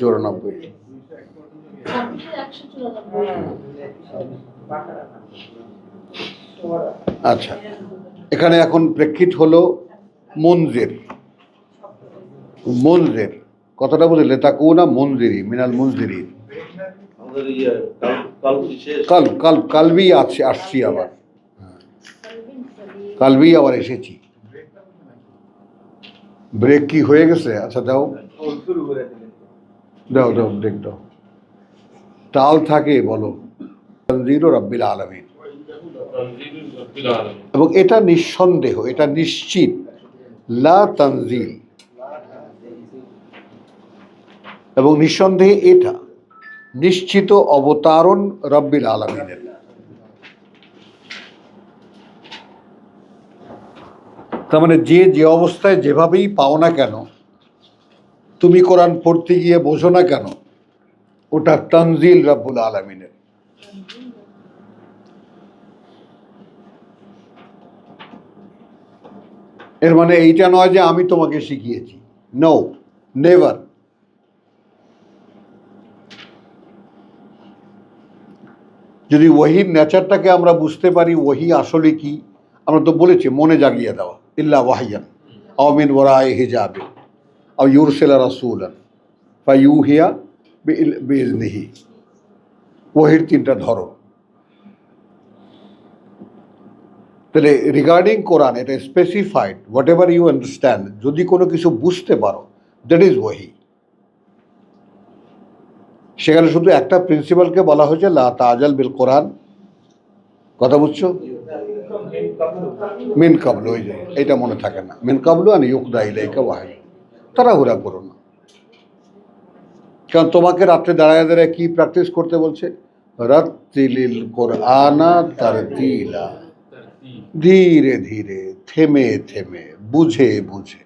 194। আচ্ছা, এখানে এখন প্রেক্ষিত হলো মুনজির। মুনজির কথাটা বুঝলে, তাকুনা মুনজিরি মিনাল মুনজিরিন। কালবি আসছি আবার, কালবি আবার এসেছি। ব্রেক কি হয়ে গেছে? আচ্ছা দাও দাও দাও ব্রেক দাও। তাল থাকে বলো তানজিলু রাব্বিল আলামিন। এবং এটা নিঃসন্দেহ, এটা নিশ্চিত, লা তানজিল, এবং নিঃসন্দেহে এটা নিশ্চিত অবতারণ রব্বিল আলামিনের। তার মানে যে যে অবস্থায় যেভাবেই পাও না কেন, তুমি কোরআন পড়তে গিয়ে বোঝো না কেন, ওটা তানজিল রব্বুল আলামিনের। এর মানে এইটা নয় যে আমি তোমাকে শিখিয়েছি, নো, নেভার। যদি ওহির নেচারটাকে আমরা বুঝতে পারি, ওহি আসলে কি, আমরা তো বলেছি মনে জাগিয়ে দেওয়া, ইল্লা ওয়াহিয়ান আও মিন ওয়ারাই হিজাবিন আও ইউরসিলা রাসূলান ফায়ুহিয়া বিইজনিহি। ওহির তিনটা ধরন। তাহলে রিগার্ডিং কোরআন এটা specified, whatever you understand, যদি কোনো কিছু বুঝতে পারো, দ্যাট ইজ ওহি। সেখানে শুধু একটা প্রিন্সিপালকে বলা হয়েছে, লা তাজাল বিল কোরআন, কথা বুঝছো, মিন কাবলু, ওই যে এটা মনে থাকে না, মিন কাবলু আন ইউকদা ইলাইকা ওয়াহি, তাড়াহুড়া করো না। কারণ তোমাকে রাত্রে দাঁড়ায় দাঁড়ায় কি প্র্যাকটিস করতে বলছে, রাত্তিলিল কোরআনা তারতিলা, ধীরে ধীরে, থেমে থেমে, বুঝে বুঝে।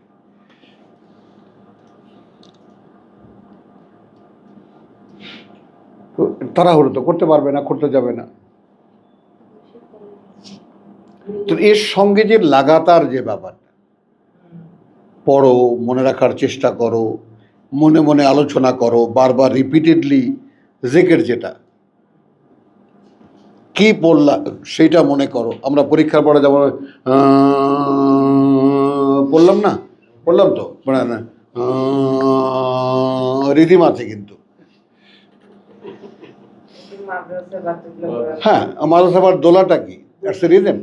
তাড়াহুড়ো তো করতে পারবে না, করতে যাবে না। তো এর সঙ্গে যে লাগাতার যে ব্যাপারটা, পড়ো, মনে রাখার চেষ্টা করো, মনে মনে আলোচনা করো, বারবার রিপিটেডলি জিকির, যেটা কি পড়লাম সেইটা মনে করো। আমরা পরীক্ষার পরে যেমন পড়লাম না, পড়লাম তো মানে না, রিদিম আছে কিন্তু। হ্যাঁ, মাদ্রাসার দোলাটা কি, দ্যাটস এ রিদিম।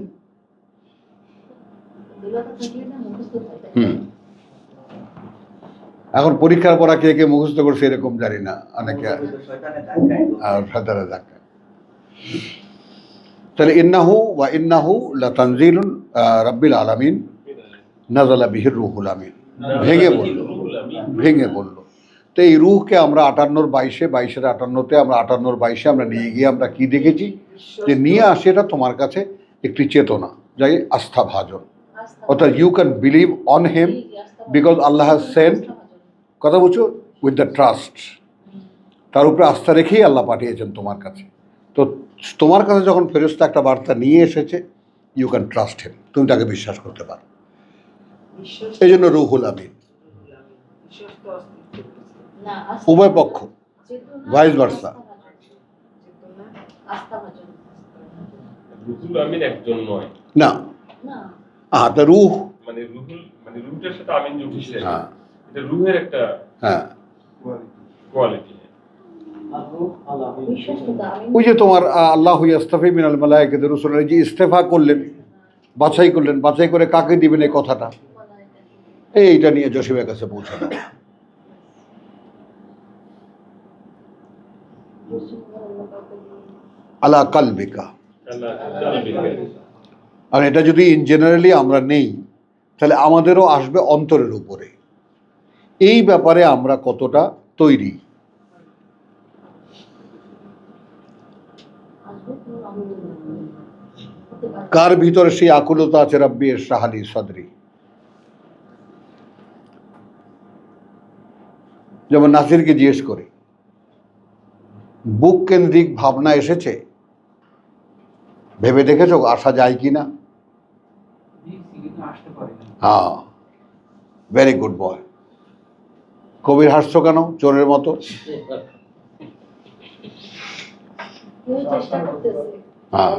এখন পরীক্ষার পড়া কে কে মুখস্থ করছে এরকম জানি না, অনেকে ধাক্কা। তাহলে ইন্নাহু ওয়া ইন্নাহু লাতানজিলুন রাব্বিল আলামিন নাযালা বিহির রুহুল আমিন। ভেঙে বলল। তো এই রুহকে আমরা 58-র 22-এ, 22-এর 58-তে, আমরা 58-র 22-এ আমরা নিয়ে গিয়ে আমরা কি দেখেছি, যে নিয়ে আসে এটা তোমার কাছে একটি চেতনা, যাই আস্থা ভাজন, অর্থাৎ you can believe on him because আল্লাহ হ্যাজ সেন্ট, কথা বুঝছো, উইথ দ্য ট্রাস্ট, তার উপরে আস্থা রেখেই আল্লাহ পাঠিয়েছেন তোমার কাছে। তো তোমার কাছে যখন ফেরেশতা একটা বার্তা নিয়ে এসেছে, ইউ ক্যান ট্রাস্ট হিম, তুমি তাকে বিশ্বাস করতে পারো। এই জন্য রুহুল আমিন, উভয় পক্ষ, ভাইস ভার্সা। না, তা রুহ মানে রুহের সাথে আমিন যোগ হচ্ছে, হ্যাঁ, এটা রুহের একটা, হ্যাঁ, কোয়ালিটি। ওই যে তোমার আল্লাহু ইয়াস্তাফি মিনাল মালায়েকাতি রাসূলান, যে ইস্তেফা করলেন, বাছাই করলেন, বাছাই করে কাকে দিবেন এই কথাটা, এইটা নিয়ে জসিমের কাছে পৌঁছানো। আলা কালবিকা, আর এটা যদি ইন জেনারেলি আমরা নেই, তাহলে আমাদেরও আসবে অন্তরের উপরে। এই ব্যাপারে আমরা কতটা তৈরি, কার ভিতরে সেই আকুলতা আছে, রাব্বি ইশরাহ লি সাদরি। যেমন নাসিরকে জিজ্ঞেস করে, বুক কেন্দ্রিক ভাবনা এসেছে, ভেবে দেখেছো আসা যায় কি না? হ্যাঁ, ভেরি গুড বয়। কবির হাসছো কেন চোরের মতো? হ্যাঁ,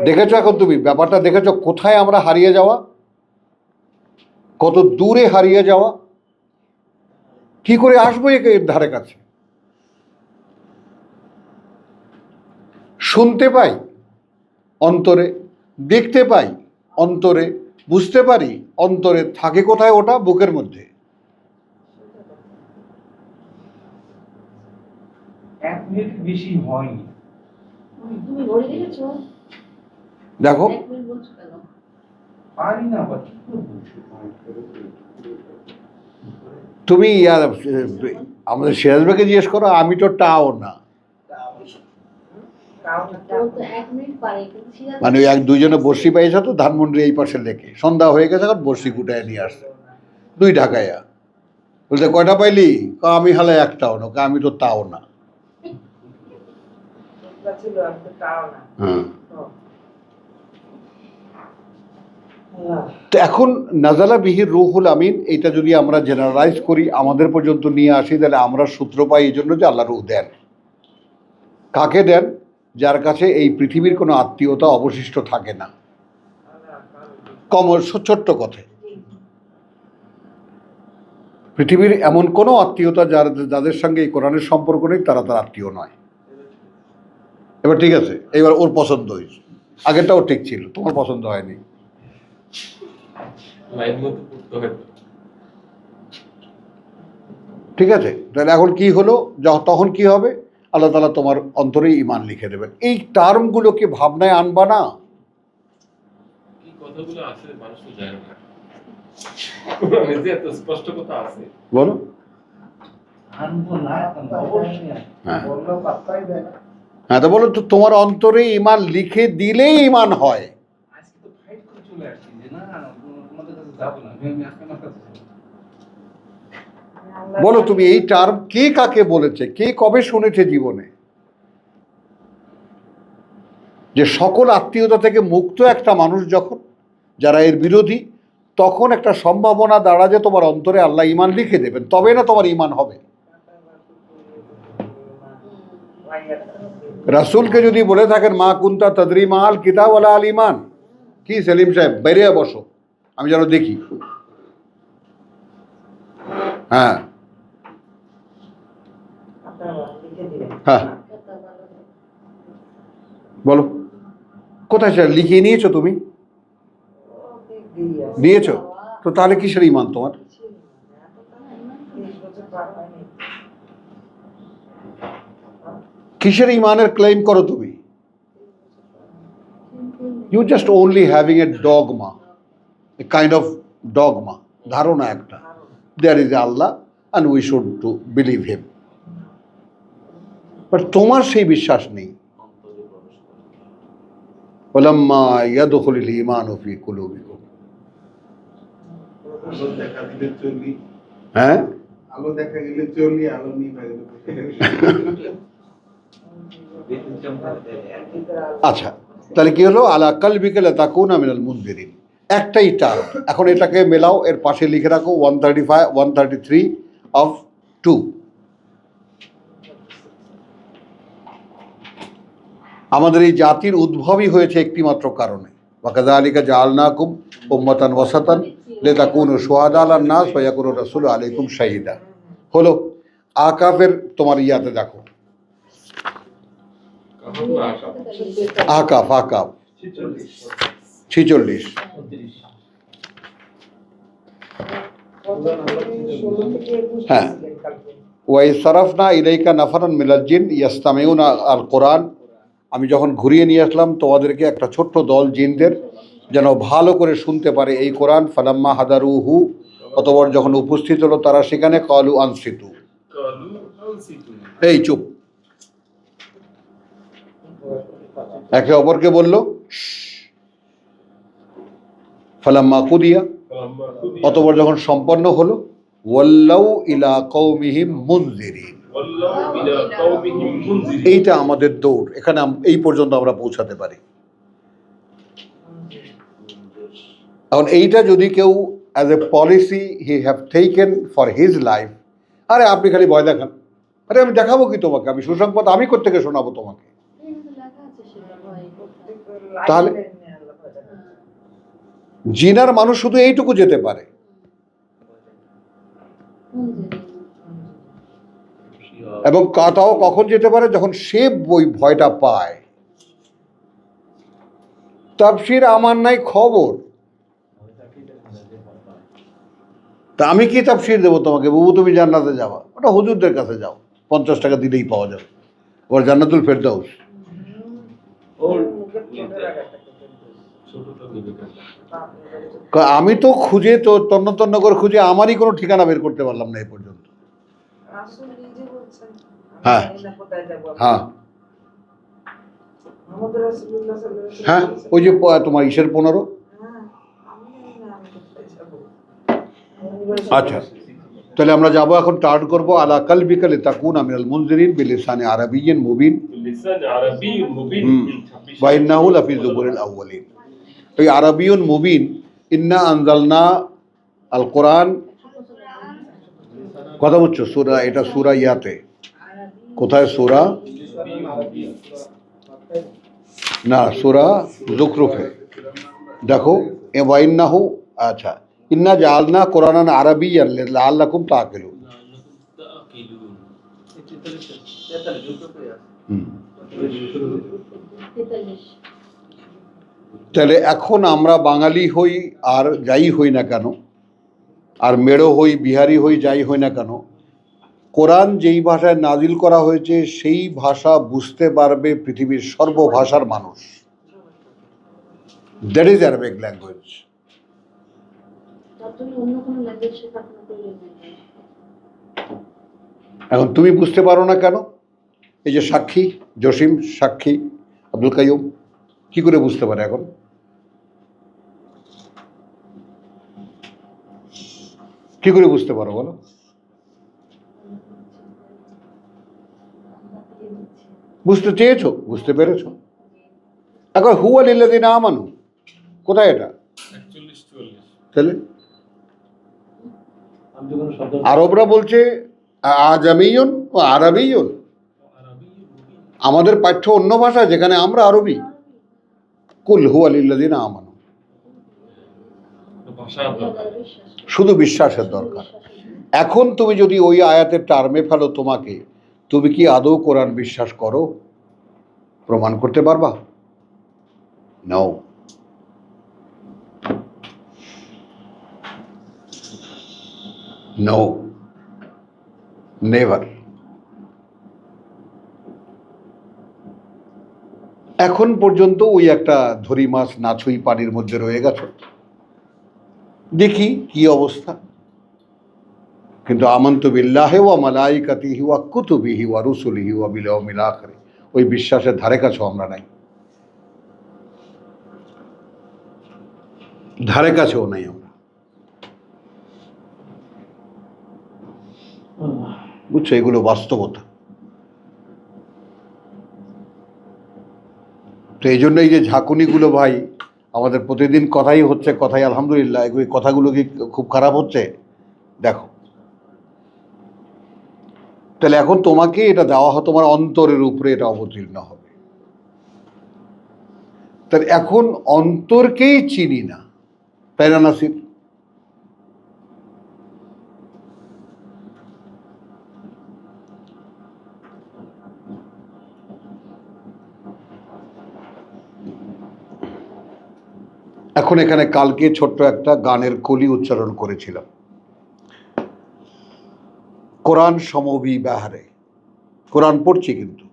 দেখেছো এখন তুমি ব্যাপারটা দেখেছো কোথায় আমরা হারিয়ে যাওয়া, কত দূরে হারিয়ে যাওয়া। কি করে আসবো এর ধারে কাছে? শুনতে পাই অন্তরে, দেখতে পাই অন্তরে, বুঝতে পারি অন্তরে, থাকে কোথায় ওটা? বুকের মধ্যে। দেখো তুমি আমাদের সিরাজভাইকে জিজ্ঞেস করো, আমি তো টাও না। মানে ওই 1-2 জনে বড়শি পাইছে তো ধানমন্ডি এই পাশে লেকে, সন্ধ্যা হয়ে গেছে, এখন বড়শি কুটায় নিয়ে আসছে 2 ঢাকাইয়া। বলতে কয়টা পাইলি? আমি হালে একটাও না। আমি তো তাও না। হ্যাঁ, তো এখন নাজালা বিহির রুহুল আমিন, এটা যদি আমরা জেনারেলাইজ করি, আমাদের পর্যন্ত নিয়ে আসি, তাহলে আমরা সূত্র পাই এই জন্য যে আল্লাহ রুহ দেন। কাকে দেন? যার কাছে এই পৃথিবীর কোনো আত্মীয়তা অবশিষ্ট থাকে না। ছোট্ট কথায়, পৃথিবীর এমন কোনো আত্মীয়তা যাদের সঙ্গে এই কোরআনের সম্পর্ক নেই, তারা তার আত্মীয় নয়। এবার ঠিক আছে, এবার ওর পছন্দ হয়েছে, আগেরটাও ঠিক ছিল, তোমার পছন্দ হয়নি। ঠিক আছে, তাহলে এখন কি হলো? তখন কি হবে? আল্লাহ তাআলা তোমার অন্তরে ঈমান লিখে দেবেন। এই টার্মগুলোকে ভাবনায় আনবা না। কি কথাগুলো আছে মানুষ তো জানে না। মানে এত স্পষ্ট কথা আছে, বলো। আনবো না, অবশ্যই বললো পাত্তাই দেয় না। হ্যাঁ, তো বলো তো, তোমার অন্তরে ঈমান লিখে দিলেই ঈমান হয়। আজকে তো ফাইট করে চলে আসছি যে না তোমাদের কাছে যাব না, আমি আপনার কাছে। বলো তুমি এই টার্ম কে কাকে বলেছে, কে কবে শুনেছে জীবনে? যে সকল আত্মীয়তা থেকে মুক্ত একটা মানুষ যখন, যারা এর বিরোধী, তখন একটা সম্ভাবনা দাঁড়া যে তোমার অন্তরে আল্লাহ ঈমান লিখে দেবেন, তবে না তোমার ঈমান হবে। রাসূলকে যদি বলে থাকেন মা কুনতা তাদরি মাল কিতাব ওয়ালা আল ঈমান, কি সেলিম সাহেব বেরিয়ে বসো, আমি যেন দেখি। হ্যাঁ হ্যাঁ, বলো কোথায় সেটা লিখিয়ে নিয়েছো? তুমি নিয়েছো তো, তাহলে কিসের ঈমান তোমার? কিসের ঈমানের ক্লেম করো তুমি? You just only having a dogma, a kind of dogma, ধারণা একটা, দেয়ার ইজ এ আল্লাহ and we should to believe him, but তোমার সেই বিশ্বাস নেই। ওয়ালাম্মা ইয়াদখুলুল ঈমানু ফি কুলুবিকুম। হ্যাঁ, আলো দেখা গেলে চলি, আলো নিভে গেলে। আচ্ছা, তাহলে কি হলো? আলা কালবিকা লাতাকুনা মিনাল মুনজিরিন, একটাই টার্ম। এখন এটাকে মেলাও, এর পাশে লিখে রাখো 135 133 অফ 2। আমাদের এই জাতির উদ্ভবই হয়েছে একটি মাত্র কারণে, ওয়াকাযালিকা জাআলনাকুম উম্মাতান ওয়াসাতান লিতাকুনু শুহাদা আলান নাস ওয়া ইয়াকুনা রাসূলু আলাইকুম শাহিদা। হলো আকাফের তোমার ইয়াতে দেখো, আকাফ 46। হ্যাঁ, ওয়াই সারাফনা ইলাইকা নাফারান মিনাল জিন ইয়াস্তামিউনা আল কোরআন, আমি যখন ঘুরিয়ে নিয়ে আসলাম তোমাদেরকে একটা ছোট্ট দল জিনদের, যেন ভালো করে শুনতে পারে এই কোরআন। ফালাম্মা হাদারুহু, অতঃপর যখন উপস্থিত হলো তারা সেখানে, কালু আনসিতু, এই চুপ, একে অপরকে বলল। ফালাম্মা কুদিয়া, অতঃপর যখন সম্পন্ন হলো, ওয়াল্লাউ ইলা কওমিহিম মুনজিরিন, এইটা আমাদের দৌড়, এখানে এই পর্যন্ত আমরা পৌঁছাতে পারি। এখন এইটা যদি কেউ as a policy he have taken for his life, আরে আপনি খালি ভয় দেখান। আরে আমি দেখাবো কি তোমাকে? আমি সুসংবাদ আমি কোত্থেকে শোনাবো তোমাকে? তাহলে জিনার মানুষ শুধু এইটুকু যেতে পারে। এবং তাও কখন যেতে পারে? যখন সে ওই ভয়টা পায়। তাফসীর আমার নাই খবর, তা আমি কি তাফসীর দেবো তোমাকে? বাবু তুমি জান্নাতে যাওয়া, ওটা হুজুরদের কাছে যাও, 50 টাকা দিলেই পাওয়া যাবে। ওর জান্নাতুল ফেরদাউস। আমি তো খুঁজে তো তন্ন তন্ন করে খুঁজে আমারই কোনো ঠিকানা বের করতে পারলাম না এই পর্যন্ত। হ্যাঁ হ্যাঁ হ্যাঁ, ওই যে তোমার ইসের 15। আচ্ছা, তাহলে আমরা যাবো এখন, টার্ন করবো আলা কালবিকা লিতাকুনা মিনাল মুনজিরিন বিলিসানি আরাবিয়্যিন মুবিন ওয়া ইন্নাহু লাফি যুবুরিল আউয়ালিন। এই আরাবিয়্যুন মুবিন, ইন্না আনজালনা আল কোরআন, কথা বুঝছো? সূরা, এটা সূরা ইয়াতে, কোথায়? সূরা না, সূরা যুখরুফে দেখো, ওয়া ইন্নাহু, আচ্ছা, ইন্না জাআলনা কোরআনান আরাবিয়্যান লাআল্লাকুম তাআকিলুন। তাহলে এখন আমরা বাঙালি হই আর যাই হই না কেন, আর মেড়ো হই, বিহারি হই, যাই হই না কেন, কোরআন যেই ভাষায় নাজিল করা হয়েছে সেই ভাষা বুঝতে পারবে পৃথিবীর সর্বভাষার মানুষ। That is Arabic language. এখন তুমি বুঝতে পারো না কেন? এই যে সাক্ষী জসিম, সাক্ষী আব্দুল কাইয়ুম কি করে বুঝতে পারে এখন? কি করে বুঝতে পারো বলো? বুঝতে চেয়েছো, বুঝতে পেরেছো? এখন হুয়া লিল্লাযিনা আমানু, কোথায় এটা? তাহলে আরবরা বলছে আজামিয়ুন ও আরাবিয়ুন। আমাদের পাঠ্য অন্য ভাষা, যেখানে আমরা আরবি। কুল হুয়া লিল্লাযিনা আমানু, শুধু বিশ্বাসের দরকার। এখন তুমি যদি ওই আয়াতের টার্মে ফেলো তোমাকে, তুমি কি আদৌ কোরআন বিশ্বাস করো? প্রমাণ করতে পারবা? নাও। No, never. এখন পর্যন্ত ওই একটা ধরি মাছ নাছুই পানির মধ্যে রয়ে গেছে, দেখি কি অবস্থা। কিন্তু আমানতু বিল্লাহি ওয়া মালাইকাতিহি ওয়া কুতুবিহি ওয়া রুসুলিহি ওয়া বিল ইয়াউমিল আখির, ওই বিশ্বাসের ধারে কাছেও আমরা নাই, ধারে কাছেও নাই আমরা। বুঝছো, এগুলো বাস্তবতা। তো এই জন্য এই যে ঝাঁকুনিগুলো ভাই, আমাদের প্রতিদিন কথাই হচ্ছে, কথাই আলহামদুলিল্লাহ, এই কথাগুলো কি খুব খারাপ হচ্ছে? দেখো, তাহলে এখন তোমাকে এটা দেওয়া হয়, তোমার অন্তরের উপরে এটা অবতীর্ণ হবে। তাহলে এখন অন্তরকেই চিনি না, তাই না নাসির? এখন এখানে কালকে ছোট্ট একটা গানের কলি উচ্চারণ করেছিলাম, কোরআন সমবি বাহারে, কোরআন পড়ছি কিন্তু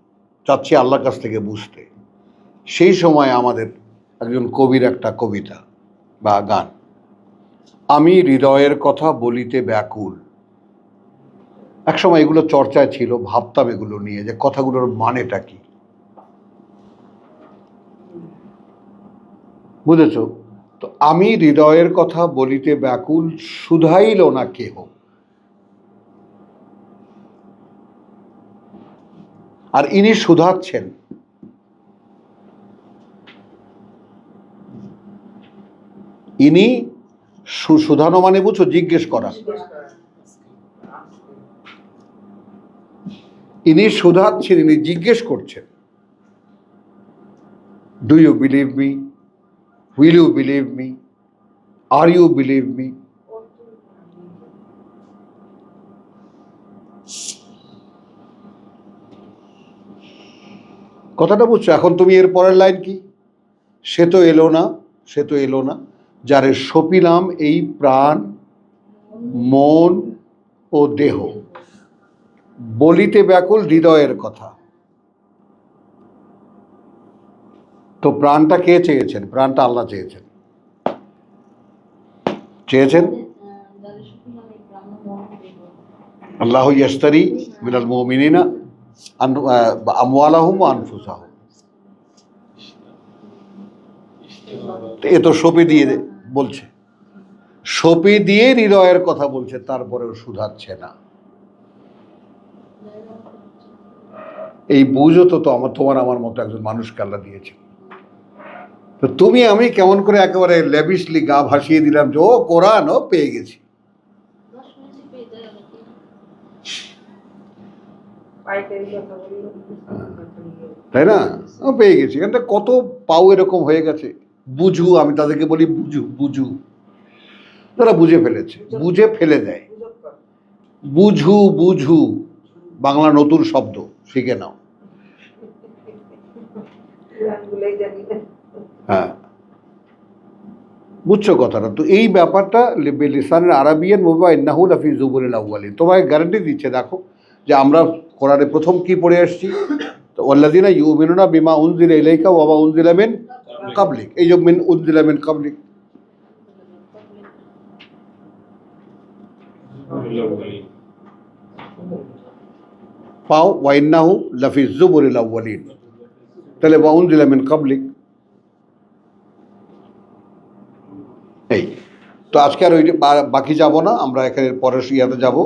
চাচ্ছি আল্লাহর কাছ থেকে বুঝতে। সেই সময় আমাদের একজন কবির একটা কবিতা বা গান, আমি হৃদয়ের কথা বলিতে ব্যাকুল। একসময় এগুলো চর্চায় ছিল, ভাবতাম এগুলো নিয়ে যে কথাগুলোর মানেটা কি, বুঝেছ? তো আমি হৃদয়ের কথা বলিতে ব্যাকুল, শুধাইল না কেহ। আর ইনি শুধাচ্ছেন। ইনি শুধানো মানে বুঝছো, জিজ্ঞেস করা। ইনি শুধাচ্ছেন, ইনি জিজ্ঞেস করছেন, do you believe me, will you believe me, are you believe me? কথাটা বুঝছো? এখন তুমি এর পরের লাইন কি? সে তো এলো না, সে তো এলো না, যারে সপিলাম এই প্রাণ মন ও দেহ, বলিতে ব্যাকুল হৃদয়ের কথা। তো প্রাণটা কে চেয়েছেন? প্রাণটা আল্লাহ চেয়েছেন। চেয়েছেন আল্লাহু ইয়াশতারি মিনাল মুমিনিনা আমওয়ালাহুম ওয়া আনফুসাহুম। এ তো সপে দিয়ে বলছে, সপে দিয়ে হৃদয়ের কথা বলছে, তারপরেও শুধাচ্ছে না। এই বুঝও তো তোমার আমার মতো একজন মানুষকে আল্লাহ দিয়েছে। তো তুমি আমি কেমন করে একেবারে ল্যাভিশলি গা ভাসিয়ে দিলাম যে ও কোরআন ও পেয়ে গেছি। তাই না? ও পেয়ে গেছি। এখানটা কত পাও এরকম হয়ে গেছে। বুঝু, আমি তাদেরকে বলি বুঝু, বুঝু, তারা বুঝে ফেলেছে, বুঝে ফেলে দেয়। বুঝু, বুঝু বাংলা নতুন শব্দ, শিখে নাও। হ্যাঁ, বুঝছো কথাটা? তো এই ব্যাপারটা লিসানের আরাবিয়ান মুবা ইন্নাহু লাফি যুবুরিল আউয়ালিন তোমায় গ্যারান্টি দিচ্ছে। দেখো যে আমরা কোরআনে প্রথম কি পড়ে আসছি, তো ওয়াল্লাযিনা ইউমিনুনা বিমা উনজিলা ইলাইকা ওয়া মা উনজিলা মিন কাবলিক। এই যে মিন উনজিলা মিন কাবলিক, পাও ওয়া ইন্নাহু লাফি যুবুরিল আউয়ালিন, তাহলে ওয়া উনজিলা মিন কাবলিক। এই তো আজকে আর ওই বাকি যাব না, আমরা এখানে পরের ইয়াতে যাব।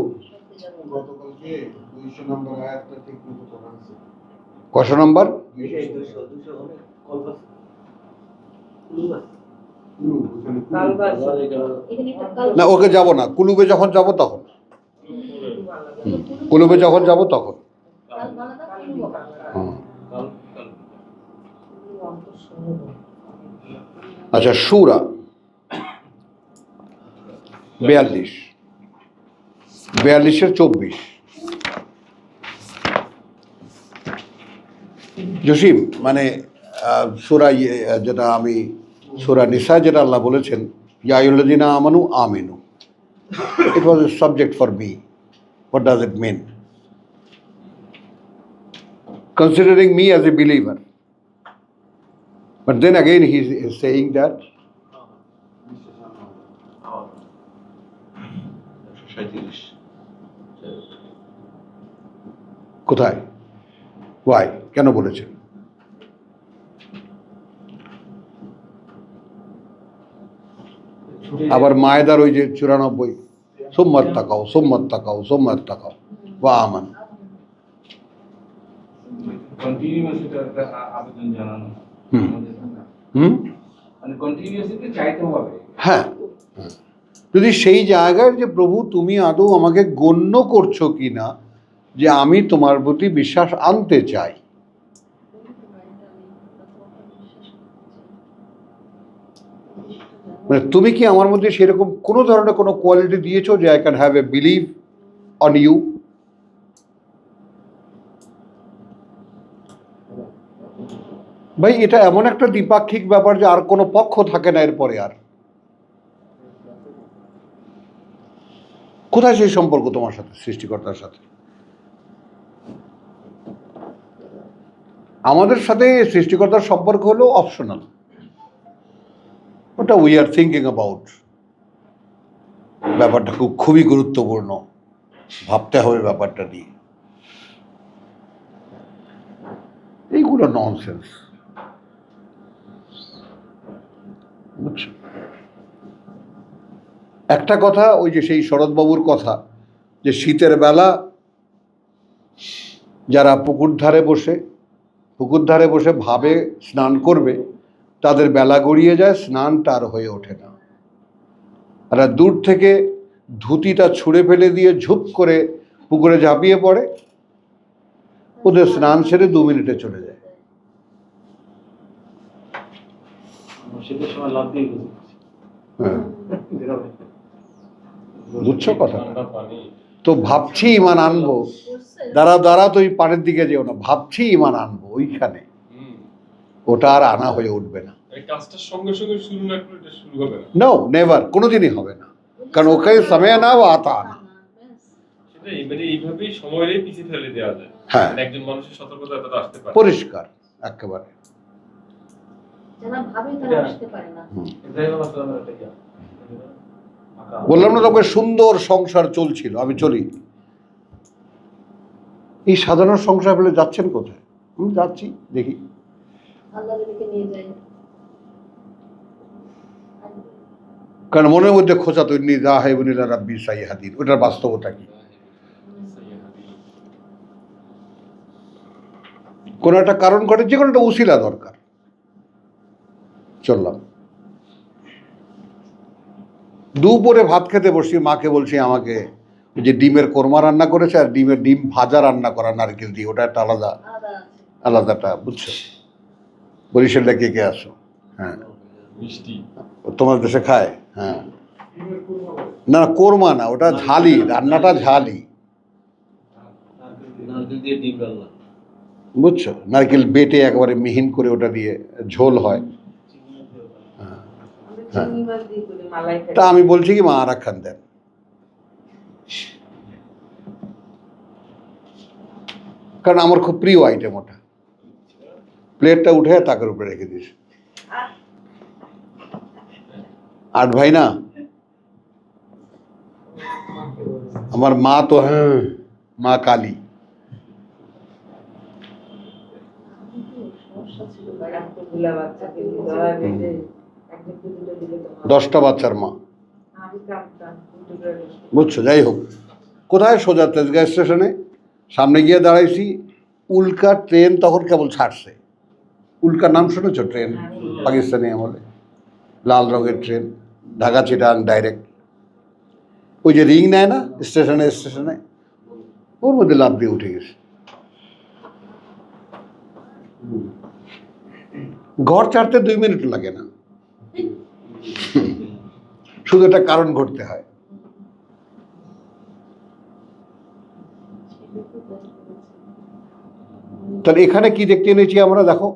কত নম্বর? না, ওকে যাব না, কুলুবে যখন যাব তখন, কুলুবে যখন যাব তখন। আচ্ছা, সূরা 42, 42-এর 24। জসিম, মানে সূরা যেটা আমি সূরা নিসা যেটা আল্লাহ বলেছেন ইয়া আইয়ুহাল্লাযীনা আমানু আমিনু, it was a subject for me. What does it mean? Considering me as a believer. But then again he is saying that কোথায়, ওয়াই, কেন বলেছেন? আবার মায়েদার ওই যে 94, সুম্মাত তাকাও সুম্মাত তাকাও সুম্মাত তাকাও ওয়া আমান। হ্যাঁ, যদি সেই জায়গায় যে প্রভু তুমি আদৌ আমাকে গণ্য করছো কিনা যে আমি তোমার প্রতি বিশ্বাস আনতে চাই, মানে তুমি কি আমার মধ্যে সেরকম কোনো ধরনের কোনো কোয়ালিটি দিয়েছো যে I can have a believe on you? ভাই, এটা এমন একটা দ্বিপাক্ষিক ব্যাপার যে আর কোনো পক্ষ থাকে না এরপরে। আর কোথায় সেই সম্পর্ক তোমার সাথে, সৃষ্টিকর্তার সাথে? আমাদের সাথে সৃষ্টিকর্তার সম্পর্ক হলো অপশনাল, ওটা উই আর থিঙ্কিং অ্যাবাউট। ব্যাপারটা খুবই গুরুত্বপূর্ণ, ভাবতে হবে ব্যাপারটা নিয়ে। এইগুলো ননসেন্স, বুঝছো? একটা কথা, ওই যে সেই শরৎবাবুর কথা, যে শীতের বেলা যারা পুকুর ধারে বসে ভাবে স্নান করবে, তাদের বেলা গড়িয়ে যায়, স্নানটা আর হয়ে ওঠে না। আর দূর থেকে ধুতিটা ছুঁড়ে ফেলে দিয়ে ঝুপ করে পুকুরে ঝাঁপিয়ে পড়ে, ওদের স্নান সেরে 2 মিনিটে চলে যায়। হ্যাঁ, বুঝছো কথা? তো ভাবছি ইমান আনবো, দাঁড়া তুই পাড়ের দিকে যেও না, ভাবছি ইমান আনবো ওইখানে, ওটা আর আনা হয়ে উঠবে না। কাজটার সঙ্গে সঙ্গে শুরু না করলে এটা শুরু হবে না। নো, নেভার, কোনোদিনই হবে না, কারণ ওখানে সময় না ও আতা না। সেটাই, মানে এইভাবেই সময়টাই পিছিয়ে ফেলে দেওয়া যায়। হ্যাঁ, একজন মানুষের সতর্কতা এতটা আসতে পারে, পরিষ্কার একেবারে। যারা ভাবে তারা আসতে পারে না। বললাম না তোকে, সুন্দর সংসার চলছিল, আমি চলি, এই সাধারণ সংসার ফেলে যাচ্ছেন কোথায়? আমি যাচ্ছি, দেখি আল্লাহর দিকে নিয়ে যায়। কারণ মনের মধ্যে খোঁচা তৈরি যা হাইবুনিল্লা রাব্বি সাইহাদিন, ওটার বাস্তবতা কি? কোন একটা কারণ ঘটে, যে কোনো একটা উসিলা দরকার, চললাম। দুপুরে ভাত খেতে বসি, মাকে বলছি আমাকে যে ডিমের কোরমা রান্না করেছে আর ডিম ভাজা রান্না করা নারকেল দিয়ে, ওটা একটা আলাদাটা, বুঝছো? বরিশালে কে কে আসো? হ্যাঁ, মিষ্টি তোমার দেশে খায়? হ্যাঁ, না কোরমা না, ওটা ঝালি, রান্নাটা ঝালি, বুঝছো? নারকেল বেটে একেবারে মিহিন করে ওটা দিয়ে ঝোল হয়। তা আমি বলছি কি, মা আর খান দেন। কারণ আমার খুব প্রিয় আইটেম ওটা। প্লেটটা উঠে তাকের উপরে রেখে দিস। 8 ভাই না, আমার মা তো হ্যাঁ, মা কালী। সমস্যা ছিল 10টা বাচ্চার মা, বুঝছো? যাই হোক, কোথায়? সোজা তেজগাঁ স্টেশনে সামনে গিয়ে দাঁড়াইছি, উল্কা ট্রেন তখন কেবল ছাড়ছে। উল্কা নাম শুনেছ? ট্রেন পাকিস্তানি আমলে, লাল রঙের ট্রেন, ঢাকা চিটাং ডাইরেক্ট। ওই যে রিং নেয় না স্টেশনে, ওর মধ্যে লাফ দিয়ে উঠে গেছে। ঘর ছাড়তে 2 মিনিট লাগে না, শুধু একটা কারণ ঘটতে হয়। তাহলে এখানে কি দেখতে এনেছি আমরা? দেখো,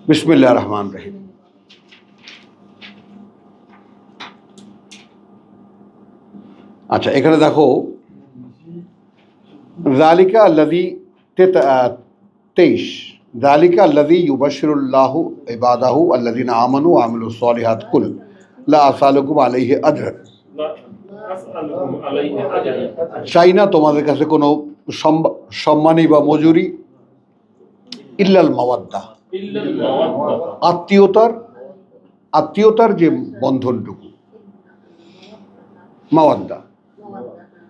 বিসমিল্লাহির রহমানির রহিম। আচ্ছা, এখানে দেখো, যালিকা আল্লাযী 23, যালিকা আল্লাযী ইউবাশশিরুল্লাহু ইবাদাহু আল্লাযীনা আমানু ওয়া আমিলুস সালিহাত কুল লা আসালুকুম আলাইহি আজরান। চাই না তোমাদের কাছে কোনো সম্মানী বা মজুরি, ইল্লাল মাওয়াদ্দা, আত্মীয়তার যে বন্ধনটুকু, মাওয়াদ্দা।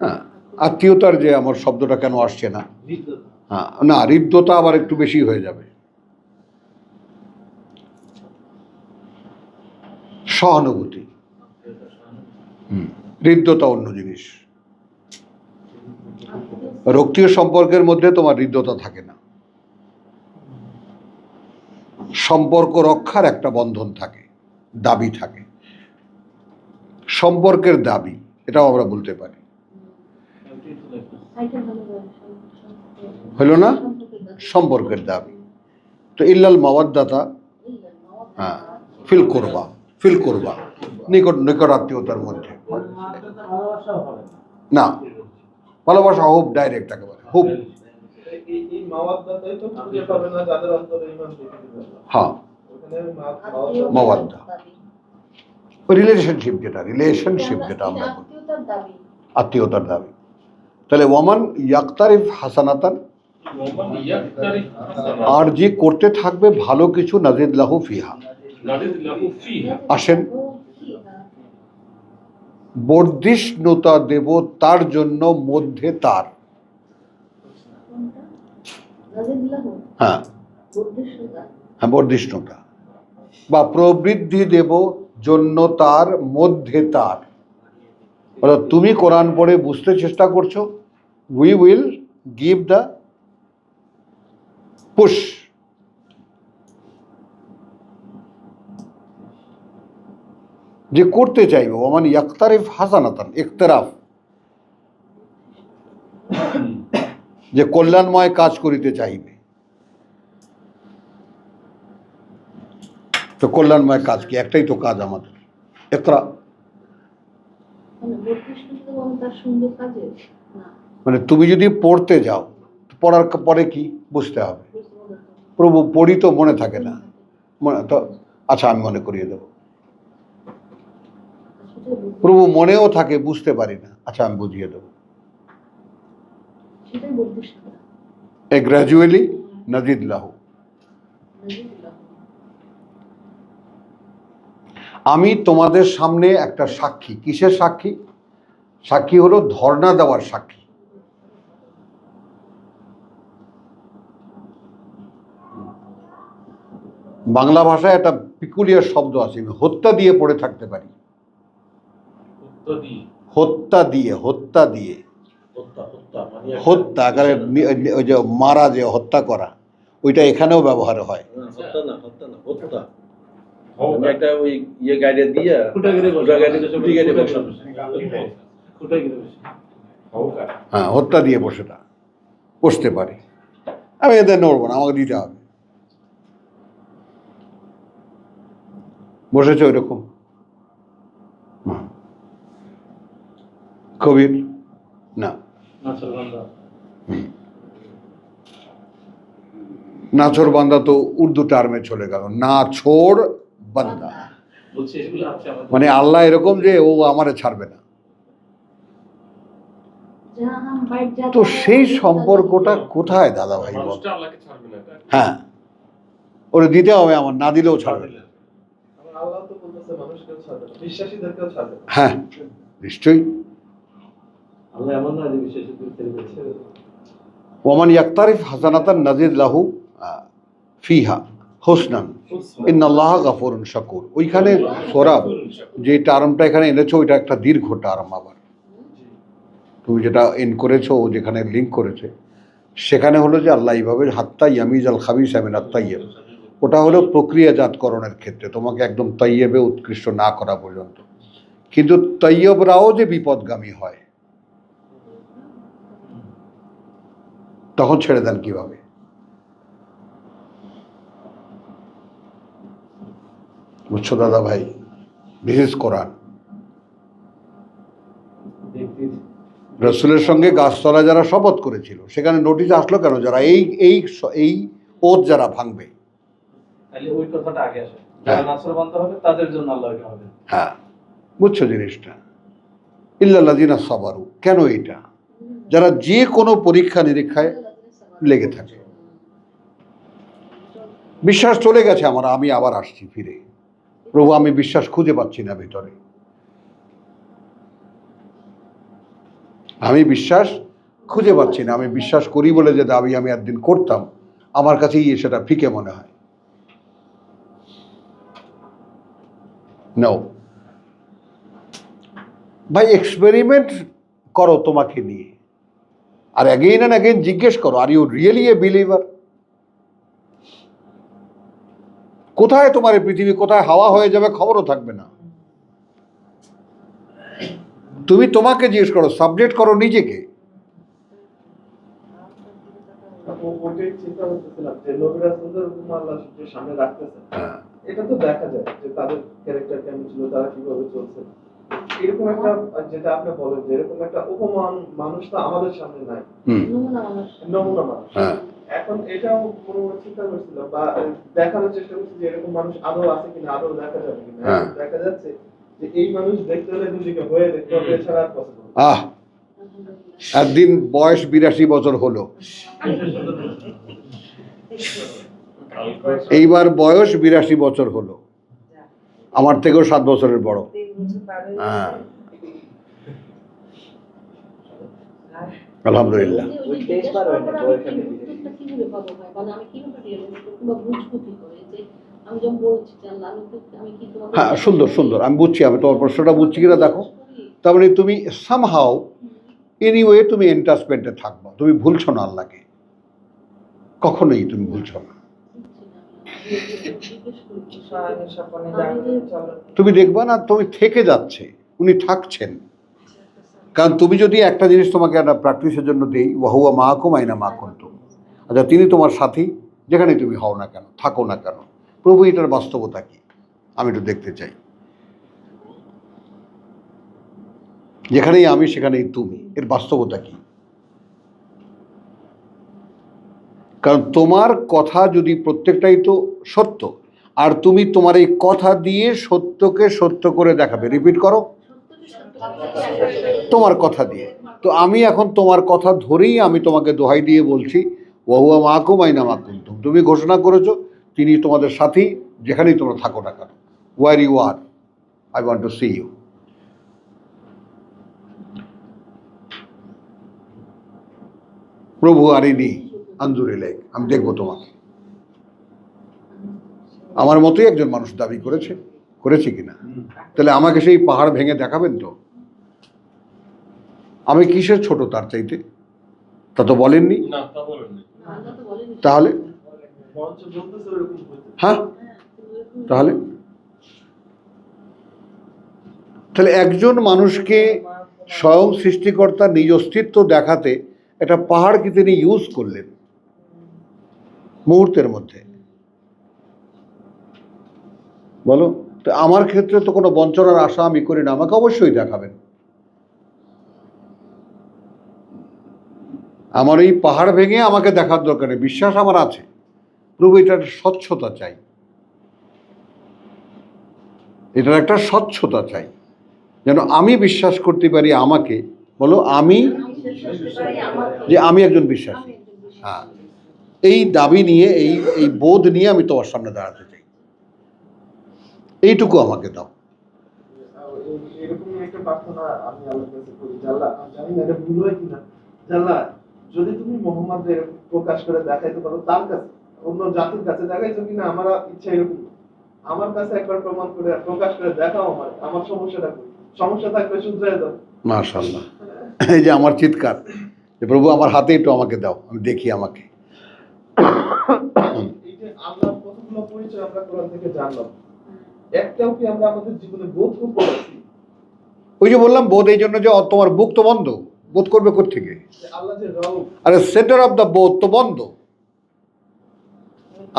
হ্যাঁ, আত্মীয়তার যে, আমার শব্দটা কেন আসছে না? হ্যাঁ, না, হৃদ্যতা আবার একটু বেশি হয়ে যাবে। সহানুভূতি, হৃদ্যতা অন্য জিনিস। রক্তীয় সম্পর্কের মধ্যে তোমার হৃদ্যতা থাকে না, সম্পর্ক রক্ষার একটা বন্ধন থাকে, দাবি থাকে, সম্পর্কের দাবি, এটাও আমরা বলতে পারি। হলো না? সম্পর্কের দাবি। তো ইল্লাল মাওয়াদ্দাতা, হ্যাঁ, ফিল কোরবা, নিকট আত্মীয়তার মধ্যে না, ভালোবাসা হোপ ডাইরেক্ট, একেবারে হোপ। হ্যাঁ, মাওয়াদ্দা রিলেশনশিপ যেটা আমরা বলি, আত্মীয়তার দাবি। তাহলে ওয়ামান ইয়াকতারিফ হাসানাতান, আর যে করতে থাকবে ভালো কিছু, নাজিদ লাহু ফিহা, আসেন, বর্ধিষ্ণুতা দেব তার জন্য মধ্যে তার। হ্যাঁ, বর্ধিষ্ণুতা বা প্রবৃদ্ধি দেব জন্য তার, মধ্যে তার। অর্থাৎ তুমি কোরআন পড়ে বুঝতে চেষ্টা করছো, we will give the push. যে করতে চাইবে, ওমান ইয়াক্তারিফ হাসানাতান, ইকতারাফ, যে কল্যাণময় কাজ করিতে চাইবে। তো কল্যাণময় কাজ কি? একটাই তো কাজ আমাদের, ইকরা। মানে বত্রিশ শুধু তার সুন্দর কাজে না, মানে তুমি যদি পড়তে যাও, পড়ার পরে কি বুঝতে হবে? বুঝতে পারলাম তো। প্রভু পড়ি তো মনে থাকে না, মনে তো, আচ্ছা আমি মনে করিয়ে দেবো। সেটাই বুঝতে- প্রভু মনেও থাকে, বুঝতে পারি না, আচ্ছা আমি বুঝিয়ে দেবো। সেটাই বত্রিশ টাকা। এ গ্র্যাজুয়ালি নাজিদ লাহু। আমি তোমাদের সামনে একটা সাক্ষী। কিসের সাক্ষী? সাক্ষী হলো ধর্ণা দেওয়ার সাক্ষী। বাংলা ভাষায় একটা পিকুলিয়ার শব্দ আছে, আমি হত্যা দিয়ে পড়ে থাকতে পারি। হত্যা দিয়ে, হত্যা দিয়ে, হত্যা আকারে ওই যে মারা, যে হত্যা করা, ওইটা এখানেও ব্যবহার হয়। আমি একটা ওই ইয়ে গাইডে দিয়ে হ্যাঁ, হত্যা দিয়ে বসতে পারি। আমি এদের নড়বো না, আমাকে দিতে হবে। বসেছে ওই রকম কবির না, নাছোড় বান্দা তো উর্দু টার্মে চলে গেল, নাছোড় বান্দা। মানে আল্লাহ এরকম যে ও আমারে ছাড়বে না। তো সেই সম্পর্কটা কোথায় দাদা ভাই? মানুষটা আল্লাহকে ছাড়বে না। হ্যাঁ, ওরে দিতে হবে, আমার না দিলেও ছাড়বে না। আল্লাহ তো বলতেছে মানুষকেও ছাড়বে না, বিশ্বাসীদেরকেও ছাড়বে না। হ্যাঁ, নিশ্চয়ই। আল্লাহ এমন না যে বিশ্বাসীদেরকে ছেড়ে দেবে। ওমান ইয়াক্তারিফ হাসানাতান নাজিদ লাহু ফিহা হুসনান ইন্নাল্লাহা গাফুরুন শাকুর। ওইখানে সরাব যে টার্মটা এখানে এনেছো, ওইটা একটা দীর্ঘ টার্ম। আবার তুমি যেটা এন করেছো, ও যেখানে লিঙ্ক করেছে, সেখানে হলো যে আল্লাহ এইভাবে হাত্তা ইয়ামিজ আল খাবিস আমিনাত তাইয়্যিব, ওটা হলো প্রক্রিয়াজাতকরণের ক্ষেত্রে, তোমাকে একদম তাইয়্যিবে উৎকৃষ্ট না করা পর্যন্ত। কিন্তু তাইয়্যিবরাও যে বিপদগামী হয়, তখন ছেড়ে দেন কিভাবে? বুঝছো দাদা ভাই? দিস ইজ কোরআন। রসুলের সঙ্গে গাছতলা যারা শপথ করেছিল, সেখানে নোটিশ আসলো কেন? যারা এই এই এই ওত যারা ভাঙবে, তাহলে ওই কথাটা আগে আসে, যারা নাছরবান্দা হবে তাদের জন্য আল্লাহ এটা হবে। হ্যাঁ, বুঝছো জিনিসটা? ইল্লাল্লাযিনা সাবারু। কেন এটা? যারা যে কোনো পরীক্ষা নিরীক্ষায় লেগে থাকে। বিশ্বাস চলে গেছে আমার, আমি আবার আসছি ফিরে। প্রভু, আমি বিশ্বাস খুঁজে পাচ্ছি না ভিতরে। আমি বিশ্বাস খুঁজে পাচ্ছি না। আমি বিশ্বাস করি বলে যে দাবি আমি একদিন করতাম, আমার কাছেই সেটা ফিকে মনে হয়। নাও ভাই, এক্সপেরিমেন্ট করো তোমাকে নিয়ে, আর অ্যাগেইন অ্যান্ড অ্যাগেইন জিজ্ঞেস করো, are you really a believer? কোথায় তোমার এই পৃথিবী, কোথায় হাওয়া হয়ে যাবে, খবরও থাকবে না। তুমি তোমাকে জিজ্ঞেস করো, সাবজেক্ট করো নিজেকে। ওটাই চিন্তা করতেছিলাম যে নবী রাসূলদের উপমা আল্লাহ যে সামনে রাখতেছে, এটা তো দেখা যায় যে তাদের ক্যারেক্টার কেমন ছিল, তারা কিভাবে চলছে। এরকম একটা, যেটা আপনি বলেন যে এরকম একটা উপমান মানুষ তো আমাদের সামনে নাই, নমুনা মানুষ। এখন এটাও কোনো চিন্তা করছিলাম বা দেখানোর চেষ্টা করছি যে এরকম মানুষ আদৌ আছে কিনা, আদৌ দেখা যাবে কিনা। দেখা যাচ্ছে যে এই মানুষ দেখতে হলে দুদিকে হয়ে দেখতে হবে, এছাড়া আর পসিবল। একদিন বয়স 82 বছর হলো, এইবার বয়স 82 বছর হলো, আমার থেকেও 7 বছরের বড়। হ্যাঁ, আলহামদুলিল্লাহ। আমি যেমন বলছি যে আল্লাহ আমি কি তোমাকে হ্যাঁ, সুন্দর সুন্দর, আমি বুঝছি, আমি তোমার প্রশ্নটা বুঝছি কিনা দেখো। তার মানে তুমি সামহাও এনিওয়ে তুমি এন্টাচমেন্টে থাকবো, তুমি ভুলছো না আল্লাহকে, কখনোই তুমি ভুলছো না। তুমি দেখবা না তুমি থেকে যাচ্ছে, উনি থাকছেন। কারণ তুমি যদি একটা জিনিস তোমাকে একটা প্র্যাকটিসের জন্য দিই, ওয়াহুয়া মাকুম আইনা মা কুনতুম, আচ্ছা তিনি তোমার সাথী যেখানে তুমি হও না কেন, থাকো না কেন। প্রভু এটার বাস্তবতা কি আমি একটু দেখতে চাই। যেখানেই আমি সেখানেই তুমি, এর বাস্তবতা কি? কারণ তোমার কথা যদি প্রত্যেকটাই তো সত্য, আর তুমি তোমার এই কথা দিয়ে সত্যকে সত্য করে দেখাবে, রিপিট করো তোমার কথা দিয়ে। তো আমি এখন তোমার কথা ধরেই আমি তোমাকে দোহাই দিয়ে বলছি, ওয়াহুয়া মাকুম আইনা মা কুনতুম, তুমি ঘোষণা করেছো তিনি তোমাদের সাথী যেখানেই তোমরা থাকো না কেন। Where you are, I want to see you. প্রভু আরিনি আনজুর ইলাইক, আমি দেখবো তোমাকে। আমার মতোই একজন মানুষ দাবি করেছে কিনা? তাহলে আমাকে সেই পাহাড় ভেঙে দেখাবেন তো? আমি কিসের ছোট তার চাইতে? তা তো বলেননি। না, তা বলেননি। তাহলে হ্যাঁ, তাহলে একজন মানুষকে স্বয়ং সৃষ্টিকর্তা নিজ অস্তিত্ব দেখাতে একটা পাহাড়কে তিনি ইউজ করলেন মুহূর্তের মধ্যে। বলো তো, আমার ক্ষেত্রে তো কোনো বঞ্চনার আশা আমি করি না, আমাকে অবশ্যই দেখাবেন। আমার এই পাহাড় ভেঙে আমাকে দেখার দরকার নেই, বিশ্বাস আমার আছে। প্রভু এটার স্বচ্ছতা চাই, এটার একটা স্বচ্ছতা চাই, যেন আমি বিশ্বাস করতে পারি আমাকে। বলো আমি যে আমি একজন বিশ্বাসী, হ্যাঁ, এই দাবি নিয়ে এই বোধ নিয়ে আমি তোমার সামনে দাঁড়াতে চাই, এইটুকু আমাকে দাও। এরকমই একটা প্রার্থনা আমি আল্লাহর কাছে করি, আল্লাহ আমি জানি না এটা ভুল হয় কিনা, আল্লাহ যদি তুমি মোহাম্মদের প্রকাশ করে দেখাইতে পারো, তার কাছে অন্য জাতির কাছে দেখাইছো কিনা আমার ইচ্ছা এরকম, আমার কাছে একবার প্রমাণ করে প্রকাশ করে দেখাও, আমার সমস্যাটা কি, সমস্যা থাকলে শুধরে দাও। মাশাআল্লাহ, এই যে আমার চিৎকার যে প্রভু আমার হাতে একটু আমাকে দাও, আমি দেখি আমাকে। এই যে আল্লাহর কতগুলো পরিচয় আমরা কোরআন থেকে জানলাম, একটাও কি আমরা আমাদের জীবনে বোধ করেছি? ওই যে বললাম বোধ, এই জন্য যে তোমার বুক তো বন্ধ, বোধ করবে কোত্থেকে? আল্লাহ যে রব, আরে সেন্টার অফ দ্য বোধ তো বন্ধ।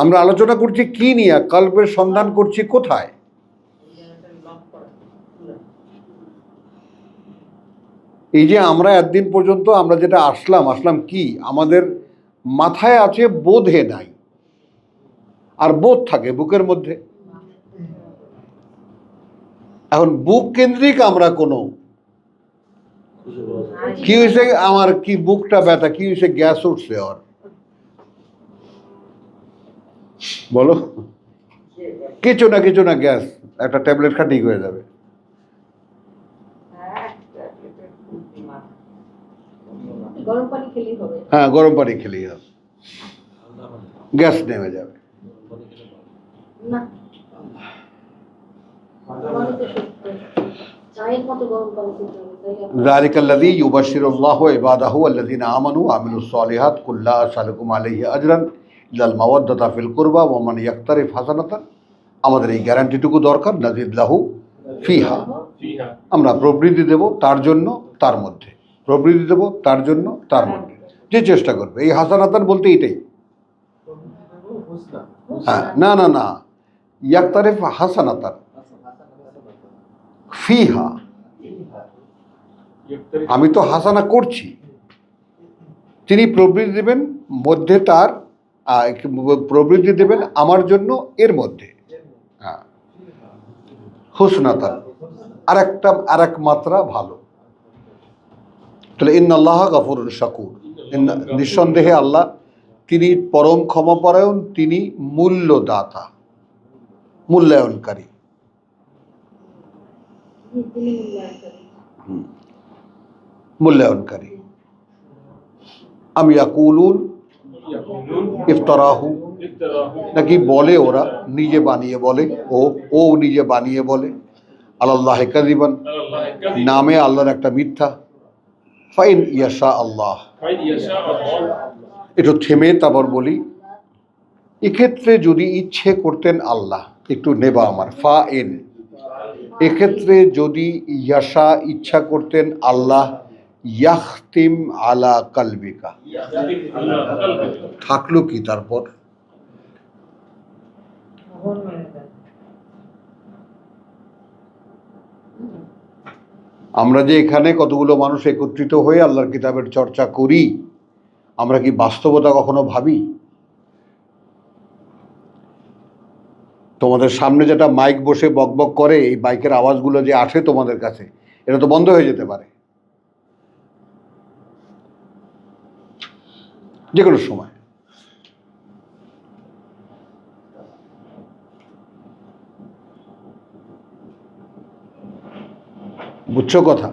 আমরা আলোচনা করছি কি নিয়ে, কল্পের সন্ধান করছি কোথায়? এই যে আমরা একদিন পর্যন্ত আমরা যেটা আসলাম কি, আমাদের মাথায় আছে, বোধে নাই। আর বোধ থাকে বুকের মধ্যে। এখন বুক কেন্দ্রিক আমরা কোনো কি হয়েছে, আমার কি বুকটা ব্যথা, কি হয়েছে, গ্যাস উঠছে, আর বলো কিছু না গ্যাস, একটা ট্যাবলেট খা ঠিক হয়ে যাবে। গরম পানি খেলেই হবে। হ্যাঁ, গরম পানি খেলেই হবে, গ্যাস নেমে যাবে। না, আমারও তো সত্য। চায়ের মতো গরম পানি খেতে হবে, তাই আপনার- যালিকাল্লাযী ইউবাশশিরুল্লাহু ইবাদাহু আল্লাযীনা আমানু ওয়া আমিলুস সালিহাত কুল লা আসালুকুম আলাইহি আজরান ইল্লাল মাওয়াদ্দাতা ফিল কুরবা ওয়া মান ইয়াকতারিফ হাসানাতান। আমাদের এই গ্যারান্টিটুকু দরকার, নাজিদ লাহু ফিহা, ফিহা। আমরা প্রবৃদ্ধি দেব তার জন্য তার মধ্যে, প্রবৃদ্ধি দেব তার জন্য তার মধ্যে, যে চেষ্টা করবে। এই হাসানাতান বলতে এটাই, হ্যাঁ, না ইয়াকতারিফ হাসানাতান ফিহা, আমি তো হাসানা করছি, তিনি প্রবৃদ্ধি দেবেন মধ্যে, তার প্রবৃদ্ধি দেবেন আমার জন্য এর মধ্যে। হ্যাঁ, হুসনাতান আর এক মাত্রা ভালো। তাহলে ইন্নাল্লাহ গফুরুন শাকুর, নিঃসন্দেহে আল্লাহ তিনি পরম ক্ষমাপরায়ণ, তিনি মূল্যদাতা, মূল্যায়নকারী। তিনি মূল্যায়নকারী। আম ইয়াকুলুন ইফতারাহু নাকি বলে ওরা নিজে বানিয়ে বলে, ও নিজে বানিয়ে বলে আল্লাহ কাযিবান, নামে আল্লাহর একটা মিথ্যা। ফাইন ইয়াশা আল্লাহ, একটু থেমে তারপর বলি, এক্ষেত্রে যদি ইচ্ছে করতেন আল্লাহ, একটু নেবা আমার ফাইন, এক্ষেত্রে যদি ইয়াশা ইচ্ছা করতেন আল্লাহ, ইয়াখতিম আলা কালবিকা, থাকলো কি তারপর? আমরা যে এখানে কতগুলো মানুষ একত্রিত হয়ে আল্লাহর কিতাবের চর্চা করি, আমরা কি বাস্তবতা কখনো ভাবি? তোমাদের সামনে যেটা মাইক বসে বকবক করে, এই মাইকের আওয়াজগুলো যে আসে তোমাদের কাছে, এটা তো বন্ধ হয়ে যেতে পারে যে কোনো সময়। বুঝছো কথা?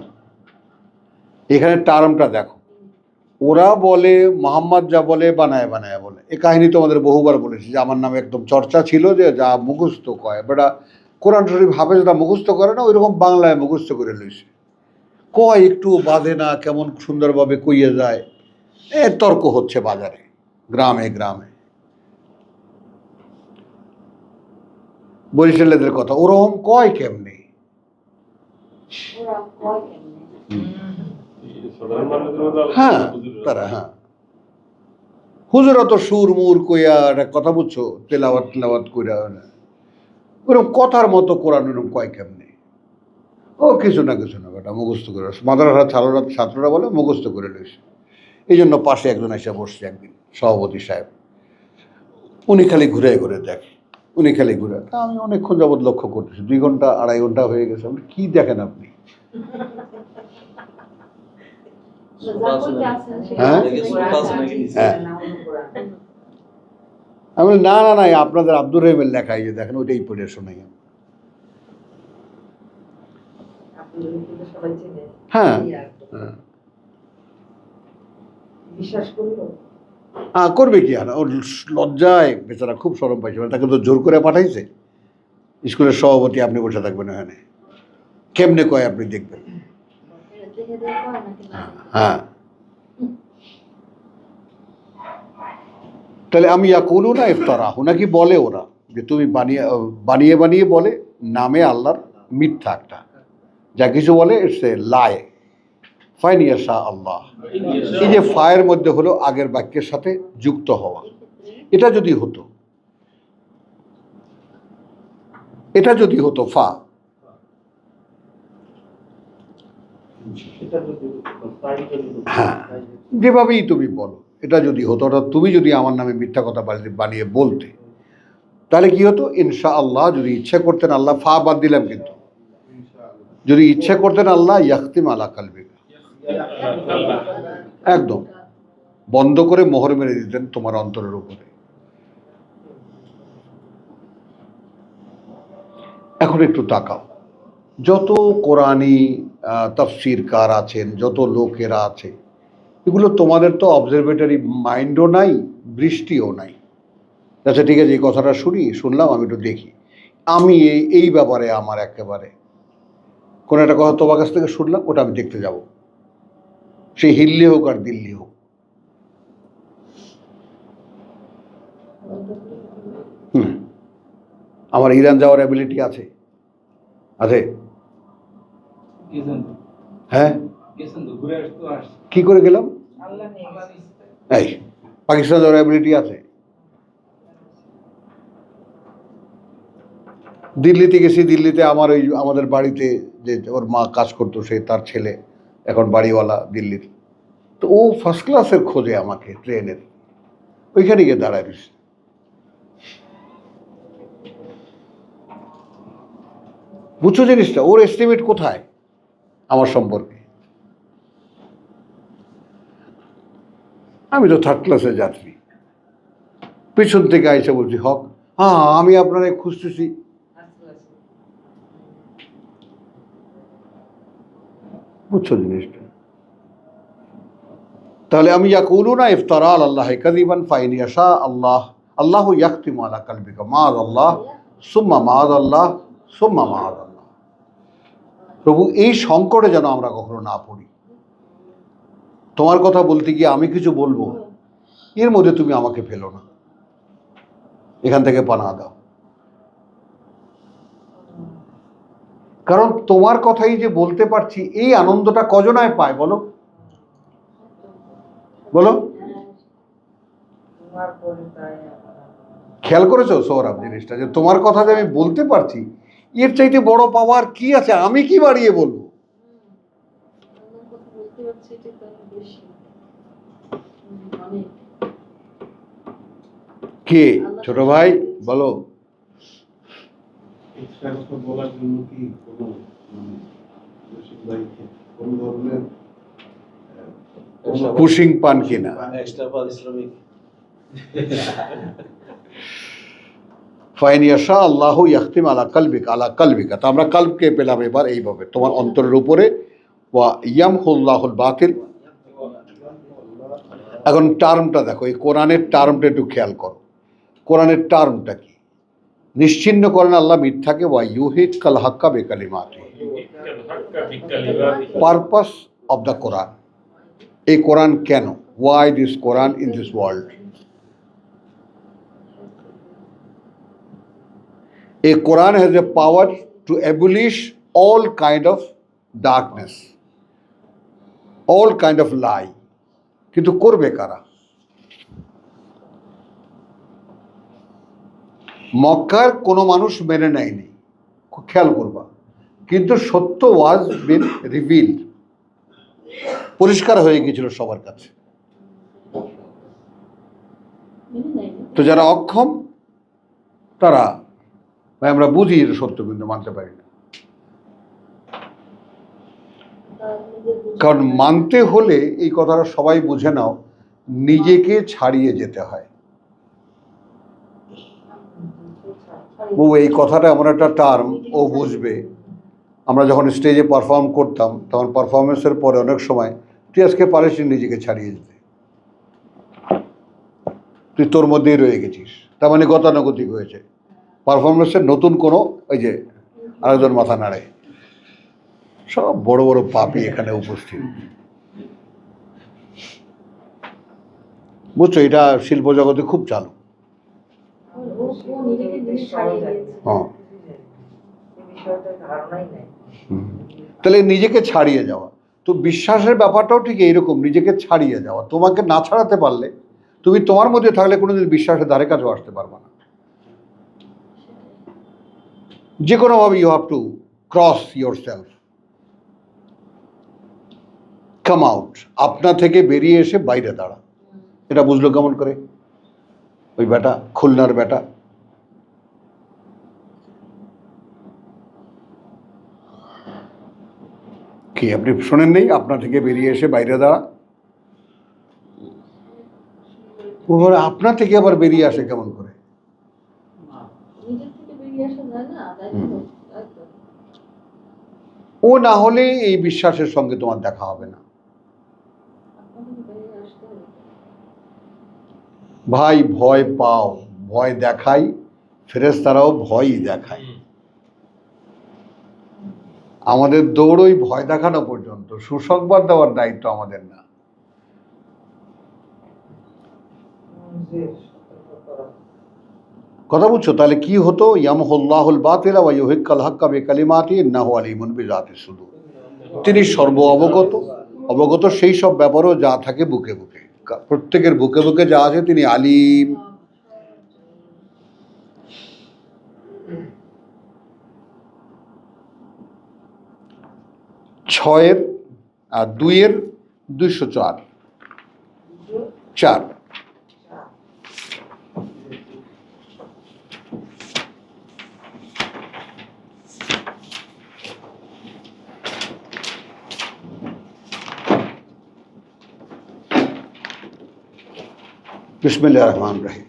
এখানে টার্মটা দেখো, ওরা বলে মোহাম্মদ যা বলে বানায় বানায় বলে। এই কাহিনী তোমাদের বহুবার বলেছি যে আমার নামে একদম চর্চা ছিল যে যা মুখস্থ কয় বেটা, কোরআন শরীফ হাফেজরা মুখস্থ করে না, ওইরকম বাংলায় মুখস্থ করে লইছে, কয় একটু বাঁধে না, কেমন সুন্দরভাবে কইয়ে যায়। তর্ক হচ্ছে বাজারে, গ্রামে গ্রামে। বরিশালেদের কথা, ওরকম কয় কেমনে? হ্যাঁ তারা, হ্যাঁ হুজুর অত সুর মুর কইয়া একটা কথা বুঝছো, তেলাওয়াত কইরা ওরকম কথার মতো কোরআন ওরকম কয় কেমনে? ও কিছু না বেটা মুখস্থ করে, মাদ্রাসার ছাত্ররা বলে মুখস্থ করে লইছে। এই জন্য পাশে একজন এসে বসছে একদিন, সভাপতি সাহেব, উনি খালি ঘুরে ঘুরে দেখে, উনি খালি ঘুরে। আমি অনেকক্ষণ যাবৎ লক্ষ্য করতেছি, 2 ঘন্টা 2.5 ঘন্টা হয়ে গেছে। কি দেখেন আপনি? হ্যাঁ হ্যাঁ, আমি না না না আপনাদের আব্দুর রহিমের লেখা, এই যে দেখেন ওইটাই পড়ে শোনাই। হ্যাঁ হ্যাঁ, করবে কি আর, ওর লজ্জায় বেচারা খুব শরম পাইছে, তাকে তো জোর করে পাঠাইছে। স্কুলের সভাপতি, আপনি বসে থাকবেন ওখানে, কেমনে কয় আপনি দেখবেন। হ্যাঁ, তাহলে আমি ইয়াকুলু না ইফতারাহু, নাকি বলে ওরা যে তুমি বানিয়ে বানিয়ে বলে নামে আল্লাহর মিথ্যা একটা, যা কিছু বলে ইটস এ লাই। ফাইন ইয়াশা আল্লাহ, এই যে ফায়ের মধ্যে হলো আগের বাক্যের সাথে যুক্ত হওয়া। এটা যদি হতো ফা, হ্যাঁ যেভাবেই তুমি বলো, এটা যদি হতো, অর্থাৎ তুমি যদি আমার নামে মিথ্যা কথা বানিয়ে বলতে, তাহলে কি হতো? ইনশা আল্লাহ, যদি ইচ্ছা করতেন আল্লাহ, ফা বাদ দিলাম কিন্তু, যদি ইচ্ছা করতেন আল্লাহ, ইয়াখতিম আলা কালবিকা, একদম বন্ধ করে মোহর মেরে দিতেন তোমার অন্তরের উপরে। এখন একটু তাকাও, যত কোরআনি তাফসীরকার আছেন, যত লোকেরা আছে, এগুলো তোমাদের তো অবজারভেটরি মাইন্ডও নাই, দৃষ্টিও নাই। আচ্ছা ঠিক আছে, এই কথাটা শুনলাম, আমি একটু দেখি। আমি এই ব্যাপারে আমার একেবারে কোনো একটা কথা তোমার কাছ থেকে শুনলাম, ওটা আমি দেখতে যাব, সেই হিল্লি হোক আর দিল্লি হোক। আমার ইরান যাওয়ার অ্যাবিলিটি আছে? হ্যাঁ, কি করে গেলাম? এই পাকিস্তান যাওয়ার অ্যাবিলিটি আছে? দিল্লিতে গেছি, দিল্লিতে আমাদের বাড়িতে যে ওর মা কাজ করতো, সে তার ছেলে এখন বাড়িওয়ালা দিল্লির, তো ও ফার্স্ট ক্লাসের খোঁজে আমাকে ট্রেনের, ওইখানে গিয়ে দাঁড়ায় রয়েছে। বুঝছো জিনিসটা? ওর এস্টিমেট কোথায় আমার সম্পর্কে? আমি তো 3rd ক্লাসের যাত্রী, পিছন থেকে আইসা বলছি হক, হ্যাঁ আমি আপনারা খুঁজতেছি। বুঝছো জিনিসটা? তাহলে আমি ইয়াকুলুনা ইফতারা আলাল্লাহি কাযিবান ফাইন ইয়াশা আল্লাহ, আল্লাহ ইয়াখতিমু আলা কালবিকা মাআযাল্লাহ সুম্মা মাআযাল্লাহ সুম্মা মাআযাল্লাহ। প্রভু এই সংকটে যেন আমরা কখনো না পড়ি। তোমার কথা বলতে গিয়ে আমি কিছু বলবো, এর মধ্যে তুমি আমাকে ফেলো না, এখান থেকে পানা দাও। কারণ তোমার কথাই যে বলতে পারছি, এই আনন্দটা কজনায় পায় বলো বলো? খেয়াল করেছো সৌরভ জিনিসটা, যে তোমার কথা যে আমি বলতে পারছি, এর চাইতে বড় পাওয়ার কি আছে? আমি কি বাড়িয়ে বলবো? আল্লাহর কথা বলতে পারছি, এটা তো অনেক বেশি। অনেক। কে ছোট ভাই বলো? একটা কথা বলার জন্য কি কোনো মানে রশিদ ভাইকে কোনো ধরনের পুশিং পান কিনা? এক্সট্রা পারিশ্রমিক ফাইন ইয়াশা আল্লাহু ইয়াখতিম আলা কালবিকা। তো আমরা কালবকে পেলাম এবার এইভাবে, তোমার অন্তরের উপরে। ওয়া ইয়ামহুল্লাহুল বাতিল। এখন টার্মটা দেখো, এই কোরআনের টার্মটা একটু খেয়াল করো। কোরআনের টার্মটা কি? নিশ্চিহ্ন করেন আল্লাহ মিথ্যাকে, ওয়া ইউহিক্কাল হাক্কা বিকালিমাতিহি। পারপাস অফ দ্য কোরআন। এই কোরআন কেন? Why this Quran in this world? A Quran has a power to abolish all kind of darkness, all kind of lie. কিন্তু করবে কারা? মক্কার কোনো মানুষ মেনে নেয়নি, খেয়াল করবা, কিন্তু সত্য ওয়াজ বিন রিভিল, পরিষ্কার হয়ে গিয়েছিল সবার কাছে। মেনে নেয় না। তো যারা অক্ষম তারা, ভাই আমরা বুঝি এটা সত্য কিন্তু মানতে পারি না। তারা নিজের বুঝে কারণ নেয়। মানতে হলে এই কথাটা সবাই বুঝে নাও, নিজেকে ছাড়িয়ে যেতে হয়। ও এই কথাটা এমন একটা টার্ম, ও বুঝবে। আমরা যখন স্টেজে পারফর্ম করতাম, তখন পারফরমেন্সের পরে অনেক সময় তুই আজকে পারিস নিজেকে ছাড়িয়ে যেতে, তুই তোর মধ্যেই রয়ে গেছিস, তার মানে গতানুগতিক হয়েছে। পারফরমেন্সের নতুন কোনো ওই যে আরেকজন মাথা নাড়ে, সব বড় বড় পাপী এখানে উপস্থিত। বুঝছো, এটা শিল্প জগতে খুব চালু। ও নিজেকে নিজে ছাড়িয়ে দিয়েছে। হ্যাঁ, বিষয়টা ধারণাই নাই। তাহলে নিজেকে ছাড়িয়ে যাওয়া, তো বিশ্বাসের ব্যাপারটাও ঠিক এইরকম, নিজেকে ছাড়িয়ে যাওয়া। তোমাকে না ছাড়াতে পারলে, তুমি তোমার মধ্যে থাকলে কোনোদিন বিশ্বাসের ধারে কাছেও আসতে পারবে না। যে কোনোভাবে you have to cross yourself, come out, আপনা থেকে বেরিয়ে এসে বাইরে দাঁড়া। এটা বুঝলো কেমন করে ওই বেটা, খুলনার বেটা? কি আপনি শোনেন নেই? আপনা থেকে বেরিয়ে এসে বাইরে দাঁড়া। ও আপনা থেকে আবার বেরিয়ে আসে কেমন করে? নিজের থেকে বেরিয়ে আসা যায় না, তাই তো? তাই তো। ও না হলে এই বিশ্বাসের সঙ্গে তোমার দেখা হবে না। আপনাকে বেরিয়ে আসতে হবে। ভাই ভয় পাও, ভয় দেখাই, ফেরেশতারাও ভয়ই দেখায়। আমাদের দৌড় ওই ভয় দেখানো পর্যন্ত, সুসংবাদ দেওয়ার দায়িত্ব আমাদের না। কথা বুঝছো? তাহলে কি হতো? ইয়ামহুল্লাহুল বাতিলা ওয়া ইউহিক্কাল হাক্কা বিকালিমাতিহি ইন্নাহু আলিমুন বিযাতিস সুদূর। তিনি সর্ব অবগত, অবগত সেই সব ব্যাপারেও যা থাকে বুকে বুকে, প্রত্যেকের বুকে বুকে যা আছে তিনি আলিম। ছয়ের আর 2-এর 204 4। বিসমিল্লাহির রহমানির রহিম।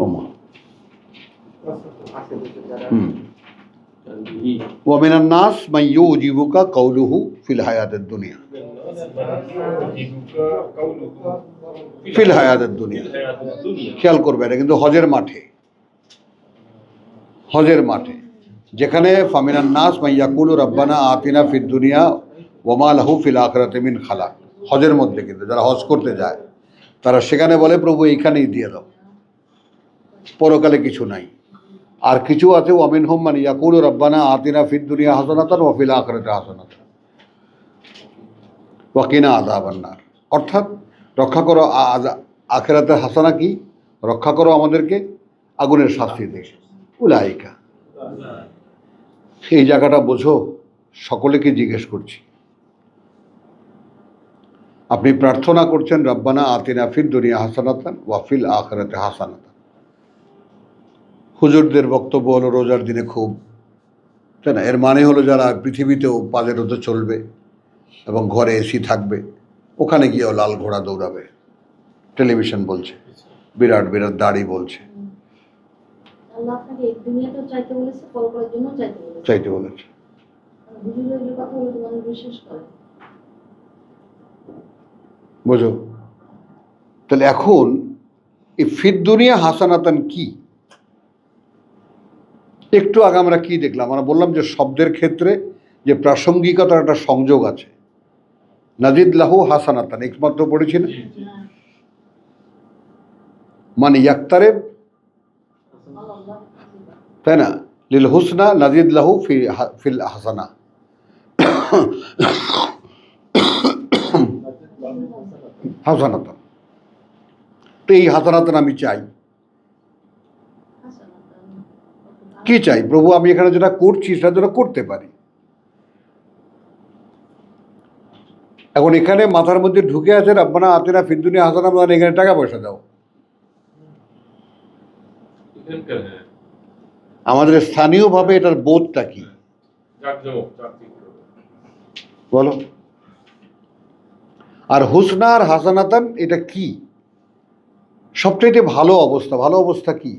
ওমা ওয়া মিনান নাস মান ইউজিবুকা কাউলুহু ফিল হায়াতিদ দুনিয়া। ফিল হায়াতের দুনিয়া। খেয়াল করবে, এটা কিন্তু হজের মাঠে, হজের মাঠে যেখানে ফামিনান নাস মাইয়াকুলু রব্বানা আতিনা ফিদ দুনিয়া ওমা লাহু ফিল আখিরাতি মিন খালাক। হজের মধ্যে কিন্তু যারা হজ করতে যায় তারা সেখানে বলে প্রভু এইখানেই দিয়ে দাও, পরকালে কিছু নাই। আর কিছু আছে ওয়ামিনহুম মান ইয়াকুলু রব্বানা আতিনা ফিদ দুনিয়া হাসানাতান ওয়া ফিল আখিরাতি হাসানাতান ওয়া কিনা আযাবান নার। অর্থাৎ রক্ষা করো আখিরাতের হাসানা কি, রক্ষা করো আমাদেরকে আগুনের শাস্তি থেকে। উলাইকা, এই জায়গাটা বোঝো, সকলেকে জিজ্ঞেস করছি। আপনি প্রার্থনা করছেন রব্বানা আতিনা ফিদ দুনিয়া হাসানাতান ওয়া ফিল আখিরাতি হাসানাতান। হুজুরদের বক্তব্য হলো রোজার দিনে খুব, তাই না? এর মানে হলো যারা পৃথিবীতেও পালের হতে চলবে এবং ঘরে এসি থাকবে, ওখানে গিয়েও লাল ঘোড়া দৌড়াবে, টেলিভিশন বলছে, বিরাট বিরাট দাড়ি বলছে, আল্লাহ আপনাকে এই দুনিয়াতেও চাইতে বলেছে, পরকালের জন্য চাইতে বলেছে। চাইতে বলেছে। হুজুরের যে কথা বলে মানুষ বিশ্বাস করে। বোঝো? তাহলে এখন এই ফিদ দুনিয়া হাসানাতান কি? একটু আগে আমরা কি দেখলাম? আমরা বললাম যে শব্দের ক্ষেত্রে যে প্রাসঙ্গিকতার একটা সংযোগ আছে। নাজিদ লাহু হাসানাতান একমাত্র পড়েছি না, মানে ইয়াক্তারেব, তাই না? লিল হুসনা নাজিদ লাহু ফিল হাসানা। হাসানাতান, তো এই হাসানাতান আমি চাই। কি চাই? প্রভু আমি এখানে যেটা করছি সেটা যেন করতে পারি। এখন এখানে মাথার মধ্যে ঢুকে আছে রব্বানা আতিনা ফিদ দুনিয়া হাসানা, মানে এখানে টাকা পয়সা দাও। আমাদের স্থানীয়ভাবে এটার বোধটা কি বলো? আর হুসনা আর হাসানাতান এটা কি? সবচাইতে ভালো অবস্থা। ভালো অবস্থা কি?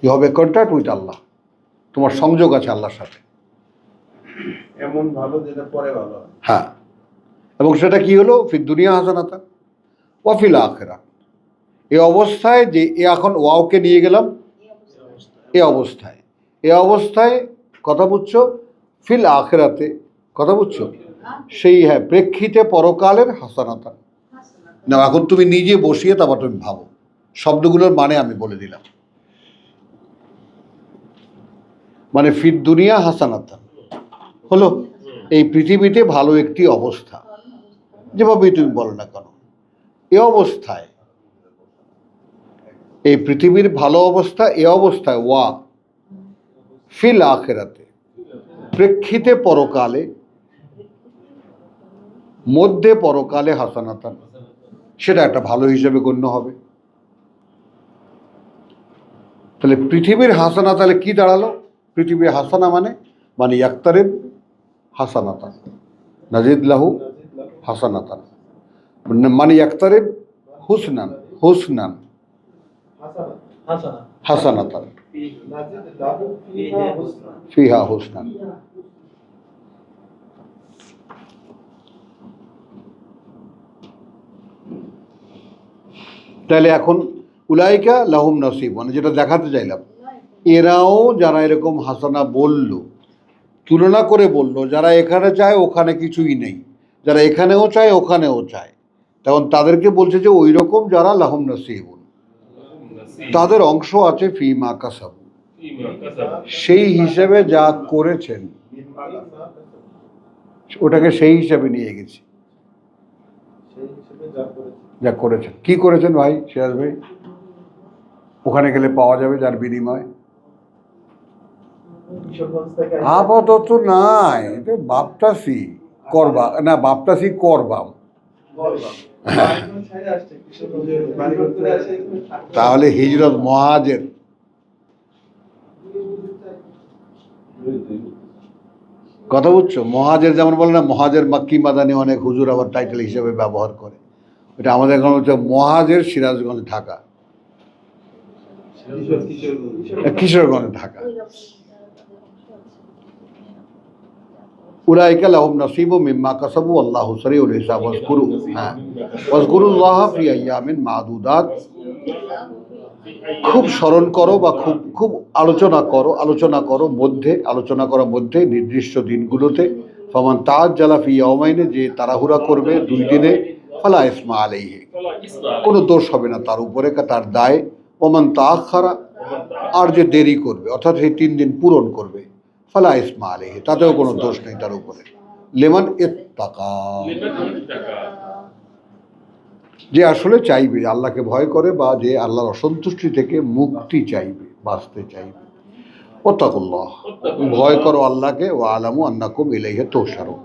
You have a contact with Allah, তোমার সংযোগ আছে আল্লাহর সাথে। এমন ভালো যেটা পরে ভালো হয়। হ্যাঁ, এবং সেটা কি হলো? ফিদ দুনিয়া হাসানাতান ওয়া ফিল আখিরাত। এই অবস্থায় যে এখন ওয়াওকে নিয়ে গেলাম এ অবস্থায়, এ অবস্থায় কথা বুঝছো? ফিল আখিরাতে কথা বুঝছো? সেই হ্যাঁ প্রেক্ষিতে পরকালের হাসানাতান। না এখন তুমি নিজে বসিয়ে তারপর তুমি ভাবো, শব্দগুলোর মানে আমি বলে দিলাম। মানে ফিদ দুনিয়া হাসানাতান হলো এই পৃথিবীতে ভালো একটি অবস্থা, যেভাবেই তুমি বলো না কেন, এ অবস্থায়, এই পৃথিবীর ভালো অবস্থা, এ অবস্থায় ওয়া ফিল আখিরাতে প্রেক্ষিতে পরকালে, মধ্যে পরকালে হাসানাতান, সেটা একটা ভালো হিসেবে গণ্য হবে। তাহলে পৃথিবীর হাসানা তাহলে কি দাঁড়ালো? পৃথিবীর হাসানা মানে ইয়াক্তারেব হাসানাতান নাজিদ লাহু হাসানাতান, মানে ইয়াক্তারেব হুসনান, হুসনান হাসানাতান ফিহা হুসনান। তাহলে এখন উলাইকা লাহুম নসিব, মানে যেটা দেখাতে চাইলাম, এরাও যারা এরকম হাসানা বলল, তুলনা করে বলল, যারা এখানে চায় ওখানে কিছুই নেই, যারা এখানেও চায় ওখানেও চায়, তখন তাদেরকে বলছে যে ওই রকম যারা লাহুম নসিবুন, তাদের অংশ আছে ফিমা কাসাবু, সেই হিসেবে যা করেছেন ওটাকে সেই হিসাবে নিয়ে গেছি। যা করেছেন, কি করেছেন ভাই সিরাজ ভাই? ওখানে গেলে পাওয়া যাবে যার বিনিময়। আপাতত নাই, বাপটাসি করবা না, বাপটাসি করবাম। তাহলে হিজরত মহাজের, কথা বুঝছো? মহাজের যেমন বলে না, মহাজের মাক্কি মাদানি অনেক হুজুর আবার টাইটেল হিসেবে ব্যবহার করে। এটা আমাদের এখন হচ্ছে মহাজের সিরাজগঞ্জ ঢাকা, কিশোরগঞ্জ ঢাকা। উলাইকা লাহুম নাসিবুম মিম্মা কাসাবু আল্লাহু সারিউল হিসাব ওয়াজকুরু হ্যাঁ ওয়াজকুরুল্লাহ ফি আইয়ামিন মাদুদাত। খুব স্মরণ করো বা খুব খুব আলোচনা করার মধ্যে নির্দিষ্ট দিনগুলোতে। ফমান তাআজ্জালা ফি ইয়াওমাইনে, যে তাড়াহুড়া করবে 2 দিনে, ফালা ইসমা আলাইহি, কোনো দোষ হবে না তার উপরে, তার দায়। ওমান তাআখারা, আর যে দেরি করবে অর্থাৎ সেই 3 দিন পূরণ করবে, ফালা ইসমা আলাইহি, তাতেও কোনো দোষ নেই তার উপরে। লিমান ইত্তাকা, যে আসলে চাইবে, আল্লাহকে ভয় করে বা যে আল্লাহর অসন্তুষ্টি থেকে মুক্তি চাইবে, বাঁচতে চাইবে। ওয়াত্তাকুল্লাহ, ভয় করো আল্লাহকে। ওয়া আলামু আন্নাকুম ইলাইহি তুহশারুন,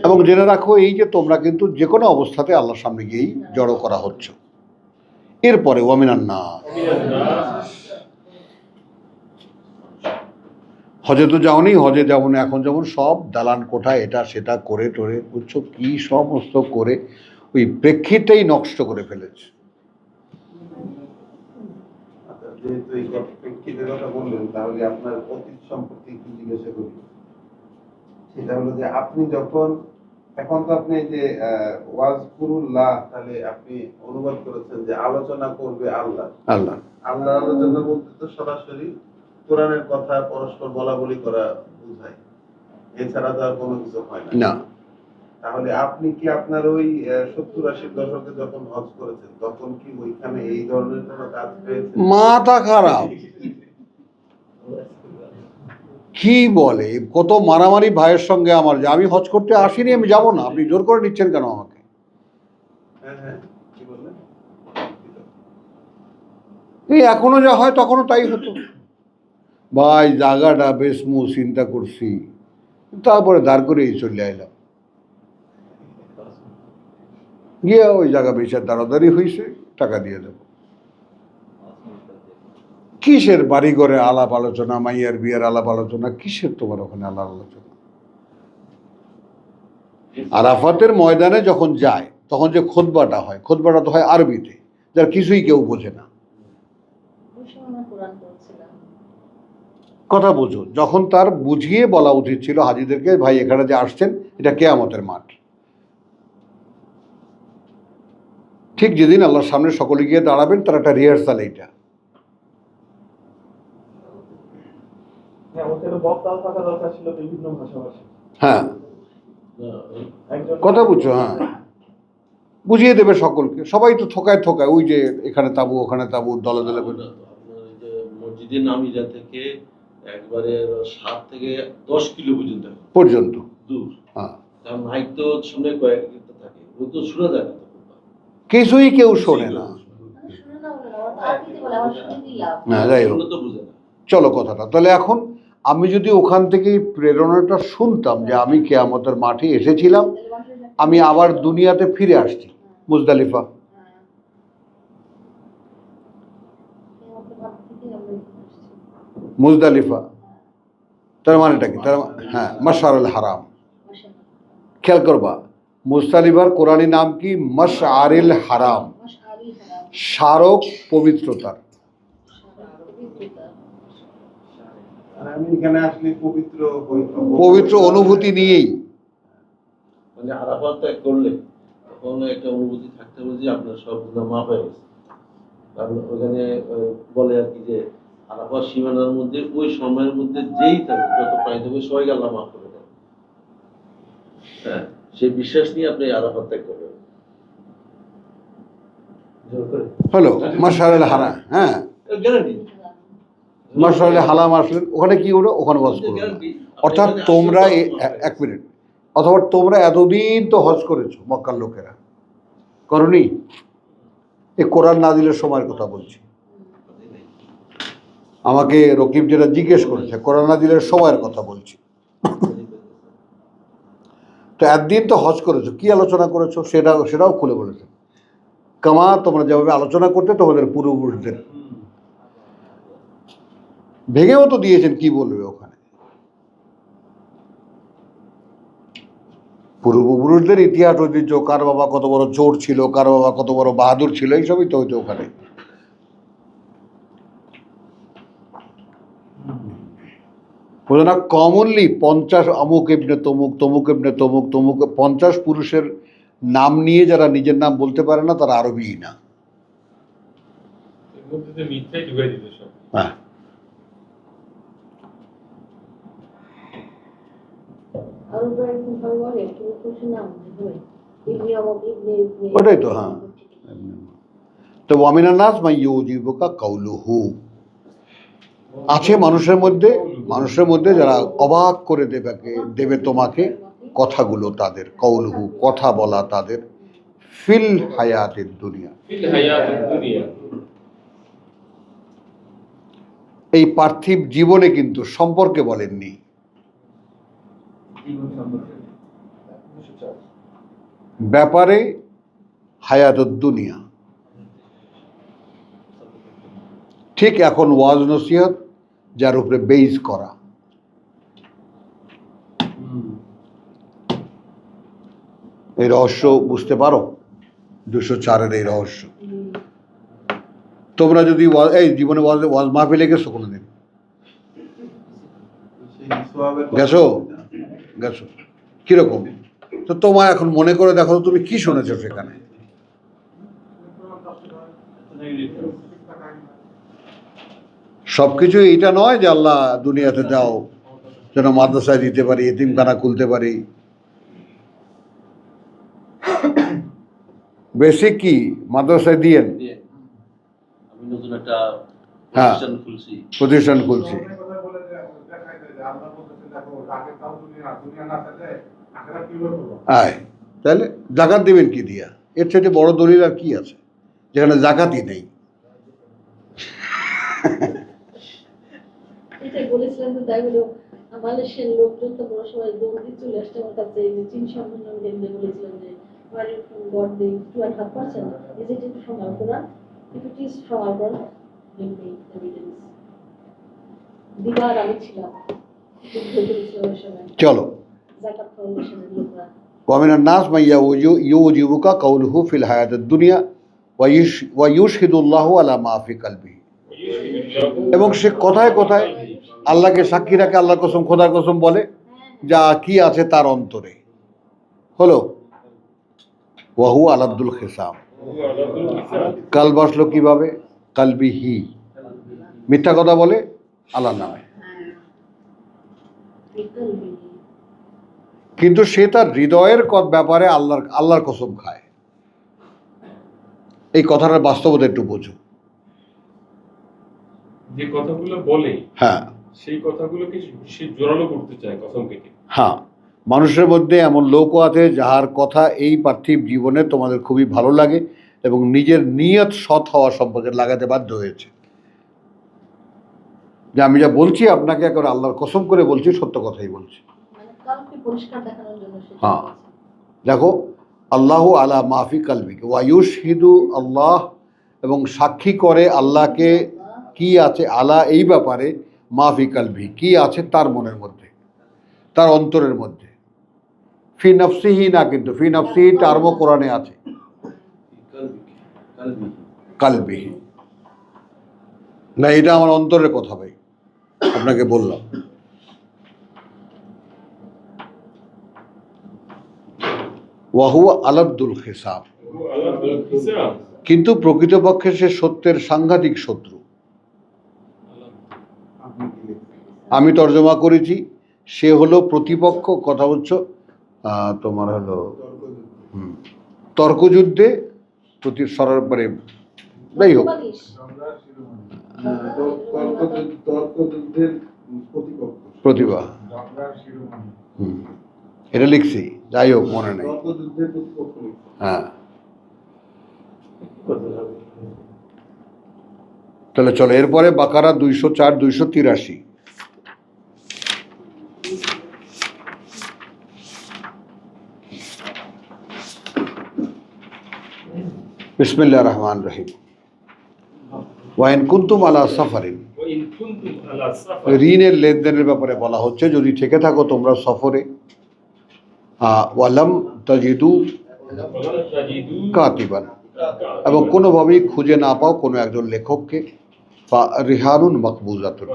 এবং জেনে রাখো এই যে তোমরা কিন্তু যে কোনো অবস্থাতে আল্লাহর সামনে গিয়েই জড়ো করা হচ্ছে। এরপরে ওয়ামিনান নাস, হজে তো যাওনি, হজে যেমন এখন যেমন সব দালান কোঠা এটা সেটা করে টোরে বুঝছো কি সমস্ত করে ওই প্রেক্ষিতেই নষ্ট করে ফেলেছে। আচ্ছা, যেহেতু এই প্রেক্ষিতের কথা বললেন, তাহলে আপনার অতীত সম্পর্কে একটু জিজ্ঞাসা করি। সেটা হলো যে আপনি যখন, এখন তো আপনি যে ওয়াজকুরুল্লাহ, তাহলে আপনি অনুবাদ করেছেন যে আলোচনা করবে আল্লাহ। আল্লাহ আলোচনা বলতে তো সরাসরি কোরআনের কথা পরস্পর বলা বলি করা বোঝায়, এছাড়া তো আর কোনো কিছু হয় না। না, তাহলে আপনি কি আপনার ওই 70-80 দশকে যখন হজ করেছেন, তখন কি ওইখানে এই ধরনের কোনো কাজ পেয়েছেন? মাথা খারাপ, কি বলে কত মারামারি ভাইয়ের সঙ্গে আমার, যে আমি হজ করতে আসিনি, আমি যাব না, আপনি জোর করে নিচ্ছেন কেন আমাকে? হ্যাঁ হ্যাঁ, কি বললেন? এই এখনো যা হয় তখনও তাই হতো। ভাই জায়গাটা বেশ চিন্তা করছি, তারপরে দাঁড় করেই চলে আইলাম, গিয়ে ওই জায়গা বেচার দাঁড়াদাঁড়ি হয়েছে, টাকা দিয়ে দেবো। কিসের বাড়িঘরে আলাপ আলোচনা, মাইয়ার বিয়ের আলাপ আলোচনা, কিসের তোমার ওখানে আলাপ আলোচনা? আরাফাতের ময়দানে যখন যায় তখন যে খুতবাটা হয়, খুতবাটা তো হয় আরবিতে, যার কিছুই কেউ বোঝে না। কথা বুঝো, যখন তার বুঝিয়ে বলা উচিত ছিল হাজিদেরকে, ভাই এখানে যে আসছেন এটা কিয়ামতের মাঠ। ঠিক যেদিন আল্লাহর সামনে সকলে গিয়ে দাঁড়াবেন, তার একটা রিহার্সাল এইটা। হ্যাঁ, ওদের বক্তাও থাকা দরকার ছিল বিভিন্ন ভাষাভাষী। হ্যাঁ, একজন কথা বুঝছো? হ্যাঁ, বুঝিয়ে দেবে সকলকে। সবাই তো থোকায় থোকায়, ওই যে এখানে তাবু ওখানে তাবু, দলে দলে করে। আপনার এই যে মসজিদের নামিরা থেকে একবারে 7 থেকে 10 কিলো পর্যন্ত দূর, হ্যাঁ, কারণ মাইক তো শুনে কয়েকটা থাকে, ও তো শোনা যায় না তখন। কিছুই কেউ শোনে না। না, যাই হোক, শুনে তো বুঝে না। চলো কথাটা তাহলে এখন আমি যদি ওখান থেকে প্রেরণাটা শুনতাম যে আমি কিয়ামতের মাঠে এসেছিলাম, আমি আবার দুনিয়াতে ফিরে আসছি, মুজদালিফা। মুজদালিফা তার মানেটা কি? তার হ্যাঁ, মাশআরুল হারাম। খেয়াল করবা, মুজদালিফার কোরআনী নাম কি? মাশআরিল হারাম, স্মারক পবিত্রতার। আর আমি এখানে আসলে পবিত্র অনুভূতি নিয়েই। মানে আরাফাত ত্যাগ করলে তখন একটা অনুভূতি থাকতে হবে যে আপনার সব গুনাহ মাফ হয়ে গেছে। কারণ ওখানে বলে আর কি যে আরাফাত সীমানার মধ্যে ওই সময়ের মধ্যে যেই থাকবে, যত প্রাণী থাকবে সবাইকে আল্লাহ মাফ করে দেন। হ্যাঁ, সেই বিশ্বাস নিয়ে আপনি আরাফাত ত্যাগ করবেন। হলো মাশআরিল হারাম। হ্যাঁ, গ্যারান্টি। মাশআরিল হারাম আসলেন, ওখানে কি হলো? ওখানে হজ করলো। অর্থাৎ তোমরা এক মিনিট, অথবা তোমরা এতদিন তো হজ করেছো, মক্কার লোকেরা করনি? এই কোরআন নাজিলের সময়ের কথা বলছি। আমাকে রকিব যেটা জিজ্ঞেস করেছে, কোরআন নাজিলের সময়ের কথা বলছি। তো একদিন তো হজ করেছো, কি আলোচনা করেছো সেটাও খুলে বলেছে। কামা তোমরা যেভাবে আলোচনা করতে তোমাদের পূর্বপুরুষদের, ভেঙেও তো দিয়েছেন, কি বলবে ওখানে? পূর্বপুরুষদের ইতিহাস ঐতিহ্য, কার বাবা কত বড় চোর ছিল, কার বাবা কত বড় বাহাদুর ছিল, এইসবই তো হইতো ওখানে। বোঝো না, কমনলি 50 অমুক ইবনে তমুক, তমুক ইবনে তমুক, তমুক 50 পুরুষের নাম নিয়ে যারা নিজের নাম বলতে পারে না তারা আরবিই না। এর মধ্যে যে মিথ্যাই ঢুকাই দিত সব। হ্যাঁ, আরো একদম ভালো বলে তুমি কিছু নাম হয় ইবনে অমুক ইবনে ইবনে ওটাই তো, হ্যাঁ। তো ওয়ামিনান নাস মা ইউজিবুকা কাউলুহু, আছে মানুষের মধ্যে যারা অবাক করে দেবে তোমাকে কথাগুলো, তাদের কৌলহু কথা বলা তাদের, ফিল হায়াতের দুনিয়া, ফিল হায়াতুদ দুনিয়া, এই পার্থিব জীবনে কিন্তু সম্পর্কে বলেননি, ব্যাপারে হায়াতুদ দুনিয়া। ঠিক এখন ওয়াজ নসিহত যার উপরে বেইজ করা, এই রহস্য বুঝতে পারো? 204-এর এই রহস্য তোমরা যদি এই জীবনে ওয়াজ মাহফিলে গেছো কোনোদিন? সেই সোয়াবের কথা গেছো? গেছো, কিরকম? তো তোমার এখন মনে করে দেখো তো তুমি কি শুনেছো সেখানে। সবকিছু এইটা নয় যে আল্লাহ দুনিয়াতে দাও যেন মাদ্রাসায় দিতে পারি, এতিমখানা খুলতে পারি। বেসিক কি মাদ্রাসায় দিয়েন, আমি নতুন একটা হ্যাঁ। প্রতিষ্ঠান খুলছি। প্রতিষ্ঠান খুলছি, আয় তাহলে জাকাত দেবেন কি দিয়া? এর থেকে বড় দলিল আর কি আছে যেখানে জাকাতই নেই? এটাই বলেছিলাম তো, তাই হলো মালয়েশিয়ার লোকজন তো বড় সবাই দৌড় দিয়ে চলে আসছে আমার কাছে, এই যে চীন সম্মেলন কেন্দ্রে বলেছিলাম যে where you from got the 2.5%, is it from our Quran? If it is from our Quran, bring me evidence. দিবার আমি ছিলাম, যুদ্ধ চলেছিল ওই সময়, চলো, জাকাত ফাউন্ডেশনের লোকরা। ওয়ামিনান নাস মা ইউজিবুকা কাউলুহু ফিল হায়াতিদ দুনিয়া ওয়া ইউশহিদুল্লাহু আলা মা ফি কলবিহি, এবং সে কথায় কথায় আল্লাহকে সাক্ষী রাখে, আল্লাহর কসম খোদার কসম বলে যা কি আছে তার অন্তরে। হলো ওয়াহু আলাদ্দুল খিসাম। কাল বসলো কিভাবে? কালবিহি, মিথ্যা কথা বলে আল্লাহর নামে, কিন্তু সে তার হৃদয়ের ব্যাপারে আল্লাহর কসম খায়। এই কথাটার বাস্তবতা একটু বোঝো। যে কথাগুলো বলে হ্যাঁ, সেই কথাগুলোকে সে জোরালো করতে চায় কসম কেটে। হ্যাঁ, মানুষের মধ্যে এমন লোকও আছে যাহার কথা এই পার্থিব জীবনে তোমাদের খুবই ভালো লাগে এবং নিজের নিয়ত সৎ হওয়া সম্পর্কে লাগাতে বাধ্য হয়েছে, যে আমি যা বলছি আপনাকে একেবারে আল্লাহর কসম করে বলছি, সত্য কথাই বলছি। মানে কালকে পরিষ্কার দেখানোর জন্য সে হ্যাঁ, দেখো আল্লাহ আলা মাফি কালবিকে ওয়ায়ুশহিদু আল্লাহ, এবং সাক্ষী করে আল্লাহকে কি আছে আলা এই ব্যাপারে, মাফি কালবি কি আছে তার মনের মধ্যে, তার অন্তরের মধ্যে। ফি নফসিহি না, কিন্তু ফি নফসিহি টার্মও কোরআনে আছে, কালবিহি না, এটা আমার অন্তরের কথা ভাই, আপনাকে বললাম। ওয়াহু আলাদ্দুল খিসাব, কিন্তু প্রকৃতপক্ষে সে সত্যের সাংঘাতিক শত্রু। আমি তর্জমা করেছি, সে হলো প্রতিপক্ষ, কথা হচ্ছে তোমার হলো তর্কযুদ্ধে প্রতি সরার পরে, যাই হোক, তর্কযুদ্ধের প্রতিপক্ষ, প্রতিভা, এটা লিখছি, যাই হোক মনে নেই। তর্কযুদ্ধের প্রতিপক্ষ। হ্যাঁ, তাহলে চলো এরপরে বাকারা 204, 283। বিসমিল্লাহির রহমানির রহিম। ওয়াইন কুনতুম আলা সাফারিন, ঋণের লেনদেনের ব্যাপারে বলা হচ্ছে, যদি থেকে থাকো তোমরা সফরে, ওয়ালাম তাজিদু কাতিবান, এবং কোনোভাবেই খুঁজে না পাও কোনো একজন লেখককে, রিহানুন মকবুজাতুন।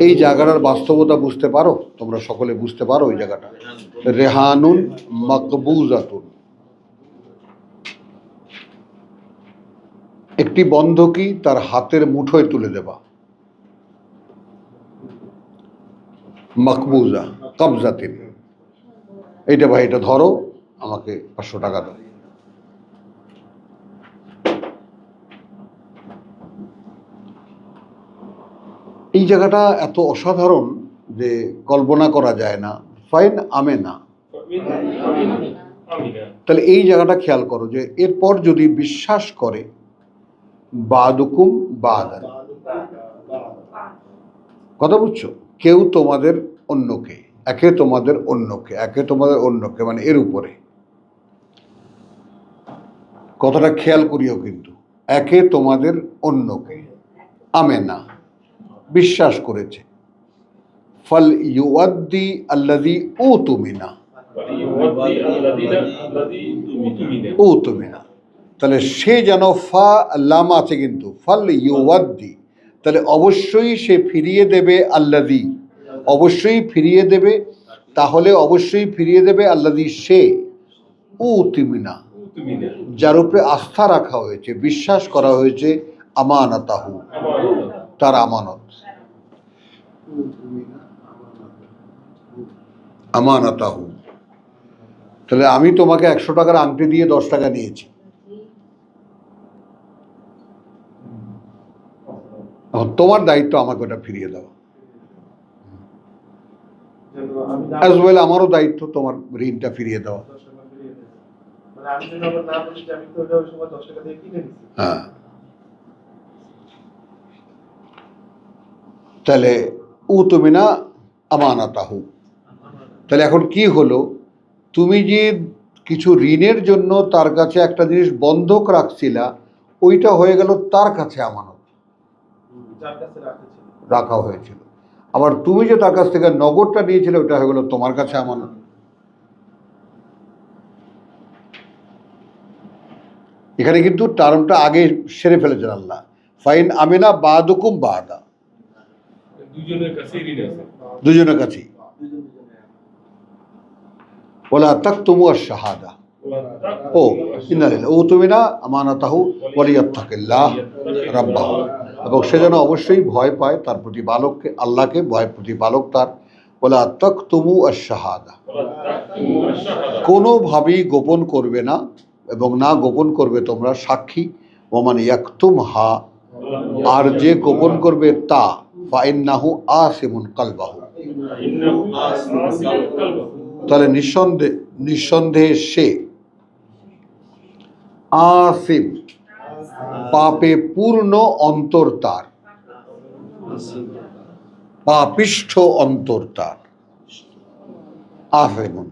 এই জায়গাটার বাস্তবতা বুঝতে পারো তোমরা সকলে, বুঝতে পারো ওই জায়গাটা? রেহানুন মকবুজাতুন, একটি বন্ধকি তার হাতের মুঠোয় তুলে দেবা। মকবুজা কবজাতিন, এইটা ভাই এটা ধরো, আমাকে 500 টাকা দাও। এই জায়গাটা এত অসাধারণ যে কল্পনা করা যায় না। ফাইন আমেনা, তাহলে এই জায়গাটা খেয়াল করো যে এরপর যদি বিশ্বাস করে বাদুকুম বাদান, কথা বুঝছো? কেউ তোমাদের অন্যকে, একে তোমাদের অন্যকে, একে তোমাদের অন্যকে, মানে এর উপরে। কথাটা খেয়াল করিও কিন্তু, একে তোমাদের অন্যকে, আমেনা বিশ্বাস করেছে। ফল ইউআদ্দি আল্লাযী উতুমিনা, উতুমিনা, তাহলে সে যেন ফা লাম আছে কিন্তু, ফল ইউআদ্দি, তাহলে অবশ্যই সে ফিরিয়ে দেবে আল্লাযী, অবশ্যই ফিরিয়ে দেবে, তাহলে অবশ্যই ফিরিয়ে দেবে আল্লাযী সে, উতুমিনা যার উপরে আস্থা রাখা হয়েছে, বিশ্বাস করা হয়েছে, আমানাতাহু তার আমানত, আমানাতাহু। তাহলে আমি তোমাকে 100 টাকার আংটি দিয়ে 10 টাকা নিয়েছি, এখন তোমার দায়িত্ব আমাকে ওটা ফিরিয়ে দেওয়া। যেন আমি না অ্যাজ ওয়েল আমারও দায়িত্ব তোমার ঋণটা ফিরিয়ে দেওয়া। 10 টাকা ফিরিয়ে দেব। মানে আমি যদি আবার না বলি যে আমি তো ওটা ওই সময় 10 টাকা দিয়ে কিনে নিছি। হ্যাঁ, তাহলে উতুমিনা আমানাতাহু। তাহলে এখন কি হলো, তুমি যে কিছু ঋণের জন্য তার কাছে একটা জিনিস বন্ধক রাখছিলা, ওইটা হয়ে গেল তার কাছে আমানত যার কাছে রাখেছি। রাখা হয়েছিল। আবার তুমি যে তার কাছ থেকে নগদটা নিয়েছিলে, ওটা হয়ে গেল তোমার কাছে আমানত। এখানে কিন্তু টার্মটা আগে সেরে ফেলেছেন আল্লাহ, ফাইন আমিনা বাদুকুম বাদা, দুজনের কাছে ঋণ আছে। দুজনের কাছেই। ওলা তাকতুমু আশ-শাহাদা, ও ইন্নালিল্লাহ উতুমিনা আমানাতাহু ওয়ালিয়াত্তাকিল্লাহ রাব্বাহু, এবং সে যেন অবশ্যই ভয় পায় তার প্রতিপালককে, আল্লাহকে, ভয় প্রতিপালক তার। ওলা তাকতুমু আশ-শাহাদা, কোনোভাবেই গোপন করবে না, এবং না গোপন করবে তোমরা সাক্ষী। ওমান ইয়াকতুমহা, আর যে গোপন করবে তা, ফাইন্নাহু আসিমুন কালবাহু, তাহলে নিঃসন্দেহে সে আসিম, পাপে পূর্ণ অন্তর তার, পাপিষ্ঠ অন্তর তার, আসিমুন।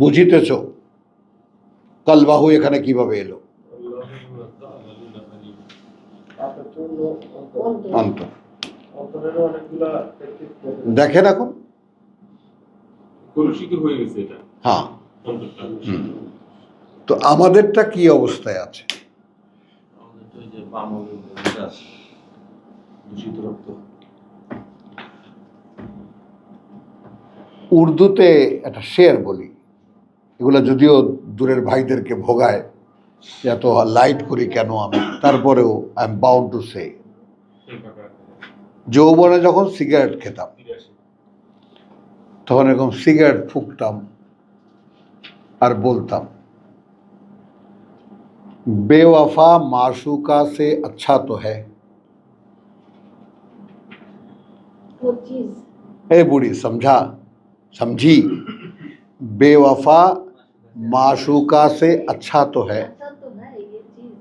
বুঝিতেছ কালবাহু এখানে কিভাবে এলো? আপনার জন্য অন্তর অন্তরেরও অনেকগুলা technique দেখেন এখন। কলুষিত হয়ে গেছে এটা হ্যাঁ, অন্তরটা। তো আমাদেরটা কি অবস্থায় আছে? আমাদের তো ওই যে বাম অঙ্গটা আছে, দূষিত রক্ত। উর্দুতে একটা শের বলি, এগুলো যদিও দূরের ভাইদেরকে ভোগায় যে এত লাইট করি কেন আমি, তারপরেও I am bound to say. যৌবনে যখন সিগারেট খেতাম, তখন এরকম সিগারেট ফুঁকতাম আর বলতাম, बेवफा माशूका से अच्छा तो है। वो चीज ए बूढ़ी समझा, समझी? बेवफा माशूका से अच्छा तो है। अच्छा तो है ये चीज।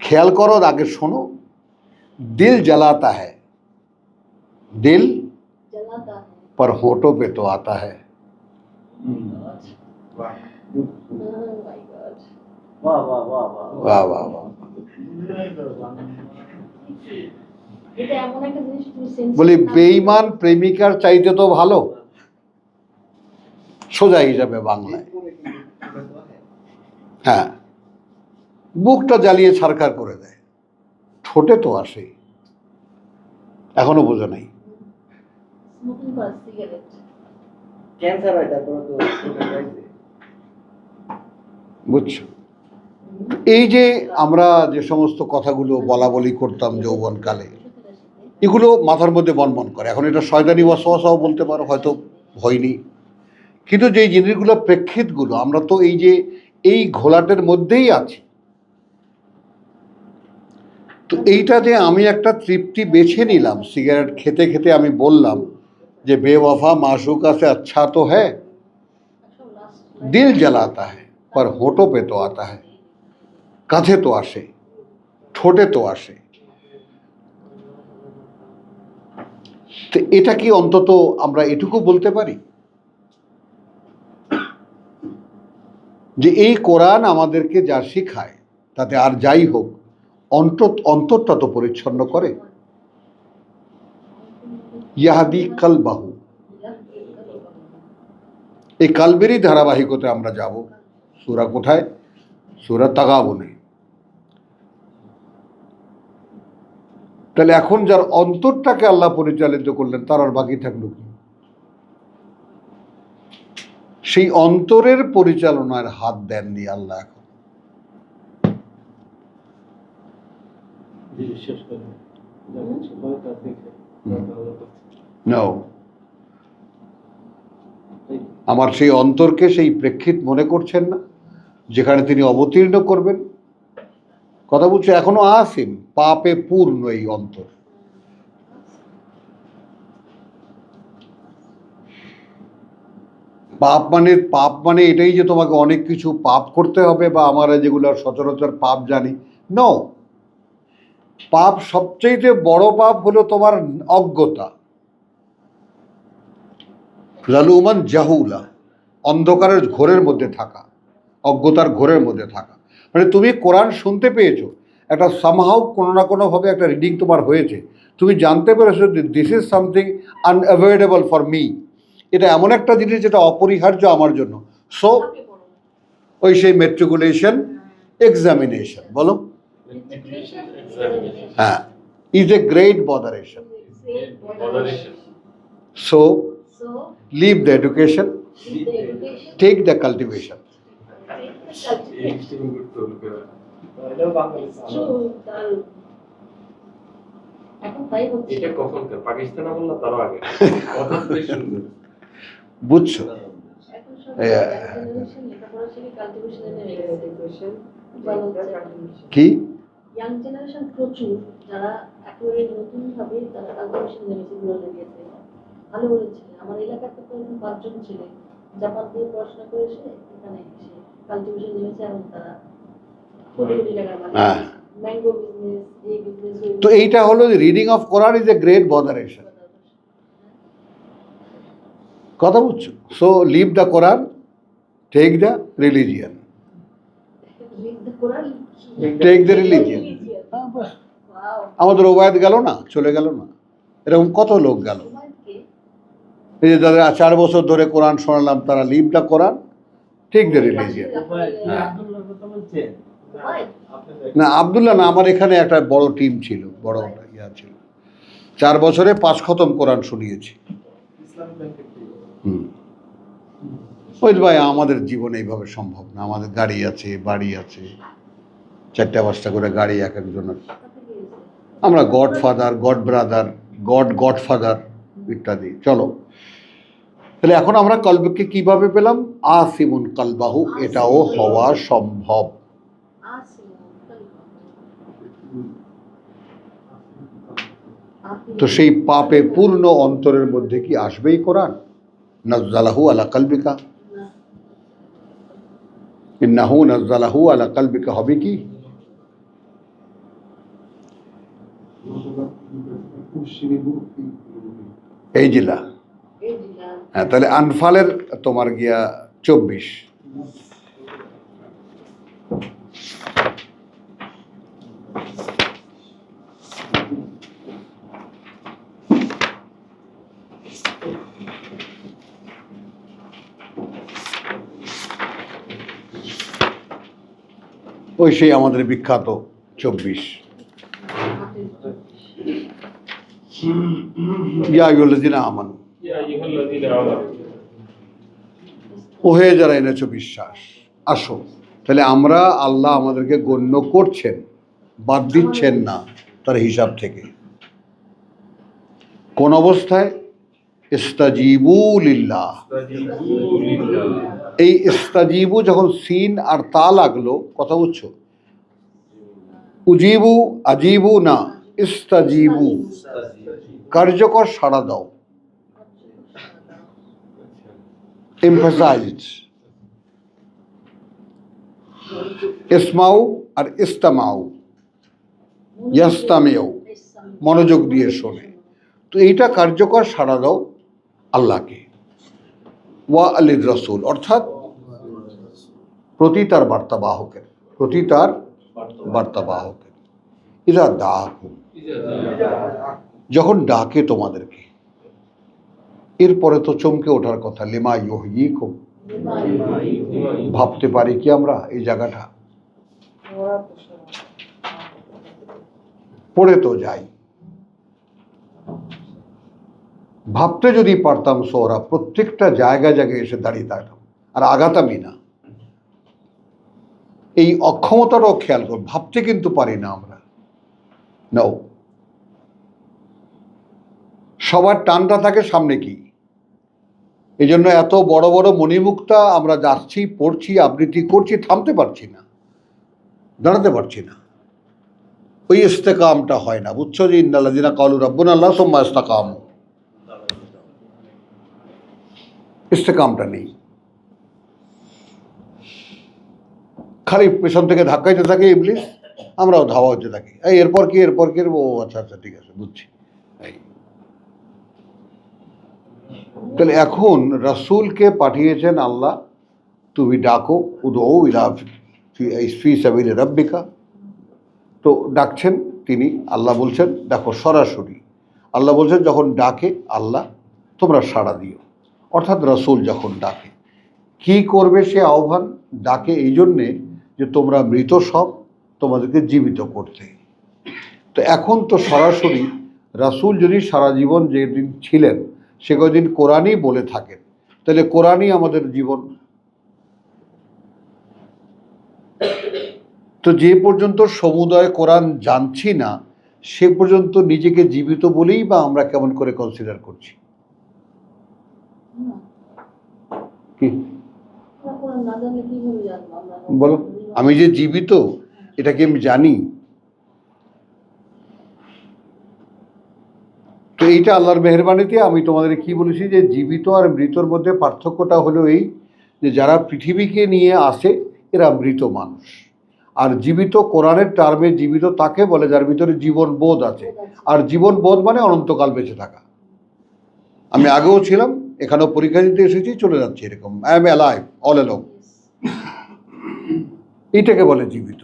ख्याल करो, आगे सुनो। दिल जलाता है, दिल जलाता है। पर होठों पे तो आता है। Oh my God. वाह वाह वाह वाह वाह वाह वाह। এটা এমন একটা জিনিস তুমি সেন্স বলি বেঈমান প্রেমিকার চাইতে তো ভালো। সোজা হিসাবে বাংলায়। হ্যাঁ, বুকটা জ্বালিয়ে ছারখার করে দেয়, ঠোঁটে তো আসে, এখনো বোঝা নাই। স্মোকিং করা সিগারেট ক্যান্সার হয় তারপরে তো ঠোঁটে যাইছে। বুঝছো? এই যে আমরা যে সমস্ত কথাগুলো বলা বলি করতাম যৌবনকালে, এগুলো মাথার মধ্যে বনবন করে। এখন এটা শয়তানি ওয়াসওয়াসাও বলতে পারো, হয়তো হয়নি, কিন্তু যে জিনিসগুলো প্রেক্ষিতগুলো, আমরা তো এই যে এই ঘোলাটের মধ্যেই আছি। তো এইটা যে আমি একটা তৃপ্তি বেছে নিলাম, সিগারেট খেতে খেতে আমি বললাম যে বেওয়াফা माशूका से अच्छा तो है, दिल जलाता है पर होठों पे तो आता है, কাঁধে তো আসে, ঠোঁটে তো আসে। তো এটা কি অন্তত আমরা এটুকু বলতে পারি যে এই কোরআন আমাদেরকে যা শিখায় তাতে আর যাই হোক অন্তরটা তো পরিচ্ছন্ন করে। ইয়াহাদি কালবাহু, এই কালবেরই ধারাবাহিকতে আমরা যাব। সূরা কোথায়? সূরা তাগাবুনে। তাহলে এখন যার অন্তরটাকে আল্লাহ পরিচালিত করলেন, তার আর বাকি থাকলো কি? সেই অন্তরের পরিচালনার হাত দেননি আল্লাহ এখন। বিশ্বাস করে যা কিছু হয় তা দেখে No. আমার সেই অন্তরকে সেই প্রেক্ষিত মনে করছেন না যেখানে তিনি অবতীর্ণ করবেন? কথা বলছে, এখনো আসিম, পাপে পূর্ণ এই অন্তর। পাপ মানে এটাই যে তোমাকে অনেক কিছু পাপ করতে হবে, বা আমরা যেগুলো সচরাচর পাপ জানি। নো, পাপ সবচেয়ে বড় পাপ হলো তোমার অজ্ঞতা, জালুমান জাহুলা, অন্ধকারের ঘোরের মধ্যে থাকা, অজ্ঞতার ঘোরের মধ্যে থাকা। মানে তুমি কোরআন শুনতে পেয়েছো, একটা সামহাও কোনো না কোনোভাবে একটা রিডিং তোমার হয়েছে, তুমি জানতে পেরেছো যে this is something unavoidable for me, এটা এমন একটা জিনিস যেটা অপরিহার্য আমার জন্য। সো ওই সেই মেট্রিকুলেশন এক্সামিনেশন, বলো, হ্যাঁ, is a great botheration. So leave the education, take the cultivation. এটাও বাঙালি এখন তাই হচ্ছে। এটা কখনকার পাকিস্তান আমল না তারও আগে? কথা বেশ সুন্দর। বুঝছো? এখন সব Yeah. জেনারেশন লেখাপড়া শিখে কালটিভেশনে নেমে গেছে। ভালো হচ্ছে। কি ইয়াং জেনারেশন প্রচুর, যারা একেবারে নতুন ভাবে তারা কালটিভেশন নেমেছে, ঘুরে গেছে। ভালো বলেছে, আমার এলাকাতে তো এরকম 5 জন ছেলে জাপান থেকে পড়াশোনা করে এসে এখানে এসে কালটিভেশন নেমেছে, এবং তারা কোটি কোটি টাকার মালিক। হ্যাঁ। ম্যাঙ্গো বিজনেস, এই বিজনেস, তো এইটা হলো reading of Quran is a great botheration. কথা বুঝছো? So leave the Quran, take the religion, take the religion. আমাদের ওবায়দ গেল না, চলে গেল না, এরকম কত লোক গেল। এই যে যাদের 4 বছর ধরে কোরআন শোনালাম, তারা leave the Quran, take the religion. না, আব্দুল্লাহ না, আমার এখানে একটা বড় টিম ছিল, বড় ইয়া ছিল। 4 বছরে 5 খতম কোরআন শুনিয়েছি। ইসলামিক ব্যাংকের থেকে। ওই ভাই, আমাদের জীবনে এইভাবে সম্ভব না। আমাদের গাড়ি আছে, বাড়ি আছে, 4টা-5টা করে গাড়ি এক একজনের। আমরা গডফাদার, গড ব্রাদার, গডফাদার ইত্যাদি। চলো, তাহলে এখন আমরা কলবকে কিভাবে পেলাম? আসিমুন কালবাহু, এটাও হওয়া সম্ভব। তো সেই পাপে পূর্ণ অন্তরের মধ্যে কি আসবেই কোরআন? নাজ্জালাহু আলা কলবিকা, ইন্নাহু নাজ্জালাহু আলা কলবিকা হবে কি? এই জিলা। হ্যাঁ, তাহলে আনফালের তোমার গিয়া 24। ওই সেই আমাদের বিখ্যাত 24। ইয়া আইয়ুহাল্লাযীনা আমানু, ইয়া আইয়ুহাল্লাযীনা আমানু, ওহে যারা এনেছো বিশ্বাস, আসো। তাহলে আমরা আল্লাহ আমাদেরকে গণ্য করছেন, বাদ দিচ্ছেন না তার হিসাব থেকে। কোন অবস্থায়? ইস্তাজিবু লিল্লাহ। ইস্তাজিবু লিল্লাহ। এই ইস্তাজিবু যখন সিন আর তা লাগলো, কথা বুঝছো? উজিবু আজিবু না, ইস্তাজিবু কার্যকর সাড়া দাও, এমফাসাইজ। ইসমাউ আর ইস্তামাউ, ইয়াস্তামিউ মনোযোগ দিয়ে শোনে। তো এইটা কার্যকর সাড়া দাও আল্লাহকে, ওয়া আলির রসুল অর্থাৎ প্রতি তার বার্তাবাহকের, প্রতি তার বার্তাবাহকের। ইদা দাকুম, যখন ডাকে তোমাদেরকে। এরপরে তো চমকে ওঠার কথা, লিমা ইউহয়িকুম। ভাবতে পারি কি আমরা এই জায়গাটা? ওরা তো সব পড়ে তো যাই। ভাবতে যদি পারতাম সোহরা, প্রত্যেকটা জায়গায় জায়গায় এসে দাঁড়িয়ে থাকতাম আর আগাতামই না। এই অক্ষমতাটাও খেয়াল কর, ভাবতে কিন্তু পারি না আমরা। নাও, সবার টানটা থাকে সামনে কি, এই জন্য এত বড় বড় মণিমুক্তা আমরা যাচ্ছি, পড়ছি, আবৃত্তি করছি, থামতে পারছি না, দাঁড়াতে পারছি না। ওই ইস্তেকামটা হয় না, বুঝছো? যে ইন্নাল্লাযীনা ক্বালু রাব্বুনা আল্লাহ সুম্মা ইসতাকামু, ইস্তেকামটা নেই। খালি পেছন থেকে ধাক্কাইতে থাকে ইবলিস, আমরাও ধাওয়া হতে থাকি, এই এরপর কি, এরপর কি, ও আচ্ছা আচ্ছা ঠিক আছে বুঝছি। এই তাহলে এখন রাসূলকে পাঠিয়েছেন আল্লাহ, তুমি ডাকো, উদউ ইলা ফি সাবিলি রাব্বিকা। তো ডাকছেন তিনি, আল্লাহ বলছেন দেখো সরাসরি। আল্লাহ বলছেন যখন ডাকে আল্লাহ তোমরা সাড়া দিও, অর্থাৎ রাসূল যখন ডাকে কি করবে? সে আহ্বান ডাকে এই জন্যে যে তোমরা মৃত সব, তোমাদেরকে জীবিত করতে। তো এখন তো সরাসরি রাসূল যদি সারা জীবন যেদিন ছিলেন সে কদিন কোরআনই বলে থাকেন, তাহলে কোরআনই আমাদের জীবন। তো যে পর্যন্ত সমুদয় কোরআন জানছি না সে পর্যন্ত নিজেকে জীবিত বলেই বা আমরা কেমন করে কনসিডার করছি? কি কোরআন না জানলে কিভাবে জানবো আমরা? বলো, আমি যে জীবিত এটা কি আমি জানি? তো এইটা আল্লাহর মেহেরবানিতে আমি তোমাদের কি বলেছি যে জীবিত আর মৃতর মধ্যে পার্থক্যটা হলো এই যে যারা পৃথিবীকে নিয়ে আসে এরা মৃত মানুষ, আর জীবিত কোরআনের টার্মে জীবিত তাকে বলে যার ভিতরে জীবন বোধ আছে। আর জীবন বোধ মানে অনন্তকাল বেঁচে থাকা। আমি আগেও ছিলাম, এখানেও পরীক্ষা দিতে এসেছি, চলে যাচ্ছি, এরকম I am alive all along, এইটাকে বলে জীবিত।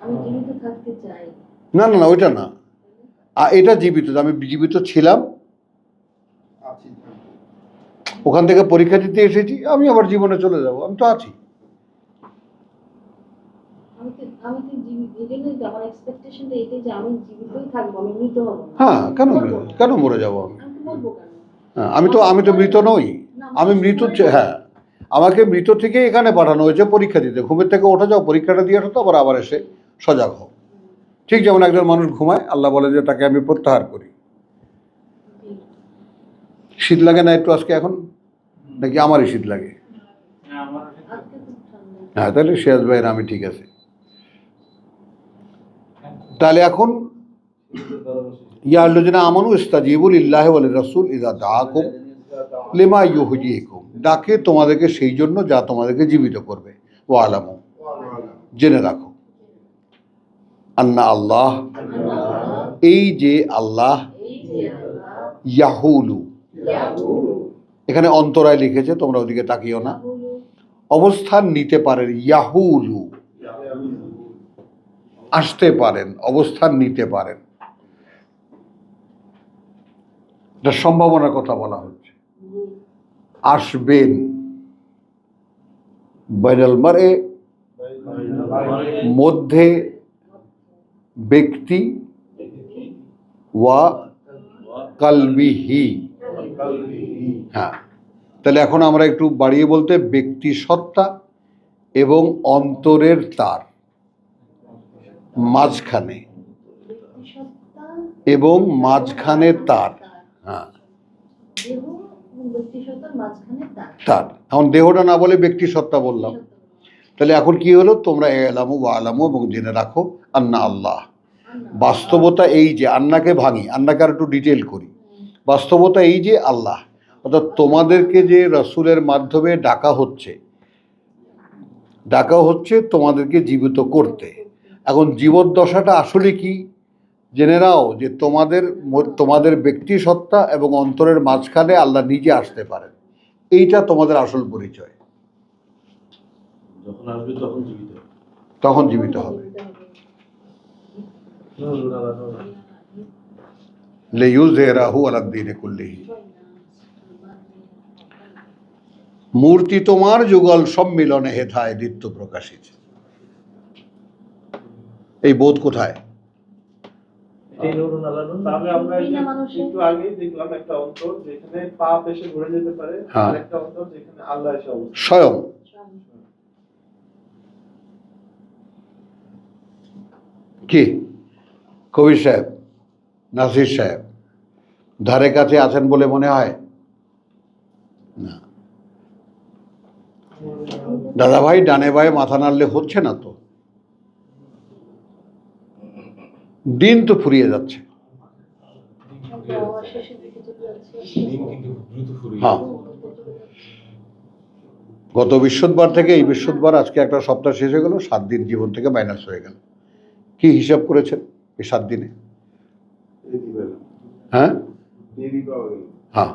আমি জীবিত থাকতে চাই। না না না, ওইটা না, এটা জীবিত, আমি জীবিত ছিলাম, আছি। ওখান থেকে পরীক্ষা দিতে এসেছি, আমি আবার জীবনে চলে যাব, আমি তো আছি। আমি তো জীবিত, এটাই তো আমার এক্সপেকটেশনটা, এটাই যে আমি জীবিতই থাকবো, আমি মৃত হব না। হ্যাঁ, কেন মরে যাব আমি? আমি তো বলবো কেন? হ্যাঁ, আমি তো মৃত নই, আমি মৃত। হ্যাঁ, আমাকে মৃত থেকে এখানে পাঠানো হয়েছে পরীক্ষা দিতে। ঘুমের থেকে ওঠে যাও, পরীক্ষাটা দিয়ে আসো, তো আবার এসে সজাগ হও। ঠিক যেমন একজন মানুষ ঘুমায়, আল্লাহ বলে যে তাকে আমি প্রত্যাহার করি। শীত লাগে না একটু আজকে এখন, নাকি আমারই শীত লাগে? আজকে খুব ঠান্ডা। হ্যাঁ, তাহলে সিরাজ ভাইয়ের আমি ঠিক আছে। তাহলে এখন ইয়া আল্লাযীনা আমানু ইস্তাজিবু লিল্লাহি ওয়া লির-রাসূল ইযা দাআকুম লিমা ইউহয়িকুম, ডাকে তোমাদেরকে সেই জন্য যা তোমাদেরকে জীবিত করবে। ওয়া আলামু, জেনে রাখো, আন্না আল্লাহ, এই যে আল্লাহ, এই যে আল্লাহ ইয়াহুলু, ইয়াকুলু, এখানে অন্তরায় লিখেছে, তোমরা ওদিকে তাকিও না, ইয়াকুলু, অবস্থান নিতে পারেন। ইয়াহুলু আসতে পারেন, অবস্থান নিতে পারেন, এটা সম্ভাবনার কথা বলা হচ্ছে। আসবেন, বাইনাল মারএ মধ্যে ব্যক্তি ওয়া কালবিহি। হ্যাঁ, তাহলে এখন আমরা একটু বাড়িয়ে বলতে ব্যক্তি সত্তা এবং অন্তরের তার মাঝখানে, ব্যক্তিসত্তা এবং মাঝখানে তার। হ্যাঁ, দেহ এবং ব্যক্তিসত্তার মাঝখানে তার। তার। এখন দেহটা না বলে ব্যক্তি সত্তা বললাম। তাহলে এখন কি হলো, তোমরা এলামু ওয়া আলামু এবং জেনে রাখো আন্না আল্লাহ। বাস্তবতা এই যে, আন্নাকে ভাঙি, আন্নাকে আর একটু ডিটেল করি। বাস্তবতা এই যে আল্লাহ, অর্থাৎ তোমাদেরকে যে রসুলের মাধ্যমে ডাকা হচ্ছে তোমাদেরকে জীবিত করতে। এখন জীবদ্দশাটা আসলে কি জেনে নাও, যে তোমাদের ব্যক্তি সত্তা এবং অন্তরের মাঝখানে আল্লাহ নিজে আসতে পারেন। এইটা তোমাদের আসল পরিচয়। যখন আসবে তখন জীবিত হবে। তখন জীবিত হবে। লিইয়ুযহিরাহু আলাদ-দীনি কুল্লিহি। মূর্তি তোমার যুগল সম্মিলনে হেথায় নিত্য প্রকাশিত। এই বোধ কোথায়? তাহলে আমরা এই যে একটু আগেই দেখলাম একটা অন্তর যেখানে পাপ এসে ঘুরে যেতে পারে, হ্যাঁ। আর একটা অন্তর যেখানে আল্লাহ এসে অবস্থিত। স্বয়ং কি কবির সাহেব, নাসির সাহেব ধারে কাছে আছেন বলে মনে হয় না। দাদা ভাই ডানে বায়ে মাথা নাড়লে হচ্ছে না তো, দিন তো ফুরিয়ে যাচ্ছে। শেষের দিকে চলে যাচ্ছে। দিন কিন্তু দ্রুত ফুরিয়ে হ্যাঁ, গত বৃহস্পতিবার থেকে এই বৃহস্পতিবার আজকে একটা সপ্তাহ শেষ হয়ে গেল, 7 দিন জীবন থেকে মাইনাস হয়ে গেল। কি হিসাব করেছেন এই 7 দিনে? হ্যাঁ হ্যাঁ,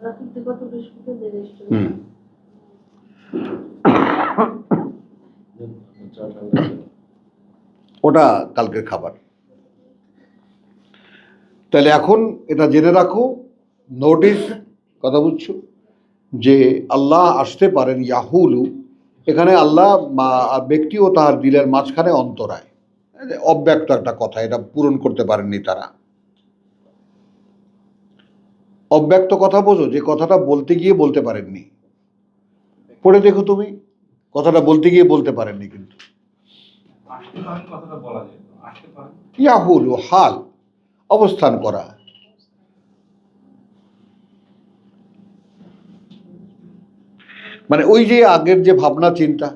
রাত্রিতে কত বৃহস্পতি দেবে এসে। হুম। ওটা কালকের খাবার। তাহলে এখন এটা জেনে রাখো, নোটিস, কথা বুঝছো, যে আল্লাহ আসতে পারেন ইয়াহুলু, এখানে আল্লাহ ব্যক্তি ও তাহার দিলের মাঝখানে অন্তরায়, অব্যক্ত একটা কথা, এটা পূরণ করতে পারেননি তারা। অব্যক্ত কথা বোঝো, যে কথাটা বলতে গিয়ে বলতে পারেননি। পড়ে দেখো তুমি, কথাটা বলতে গিয়ে বলতে পারেননি, কিন্তু আসতে পারেন কথাটা বলা যায়, আসতে পারেন ইয়াহুলু হাল, অবস্থান করা। মানে ওই যে আগের যে ভাবনা চিন্তা,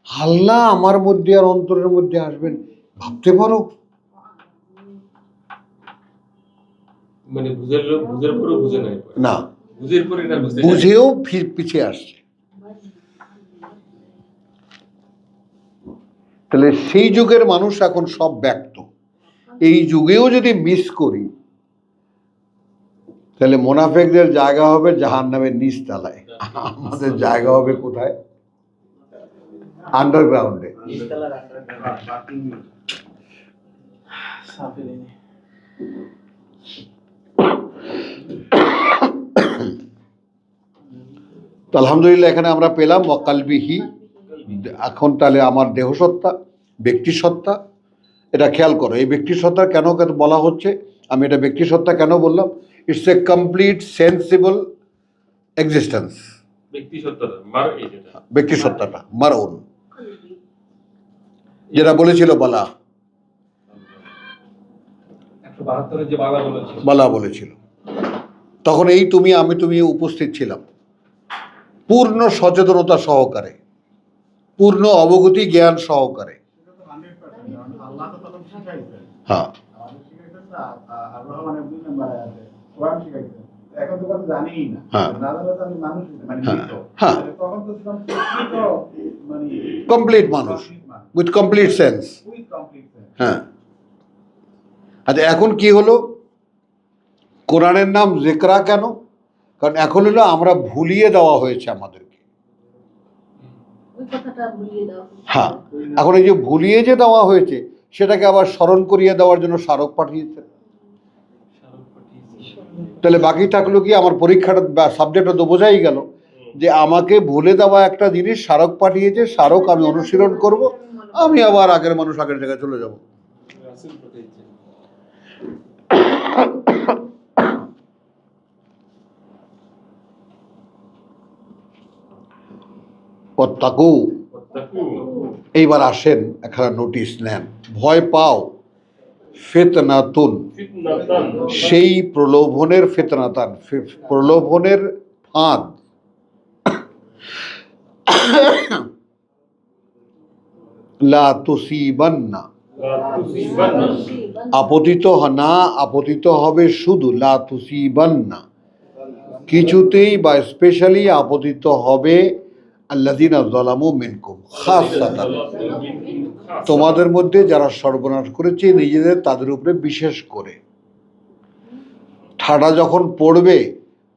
আল্লাহ আমার মধ্যে আর অন্তরের মধ্যে আসবেন, ভাবতে পারো? মানে বুঝের পরেও বুঝে নাই, না, বুঝের পরে এটা বুঝতে বুঝেও পিছিয়ে আসছে। তাহলে সেই যুগের মানুষ এখন সব ব্যক্ত। এই যুগেও যদি মিস করি, তাহলে মোনাফেকদের জায়গা হবে জাহান্নামের নিচ তলায়, আমাদের জায়গা হবে কোথায়? আন্ডারগ্রাউন্ডে। তো আলহামদুলিল্লাহ এখানে আমরা পেলাম ওয়াকালবিহি। এখন তাহলে আমার দেহসত্তা, ব্যক্তিসত্তা, এটা খেয়াল করো। এই ব্যক্তিসত্তা কেন বলা হচ্ছে, আমি এটা ব্যক্তিসত্তা কেন বললাম? It's a complete sensible existence. ব্যক্তি সত্তাটা মার, এই যেটা ব্যক্তিসত্তাটা মারউন, যেটা বলেছিল বালা, 172 যে বাংলা বলেছে, বালা বলেছিল, তখন এই আমি উপস্থিত ছিলাম, পূর্ণ সচেতনতা সহকারে, পূর্ণ অবগতি জ্ঞান সহকারে। আল্লাহ তো তখন শিখাইছেন, হ্যাঁ, আমাদের শিখাইছেন না, আল্লাহ মানে 2 নম্বরে আছে, কোরআন শিখাইছেন। এখন তো কথা জানিই না, হ্যাঁ। না জানলে তো আমি মানুষ মানে হ্যাঁ, মৃত। হ্যাঁ। তখন তো ছিলাম প্রকৃত মানে কমপ্লিট মানুষ, with complete sense. With complete sense. হ্যাঁ, আচ্ছা এখন কি হলো? কোরআনের নাম জিকরা কেন? কারণ এখন হলো আমরা ভুলিয়ে দেওয়া হয়েছে আমাদেরকে। ওই কথাটা ভুলিয়ে দাও। হ্যাঁ, এখন এই যে ভুলিয়ে যে দেওয়া হয়েছে, সেটাকে আবার স্মরণ করিয়ে দেওয়ার জন্য স্মারক পাঠিয়েছে। তাহলে বাকি থাকলো কি, আমার পরীক্ষাটা বা সাবজেক্টটা তো বোঝাই গেল, যে আমাকে ভুলে দেওয়া একটা জিনিস স্মারক পাঠিয়েছে, স্মারক আমি অনুশীলন করব, আমি আবার আগের মানুষ আগের জায়গায় চলে যাব। রাসূল পাঠিয়েছেন। ওয়াত্তাকু, ওয়াত্তাকু, এইবার আসেন এখানে নোটিশ নেন, ভয় পাও, ফিতনাতুন, ফিতনাতান, সেই প্রলোভনের, ফিতনাতান প্রলোভনের ফাঁদ, লা তুসিবান্না, লা তুসিবান্না, আপতিত না, আপতিত হবে শুধু, লা তুসিবান্না কিছুতেই বা স্পেশালি আপতিত হবে আল্লাযিনা যালামু মিনকুম খাসসাতান, তোমাদের মধ্যে যারা সর্বনাশ করেছে নিজেদের, তাদের উপরে বিশেষ করে। ঠাডা যখন পড়বে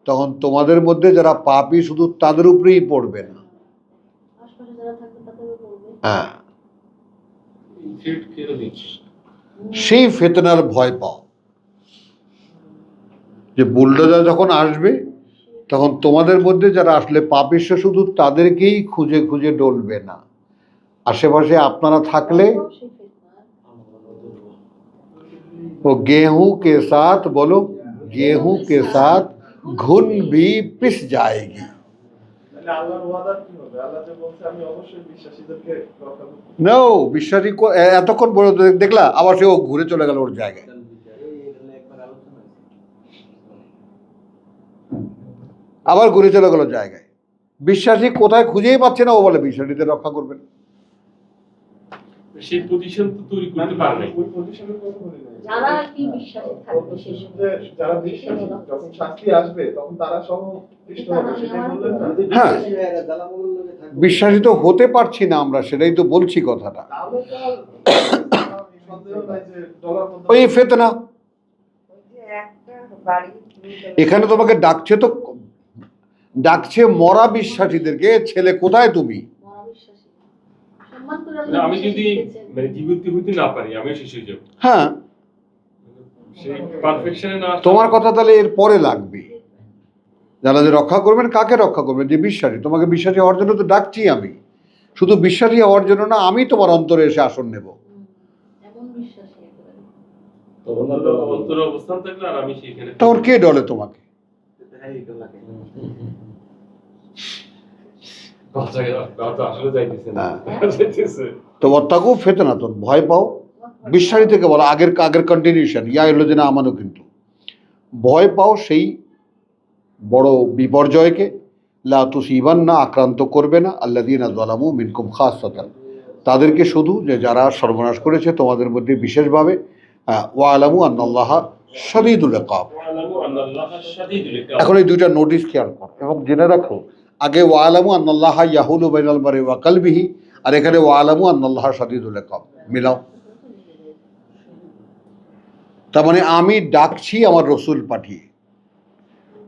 তখন তোমাদের মধ্যে যারা পাপী শুধু তাদের উপরেই পড়বে না। আশপাশে যারা থাকবে তাদেরও করবে। হ্যাঁ, থ্রেট কেন দিচ্ছে? সেই ফিতনার ভয় পাও, যে বুলডোজার যখন আসবে তখন তোমাদের মধ্যে যারা আসলে পাপিষ্য শুধু তাদেরকেই খুঁজে খুঁজে ডলবে না, আশেপাশে আপনারা থাকলে সেই ফিতনা। वो गेहूं के साथ, बोलो गेहूं के साथ घुन भी पिस जाएगी। তাহলে আল্লাহর ওয়াদা কি হবে? আল্লাহ যে বলছে আমি অবশ্যই বিশ্বাসীদেরকে রক্ষা করব। নো, বিশ্বাসী এতক্ষণ বলে দেখলা, আবার সে ও ঘুরে চলে গেল ওর জায়গায়। আবার ঘুরে চলে গেল জায়গায়। বিশ্বাসী কোথায় খুঁজেই পাচ্ছে না, ও বলে বিশ্বাসীদের রক্ষা করবেন। সেই পজিশন তো তৈরি করতে পারে নাই। ওই পজিশনের কথা বলি না। যারা কি বিশ্বাসী থাকবে সেই যে যারা বিশ্বাসী যখন শাস্তি আসবে তখন তারা সহ দৃষ্ট হবে, সেটাই বললেন না? হ্যাঁ, বিশ্বাসী তো হতে পারছি না আমরা, সেটাই তো বলছি কথাটা। তাহলে তো আর সন্দেহ নাই যে ডলার মধ্যে ওই ফেতনা, ওই যে একটা বাড়ি এখানে তোমাকে ডাকছে, তো ডাকছে মরা বিশ্বাসীদেরকে, ছেলে কোথায় তুমি? মরা বিশ্বাসী সম্মান করে মানে আমি যদি মানে জীবিত হইতে না পারি, আমিও শেষ হয়ে যাব। হ্যাঁ, সেই পারফেকশনে না আসলে- তোমার কথা তাহলে এর পরে লাগবে। যারা যে রক্ষা করবেন, কাকে রক্ষা করবেন? যে বিশ্বাসী। তোমাকে বিশ্বাসী হওয়ার জন্য তো ডাকছি আমি, শুধু বিশ্বাসী হওয়ার জন্য না, আমি তোমার অন্তরে এসে আসন নেব। এমন বিশ্বাসী একেবারে। অন্তরে অবস্থান থাকলে আর আমি সেখানে তখন কে ডলে তোমাকে? কথা আসলে যাইতেছে না। হ্যাঁ। যাইতেছে। তো অত্যাগু ফেতনাতুন, ভয় পাও। বিশ্বাসী থেকে বলো, আগের কন্টিনিউশন, ইয়া এলো যে না আমানও, কিন্তু ভয় পাও সেই বড় বিপর্যয়কে, লা তুসিবান্না, আক্রান্ত করবে না, আল্লাযীনা যালামু মিনকুম খাসসাতান, তাদেরকে শুধু, যে যারা সর্বনাশ করেছে তোমাদের মধ্যে বিশেষভাবে। ওয়া আলামু আন্নাল্লাহা শাদীদুল ইকাব। ওয়ালামু আন্নাল্লাহা শাদীদুল ইকাব। এখন এই দুইটা নোটিশ খেয়াল করো এবং জেনে রাখো, আগে ওয়া আলামু আন্নাল্লাহা ইয়াহুলু বাইনাল মারই ওয়া কলবিহি, আর এখানে ওয়া আলামু আন্নাল্লাহা শাদীদুল ইকাব, মিলাও। তার মানে আমি ডাকছি আমার রসুল পাঠিয়ে,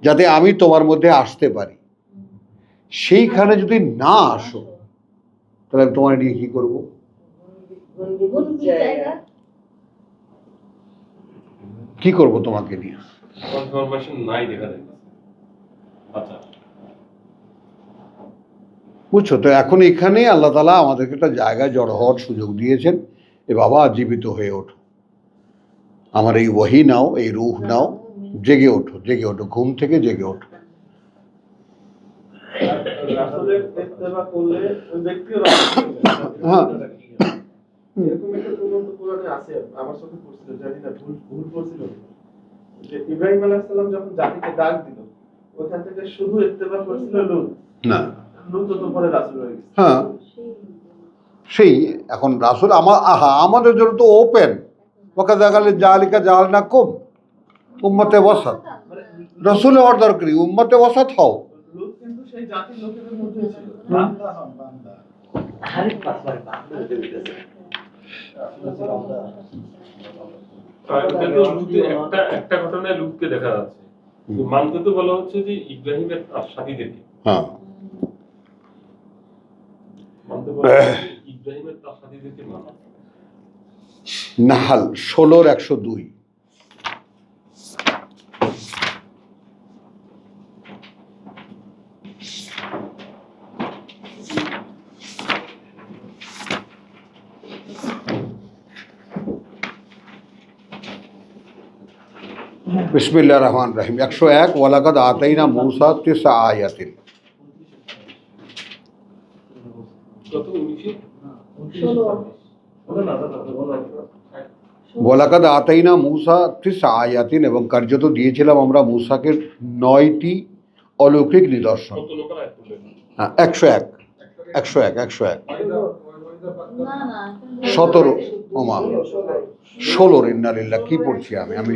যাতে আমি তোমার মধ্যে আসতে পারি। সেইখানে যদি না আসো, তাহলে আমি তোমার নিয়ে কি করবো? গন্ডির জায়গা কি করব তোমাকে নিয়ে? কনফার্মেশন নাই দেখা যায়। আচ্ছা, বুঝছো তো? এখন এখানে আল্লাহ তাআলা আমাদেরকে একটা জায়গায় জড়ো হওয়ার সুযোগ দিয়েছেন। এ বাবা, জীবিত হয়ে ওঠো, আমার এই ওয়াহি নাও, এই রূহ নাও, জেগে ওঠো, জেগে ওঠো, ঘুম থেকে জেগে ওঠো। রাসূলের ইত্তেবা করলে ওই ব্যক্তিও রাসূল হয়ে যায়। হ্যাঁ। এরকম একটা প্রবন্ধ কোরআনে আছে, আমার চোখে পড়ছিল, জানি না ভুল পড়ছিল কিনা। যে ইব্রাহিম আলাইহিস সালাম যখন জাতিকে ডাক দিল, ওখান থেকে শুধু ইত্তেবা করেছিল লূত। না, লূত তো পরে রাসূল হয়ে গেছে। হ্যাঁ, সেই এখন রাসূল আমাদের জন্য তো ওপেন। ওয়াকাযালিকা জালিকা জাআলনাকুম উম্মাতে ওয়াসাত, রাসূল হওয়ার দরকার নেই, উম্মাতে ওয়াসাত হও। লূত কিন্তু সেই জাতির লোকেদের মধ্যেই ছিল। বান্দা হন, বান্দা। এটা তো লূতে একটা ঘটনায় লূতকে দেখা যাচ্ছে। তো মানতে তো বলা হচ্ছে যে ইব্রাহিমের তার সাথীদেরকে হ্যাঁ, মানতে বলা হচ্ছে যে ইব্রাহিমের তার সাথীদেরকে মানা। নাহাল 16-102। বিসমিল্লাহির রহমানির রহিম 101 ওয়ালাকাদ আতাইনা মূসা 9 আয়াতিন। কত 19 ষোলো। ওয়ালাকাদ আতাইনা মূসা 9 আয়াতিন, এবং কার্যত দিয়েছিলাম আমরা মূসাকে 9টি অলৌকিক নিদর্শন। কত লোকের আয়াত করলেন? হ্যাঁ, 101 না না 17 ওমা 16 ইন্নালিল্লাহ, কি পড়ছি আমি আমি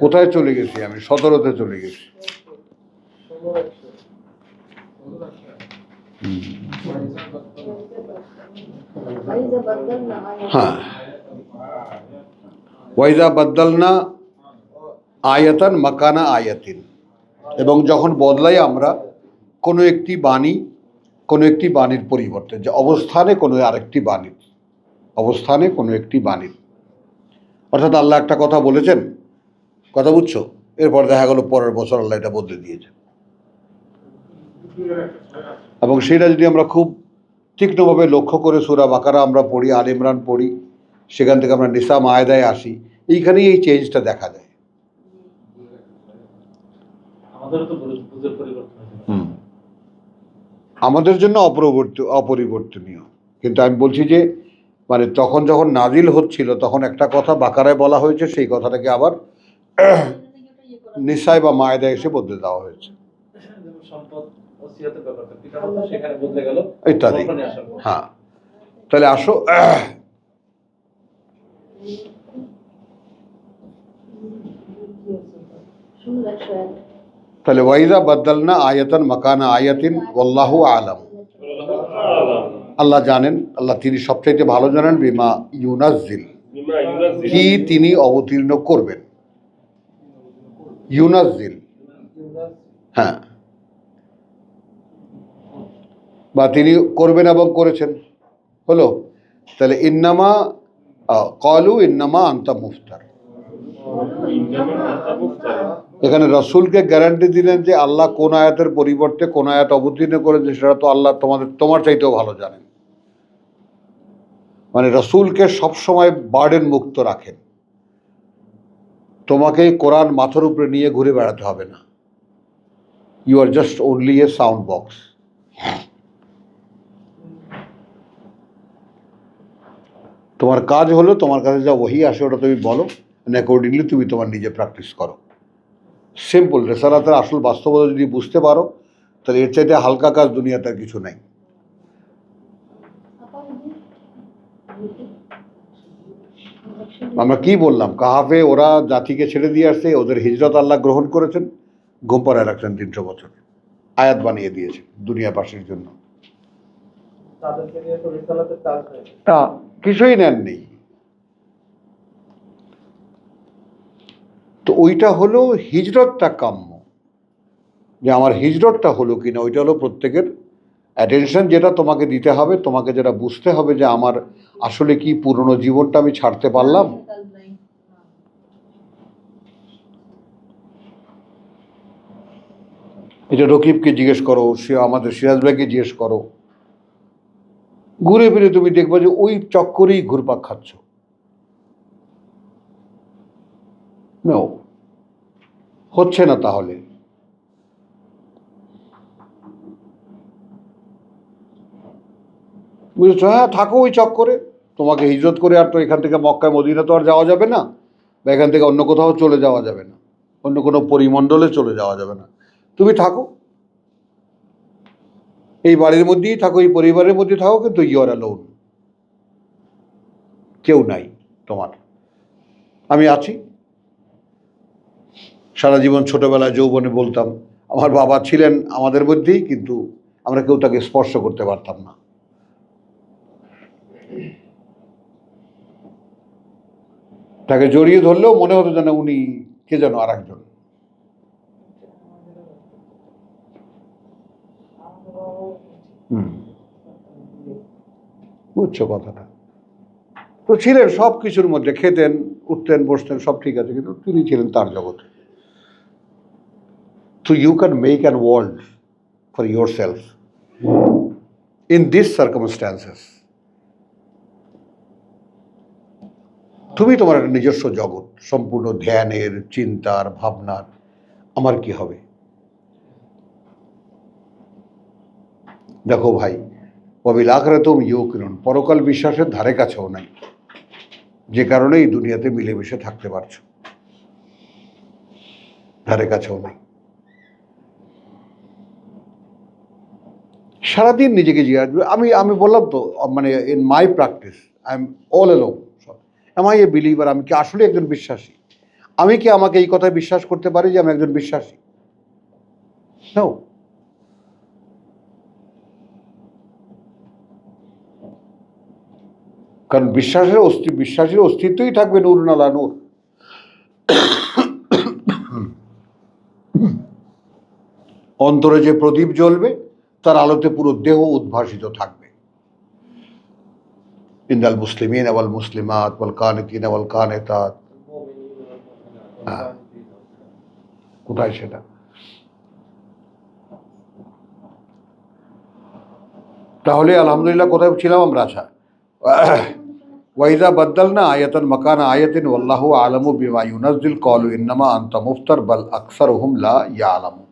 কোথায় চলে গেছি? আমি 17তে চলে গেছি। ফাইজা বাদদালনা আয়াত। হ্যাঁ, ওয়াইজা বাদ্দালনা আয়াতান মাকানা আয়াতিন, এবং যখন বদলাই আমরা কোনো একটি বাণীর পরিবর্তে, যে অবস্থানে কোনো একটি বাণীর, অর্থাৎ আল্লাহ একটা কথা বলেছেন, কথা বুঝছো, এরপর দেখা গেল পরের বছর আল্লাহ এটা বদলে দিয়েছেন। এবং সেটা যদি আমরা খুব তীক্ষ্ণভাবে লক্ষ্য করে সূরা বাকারা আমরা পড়ি, আল ইমরান পড়ি, সেখান থেকে আমরা নিসা মায়েদায় আসি, এইখানেই এই চেঞ্জটা দেখা যায়। আমাদেরও তো বুঝের পরিবর্তন হয়েছে। আমাদের জন্য অপরিবর্তনীয়, কিন্তু আমি বলছি যে মানে তখন যখন নাজিল হচ্ছিল তখন একটা কথা বাকারায় বলা হয়েছে, সেই কথাটাকে আবার নিসায় বা মায়েদায় এসে বদলে দেওয়া হয়েছে যেমন সম্পদ ওসিয়তের ব্যাপারটা পিতামাতা সেখানে বদলে গেল ইত্যাদি। ওখানে আসার পর। হ্যাঁ, তাহলে আসো শুনুন 101। তাহলে ওয়াইজা বাদ্দালনা আয়াতান মাকানা আয়াতিন ওয়াল্লাহু আলাম। আল্লাহ জানেন, আল্লাহ তিনি সবচাইতে ভালো জানেন বিমা ইউনাজ্জিল, বিমা ইউনাজ্জিল, কি তিনি অবতীর্ণ করবেন। ইউনাজ্জিল, হ্যাঁ, বা তিনি করবেন এবং করেছেন, হলো। তাহলে ইন্নামা ক্বালু ইন্নামা আনতা মুফতার, এখানে রসুলকে গ্যারান্টি দিলেন যে আল্লাহ কোন আয়াতের পরিবর্তে কোন আয়াত অবতীর্ণ করেছে সেটা তো আল্লাহ তোমার চাইতেও ভালো জানেন। মানে রসুলকে সবসময় বার্ডেন মুক্ত রাখেন, তোমাকে কোরআন মাথার উপরে নিয়ে ঘুরে বেড়াতে হবে না। You are just only a sound box. তোমার কাজ হলো তোমার কাছে যা ওহী আসে ওটা তুমি বলো, অ্যাকর্ডিংলি তুমি তোমার নিজে প্র্যাকটিস করো। সিম্পল। রেসালাতের আসল বাস্তবতা যদি বুঝতে পারো তাহলে এর চাইতে হালকা কাজ দুনিয়াতে আর কিছু নাই। আমরা কি বললাম, কাহাফে ওরা জাতিকে ছেড়ে দিয়ে আসছে, ওদের হিজরত আল্লাহ গ্রহণ করেছেন, ঘুম পাড়ায় রাখছেন 300 বছর, আয়াত বানিয়ে দিয়েছেন দুনিয়াবাসীর জন্য। তাদেরকে নিয়ে তো রিসালাতের কাজ হয়নি। তা কিছুই নেননি। তো ওইটা হলো হিজরতটা কাম্য, যে আমার হিজরতটা হলো কিনা, ওইটা হলো প্রত্যেকের অ্যাটেনশন, যেটা তোমাকে দিতে হবে, তোমাকে যেটা বুঝতে হবে যে আমার আসলে কি পুরনো জীবনটা আমি ছাড়তে পারলাম। এটা রকিবকে জিজ্ঞেস করো, সে আমাদের সিরাজ ভাইকে জিজ্ঞেস করো, ঘুরে ফিরে তুমি দেখবে যে ওই চক্করেই ঘুরপাক খাচ্ছ। নো, হচ্ছে না। তাহলে বুঝেছো? হ্যাঁ, থাকো ওই চক্করে। তোমাকে হিজরত করে আর তো এখান থেকে মক্কায় মদিনা তো আর যাওয়া যাবে না, বা এখান থেকে অন্য কোথাও চলে যাওয়া যাবে না, অন্য কোনো পরিমণ্ডলে চলে যাওয়া যাবে না। তুমি থাকো এই বাড়ির মধ্যেই থাকো, এই পরিবারের মধ্যে থাকো, কিন্তু ইউ আর অ্যালোন, কেউ নাই তোমার। আমি আছি। সারা জীবন ছোটবেলায় যৌবনে বলতাম আমার বাবা ছিলেন আমাদের মধ্যেই, কিন্তু আমরা কেউ তাকে স্পর্শ করতে পারতাম না। তাকে জড়িয়ে ধরলেও মনে হতো যেন উনি কে যেন আর একজন। বুঝছো কথাটা? তো ছিলেন সব কিছুর মধ্যে, খেতেন, উঠতেন, বসতেন, সব ঠিক আছে, কিন্তু তিনি ছিলেন তার জগতে। So you can make a world for yourself in these circumstances. তুমি তোমার একটা নিজস্ব জগৎ, সম্পূর্ণ ধ্যানের, চিন্তার, ভাবনার। আমার কি হবে? দেখো ভাই, ওয়াবিল আখিরাতুম ইউকিনুন, পরকাল বিশ্বাসের ধারে কাছেও নাই, যে কারণে এই দুনিয়াতে মিলেমিশে থাকতে পারছো, ধারে কাছেও নাই। সারাদিন নিজেকে জিজ্ঞাসা, আমি বললাম তো, মানে in my practice I am all along. Am I a believer? আমি কি আসলে একজন বিশ্বাসী? আমি কি আমাকে এই কথায় বিশ্বাস করতে পারি যে আমি একজন বিশ্বাসী? No. কারণ বিশ্বাসের অস্তিত্বই থাকবে নূর নালা নূর। অন্তরে যে প্রদীপ জ্বলবে তার আলোতে পুরো দেহ উদ্ভাসিত থাকবে। ইন্দাল মুসলিমিন ওয়াল মুসলিমাত ওয়াল কানিতিন ওয়াল কানিতাত। কোথায় সেটা? তাহলে আলহামদুলিল্লাহ কোথায় ছিলাম আমরা? আচ্ছা, ওয়াইজা বাদদালনা আয়াতান মাকানা আয়াতিন ওয়াল্লাহু আলামু বিমা ইউনাজ্জিল ক্বালু ইন্নামা আনতা মুফতার বাল আকসারুহুম লা ইয়ালামু।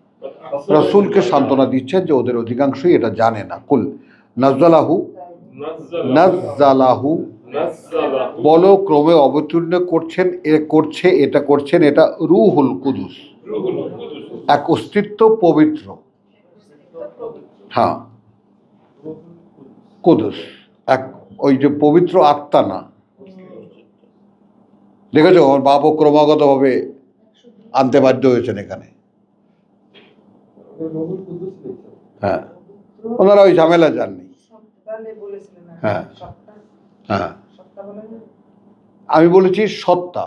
রাসূলকে সান্ত্বনা দিচ্ছেন যে ওদের অধিকাংশই এটা জানে না। কুল নাজ্জালাহু, নাজ্জালাহু বলো, ক্রমে অবতীর্ণ করছেন, এটা করছেন, এটা রূহুল কুদুস, এক অস্তিত্ব পবিত্র। হ্যাঁ, কুদুস, এক ওই যে পবিত্র আত্মা না। দেখেছো, আমার বাপও ক্রমাগতভাবে আনতে বাধ্য হয়েছেন এখানে। হ্যাঁ, ওনারা ওই ঝামেলা যাননি। হ্যাঁ হ্যাঁ, আমি বলেছি সত্তা,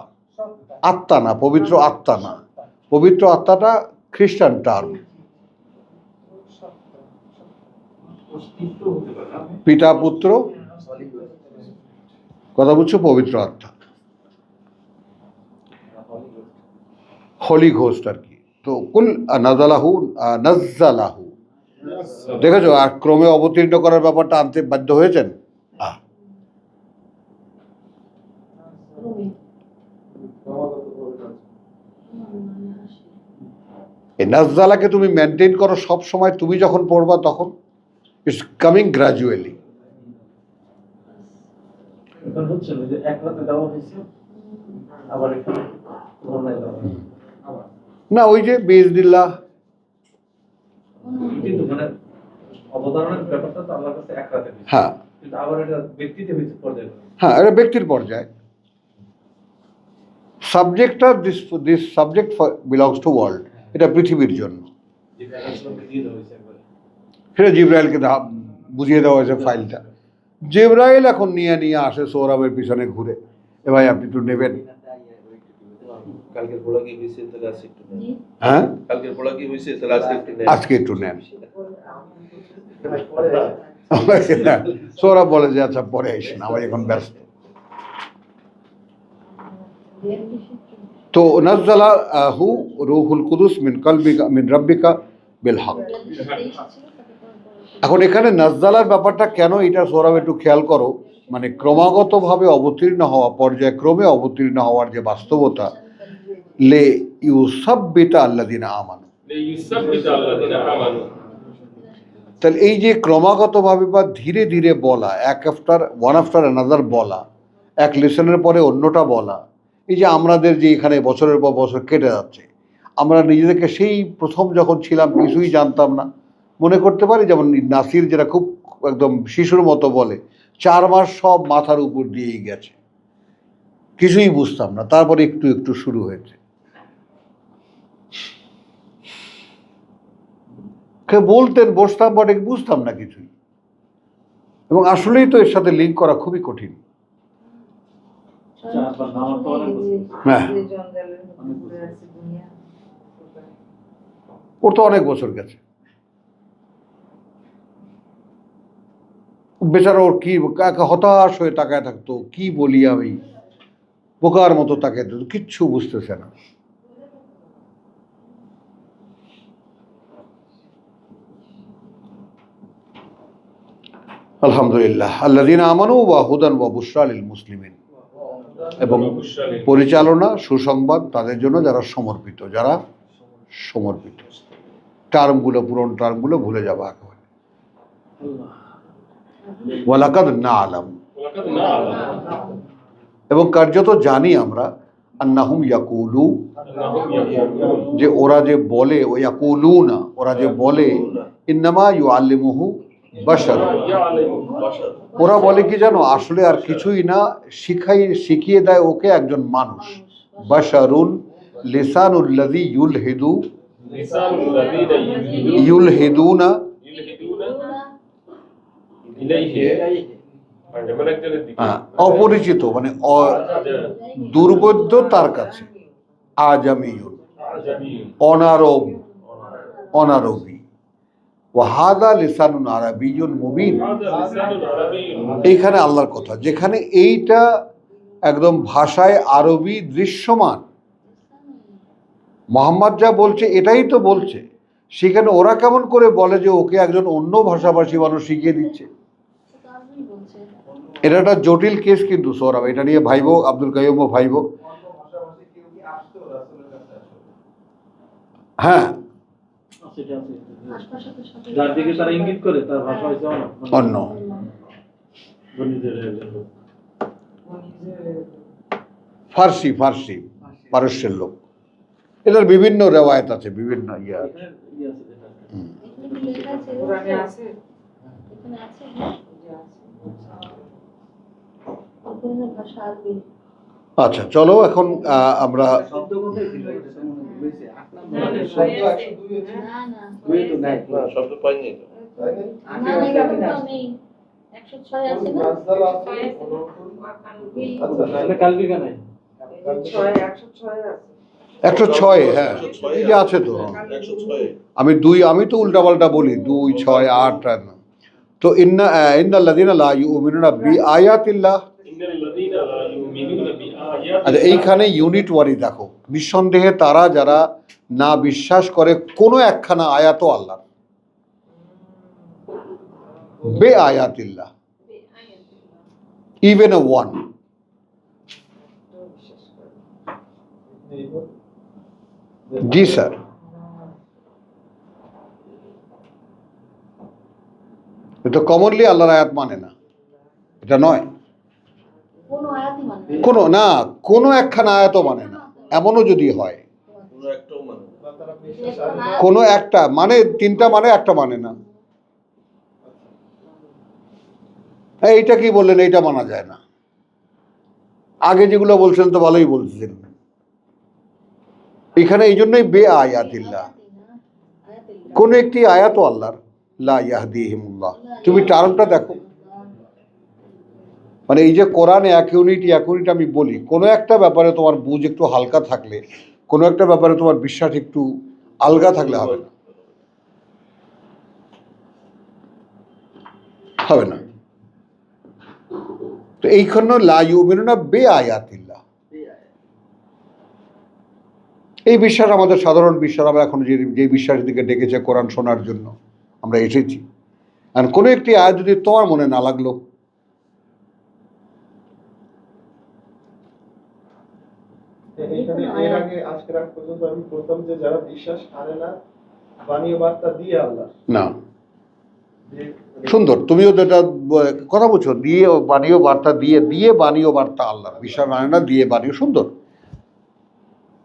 আত্মা না, পবিত্র আত্মা না। পবিত্র আত্মাটা খ্রিস্টান টার্ম। পিতা পুত্র, কথা বুঝছো, পবিত্র আত্মা, হোলি ঘোস্ট আর কি। তো কুল নাজালাহু, নাজ্জালাহু, দেখেছো, আর ক্রমে অবতীর্ণ করার ব্যাপারটা আনতে বাধ্য হয়েছেন। এই নাজ্জালাকে তুমি মেনটেন করো সব সময়। তুমি যখন পড়বা তখন ইটস কামিং গ্রাজুয়ালি। এখন হচ্ছে না যে এক রাতে দেওয়া হয়েছে, আবার এখানে ঘটনায় দেওয়া হয়েছে। না, ওই যে বিইজনিল্লাহ, কিন্তু মানে অবধারণের ব্যাপারটা তো আল্লাহর কাছে এক রাতে হয়েছে। হ্যাঁ কিন্তু আবার এটা ব্যক্তিতে হয়েছে পর্যায়ে। হ্যাঁ, এটা ব্যক্তির পর্যায়ে। সাবজেক্টটা this subject belongs to world, এটা পৃথিবীর জন্য। সেটা জিব্রাইলকে বুঝিয়ে দেওয়া হয়েছে ফাইলটা। জিব্রাইল এখন নিয়ে আসে সৌরভের পিছনে ঘুরে, এ ভাই আপনি একটু নেবেন। কালকের পড়া কি হয়েছে তাহলে আজকে একটু নেন। হ্যাঁ, কালকের পড়া কি হয়েছে তাহলে আজকে একটু নেন। আজকে একটু নেন। সৌরভ বলে যে আচ্ছা পরে আসেন, আমার এখন ব্যস্ত। তো নাজ্জালাহু রূহুল কুদুস মিন কলবিকা মিন রাব্বিকা বিল হক। এখন এখানে নাজ্জালার ব্যাপারটা কেন, এটা সৌরভ একটু খেয়াল করো। মানে ক্রমাগতভাবে অবতীর্ণ হওয়া, পর্যায়ক্রমে অবতীর্ণ হওয়ার যে বাস্তবতা, লে ইউসাব্বিতা আল্লাযিনা আমানু। তাহলে এই যে ক্রমাগতভাবে বা ধীরে ধীরে বলা, ওয়ান আফটার অ্যানাদার বলা, এক লেসনের পরে অন্যটা বলা, এই যে আমাদের যে এখানে বছরের পর বছর কেটে যাচ্ছে, আমরা নিজেদেরকে সেই প্রথম যখন ছিলাম কিছুই জানতাম না মনে করতে পারি। যেমন নাসির যেটা খুব একদম শিশুর মতো বলে, 4 মাস সব মাথার উপর দিয়েই গেছে, কিছুই বুঝতাম না, তারপরে একটু একটু শুরু হয়েছে। বলতেন, বসতাম, বটে বুঝতাম না কিছুই। এবং আসলেই তো এর সাথে লিঙ্ক করা খুবই কঠিন। হ্যাঁ, ওর তো অনেক বছর গেছে বেচারা। ওর কি হতাশ হয়ে তাকায় থাকতো, কি বলি আমি, বোকার মতো তাকায় থাকতো, কিচ্ছু বুঝতেছে না। আলহামদুলিল্লাহ, আল্লাযীনা আমানু ওয়া হুদান ওয়া বুশরা লিল মুসলিমিন। এবং পরিচালনা সুসংবাদ তাদের জন্য যারা সমর্পিত, টার্মগুলো, পুরনো টার্মগুলো ভুলে যাবো একেবারে। ওয়ালাকাদ না আলাম, এবং কার্যত জানি আমরা, আন্নাহুম ইয়াকুলু, যে ওরা যে বলে, ও ইয়াকুলুনা, ওরা যে বলে, ইন্নামা ইউআল্লিমুহু বাশার, ওরা বলে কি জানো, আসলে আর কিছুই না, শিখিয়ে দেয় ওকে একজন মানুষ। বাশারুন লিসানুল্লাযী ইউলহিদুনা অপরিচিত, মানে দুর্বোধ্য তার কাছে, আজামিয়ুন, অনারবী, ওয়াহাদা লিসানুন আরাবিয়ুন মুবিন। এইখানে আল্লাহর কথা, যেখানে এইটা একদম ভাষায় আরবি দৃশ্যমান, মোহাম্মদ যা বলছে এটাই তো বলছে, সেখানে ওরা কেমন করে বলে যে ওকে একজন অন্য ভাষাভাষী মানুষ শিখিয়ে দিচ্ছে? এটা একটা জটিল কেস কিন্তু সৌরভ, এটা নিয়ে ভাইবো, আব্দুল কাইয়ুমও ভাইবো। হ্যাঁ, যার দিকে তারা ইঙ্গিত করে তার ভাষা হচ্ছে অন্য। ফার্সি পারস্যের লোক। এটার বিভিন্ন রেওয়ায়ত আছে, বিভিন্ন ইয়ে আছে। আচ্ছা, চলো এখন আমরা শব্দ পাইনি। কালকে কেন 106, হ্যাঁ এই যে আছে তো, আমি তো উল্টাপাল্টা বলি, 2, 6, 8 না। তো ইন্নাল্লাযীনা লা ইউমিনুনা বিআয়াতিল্লাহ, আচ্ছা এইখানে ইউনিট ওয়ারি দেখো, নিঃসন্দেহে তারা যারা না বিশ্বাস করে কোনো একখানা আয়াত আল্লাহ, বেআয়াতিল্লাহ, ইভেন এ ওয়ান। জি স্যার, এটা কমনলি আল্লাহর আয়াত মানে না, এটা নয়, কোনো একখানা আয়াতও মানে না, এমনও যদি হয় কোনো একটা মানে, 3টা মানে, একটা মানে না। এইটা কি বললেন, এইটা মানা যায় না, আগে যেগুলো বলছেন তো ভালোই বলছেন। এখানে এই জন্যই বেআয়াতিল্লাহ, কোন একটি আয়াত আল্লাহর, লা ইয়াহদিহিমুল্লাহ। তুমি টার্মটা দেখো, মানে এই যে কোরআনে এক ইউনিট আমি বলি, কোনো একটা ব্যাপারে তোমার বুঝ একটু হালকা থাকলে, কোনো একটা ব্যাপারে তোমার বিশ্বাস একটু আলগা থাকলে হবে না। তো এইখানে লা ইউমিনুনা বিআয়াতিল্লাহ, এই বিশ্বাস আমাদের সাধারণ বিশ্বাস, আমরা এখন যে বিশ্বাসের দিকে ডেকেছে কোরআন শোনার জন্য আমরা এসেছি। আর কোনো একটি আয়াত যদি তোমার মনে না লাগলো, এর আগে আজকে রাত পর্যন্ত আমি বলতাম যে যারা বিশ্বাস আনে না বাণীয় বার্তা দিয়ে আল্লাহ না, সুন্দর, তুমিও যেটা কথা বলছো, দিয়ে বাণীয় বার্তা, দিয়ে বাণীয় বার্তা আল্লাহ, বিশ্বাস আনে না, দিয়ে বাণীয়, সুন্দর,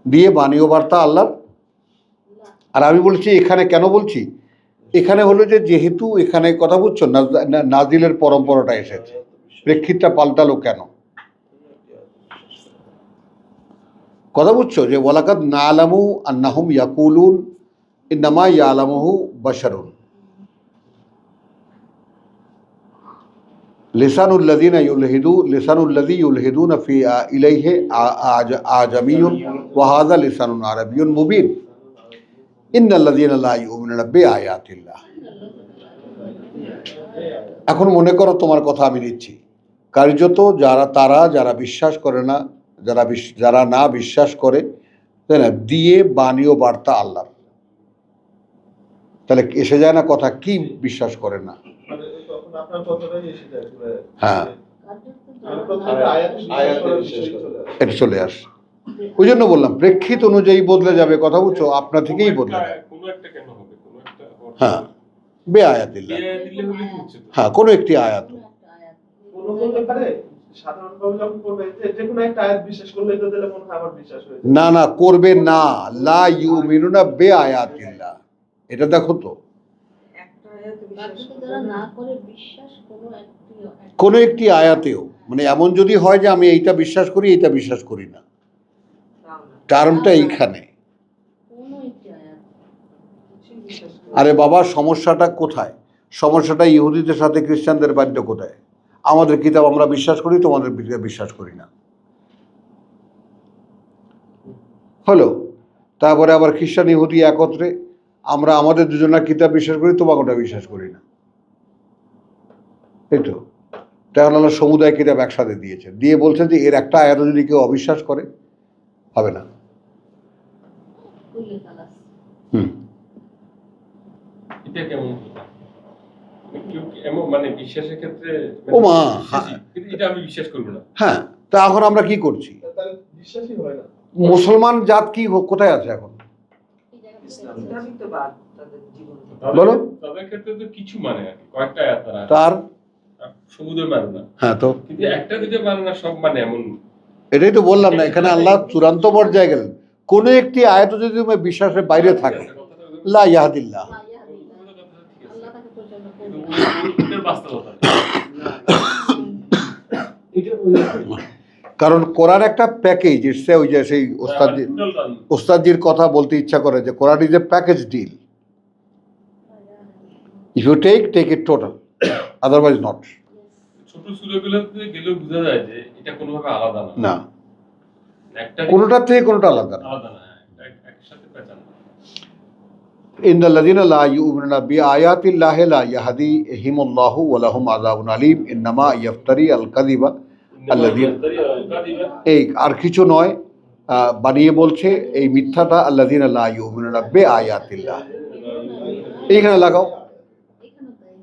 দিয়ে বাণীয় বার্তা আল্লাহ। আর আমি বলছি এখানে কেন বলছি, এখানে হলো যে যেহেতু এখানে কথা বুঝছো, নাজিলের পরম্পরাটা এসেছে, প্রেক্ষিতটা পাল্টালো কেন, কথা বুঝছো, যে ওয়ালাকাদ না'লামু আন্নাহুম ইয়াকুলুন ইন্নামা ইয়ালামুহু বাশারুন, লিসানুল্লাযী ইউলহিদুনা ফি ইলাইহি আজামিয়ুন ওয়া হাযা লিসানুন আরাবিয়্যুন মুবিন ইন্নাল্লাযীনা লা ইউমিনুনা বিআয়াতিল্লাহ। এখন মনে করো তোমার কথা আমি নিচ্ছি, কার্যত যারা বিশ্বাস করে না, যারা না বিশ্বাস করে, তাই না, দিয়ে বাণীয় বার্তা আল্লাহ, তাহলে এসে যায় না কথা, কি বিশ্বাস করে না? তখন আপনার কথাটাই এসে যায়। হ্যাঁ, প্রত্যেকটা আয়াতে আয়াতে বিশ্বাস বিশ্বাস করার করা। বিষয় চলে আসে। এটা চলে আসে। ওই জন্য বললাম প্রেক্ষিত অনুযায়ী বদলে যাবে, কথা বুঝছো, আপনা থেকেই বদলে যাবে। কোনো একটা কেন হবে, কোনো একটা হ্যাঁ, বেআয়াতিল্লাহ, বিয়ে দিলে হলে কি হচ্ছে তো? হ্যাঁ কোনো একটি আয়াত। কোনো বলতে পারে সাধারণভাবে যখন করবে যে কোনো একটা আয়াত বিশ্বাস করলেই তো দিলে মনে হয় আমার বিশ্বাস হয়ে যাবে। না না করবে না, লা ইউমিনুনা বেআয়াতিল্লাহ, এটা দেখো তো একটা আয়াতে বিশ্বাস বাকিতে করবে যারা না। না করে বিশ্বাস কোনো একটি আয়াতেও, মানে এমন যদি হয় যে আমি এইটা বিশ্বাস করি এইটা বিশ্বাস করি না, তাও না। টার্মটা এইখানে। কোনো একটি আয়াত কিছুই বিশ্বাস করবে না। আরে বাবা সমস্যাটা কোথায়? সমস্যাটা ইহুদিদের সাথে খ্রিস্টানদের বাধ্য কোথায়? আমাদের কিতাব আমরা বিশ্বাস করি, তোমাদের কিতাব বিশ্বাস করি না, হলো। তারপরে আবার খ্রিস্টান ইহুদি একত্রে, আমরা আমাদের দুজনের কিতাব বিশ্বাস করি, তোমাকে ওটা বিশ্বাস করি না, এই তো। তাহলে আল্লাহ সমুদায় কিতাব একসাথে দিয়েছে, দিয়ে বলছেন যে এর একটা আয়াত যদি কেউ অবিশ্বাস করে হবে না। উল্লেখ আলাস হুম, এটা কেমন কথা? কেউ কি এমন মানে বিশ্বাসের ক্ষেত্রে ও মা, বিশ্বাসী, কিন্তু এটা আমি বিশ্বাস করবো না। হ্যাঁ। তা এখন আমরা কি করছি? তাহলে বিশ্বাসই হয় না। মুসলমান জাত কি কোথায় আছে এখন? এই জায়গাটা ইসলামই তো বাদ তাদের জীবন থেকে। তাদের- বলো। তাদের ক্ষেত্রে তো কিছু মানে আর কি, কয়েকটা আয়াত তারা তার সমুদ্র মানে না, হ্যাঁ, তো কিন্তু একটা দুটো মানে না, সব মানে এমন। এটাই তো বললাম না, এখানে আল্লাহ চূড়ান্ত পর্যায়ে গেলেন। কোনো একটি আয়াত যদি তুমি বিশ্বাসের বাইরে থাকে, লা ইয়াহদিল্লাহ, আল্লাহ তাকে পরিচালনা করবে কিন্তু না। ওটার বাস্তবতা কারণ কোরআন একটা প্যাকেজ, ইটসে ওই যে সেই ওস্তাদজির কথা বলতে ইচ্ছা করে যে Quran is a package deal, if you take it total, otherwise not. ছোট সুরাগুলোতে গেলেও বোঝা যায় যে এটা কোনোভাবে আলাদা না, না, একটা কোনোটার থেকে কোনোটা আলাদা না। আলাদা না, একসাথে পেঁচান। ইন্নাল্লাযীনা লা ইউমিনুনা বিআয়াতিল্লাহি লা ইয়াহদিহিমুল্লাহু ওয়া লাহুম আযাবুন আলীম ইন্নামা ইয়াফতারি আল কাযিবা আল্লাযীনা, এই আর কিছু নয়, বানিয়ে বলছে এই মিথ্যাটা, আল্লাযীনা লা ইউমিনুনা বিআয়াতিল্লাহ। এইখানে লাগাও, এখানে তাই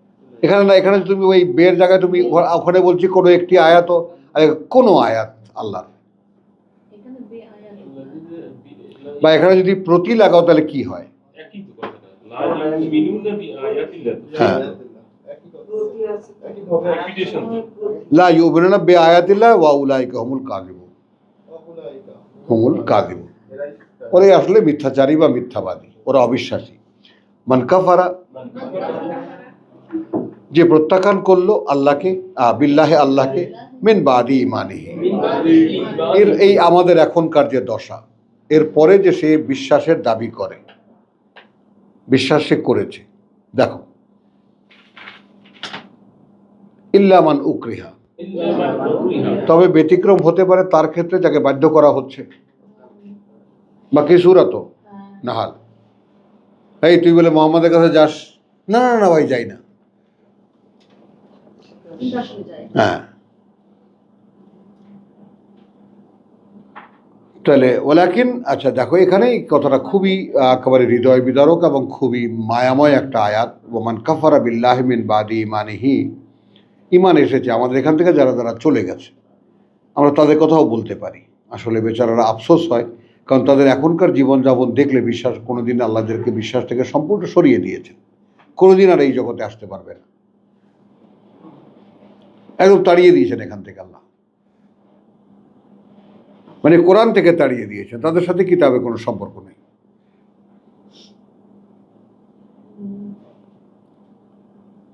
এখানে না, এখানে তুমি ওই বের জায়গায় তুমি ওখানে বলছি কোনো একটি আয়াত, কোনো আয়াত আল্লাহ, এখানে বে আয়াত বা এখানে যদি প্রতি লাগাও তাহলে কি হয়? একই তো কথাটা, লা ইউমিনুনা বিআয়াতিল্লাহ। হ্যাঁ, একই কথা, প্রতি আছে। একই ভাবে Repetition. লা ইউমিনুনা বিআয়াতিল্লাহ ওয়া উলাইকা হুমুল কাযিবুন, অকুলাইকা হুমুল কাযিবুন, এরাই ওরাই আসলে মিথ্যাচারী বা মিথ্যাবাদী, ওরা অবিশ্বাসী। মান কাফারা, যে প্রত্যাখ্যান করলো আল্লাহকে, বিল্লাহে আল্লাহকে, মিন বাদি ইমানিহি, এর এই আমাদের এখনকার যে দশা, এর পরে যে সে বিশ্বাসের দাবি করে, বিশ্বাস সে করেছে, দেখো, ইল্লা মান উকরিহা, তবে ব্যতিক্রম হতে পারে তার ক্ষেত্রে যাকে বাধ্য করা হচ্ছে, বা কি সুরাত নাহাল, এই তুই বলে মোহাম্মদের কাছে যাস, না না না ভাই যাই না, বিকাশ হয়ে যায় হ্যাঁ। তাহলে ওলাকিন, আচ্ছা দেখো এখানে এই কথাটা খুবই একেবারে হৃদয় বিদারক এবং খুবই মায়াময় একটা আয়াত। ওমান কাফারা বিল্লাহি মিন বাদি ইমানিহি, ইমান এসেছে আমাদের এখান থেকে যারা যারা চলে গেছে, আমরা তাদের কথাও বলতে পারি। আসলে বেচারারা আফসোস হয়, কারণ তাদের এখনকার জীবনযাপন দেখলে বিশ্বাস, কোনোদিন আল্লাহদেরকে বিশ্বাস থেকে সম্পূর্ণ সরিয়ে দিয়েছে, কোনোদিন আর এই জগতে আসতে পারবে না, একদম তাড়িয়ে দিয়েছেন এখান থেকে আল্লাহ, মানে কোরআন থেকে তাড়িয়ে দিয়েছেন, তাদের সাথে কিতাবে কোনো সম্পর্ক নেই।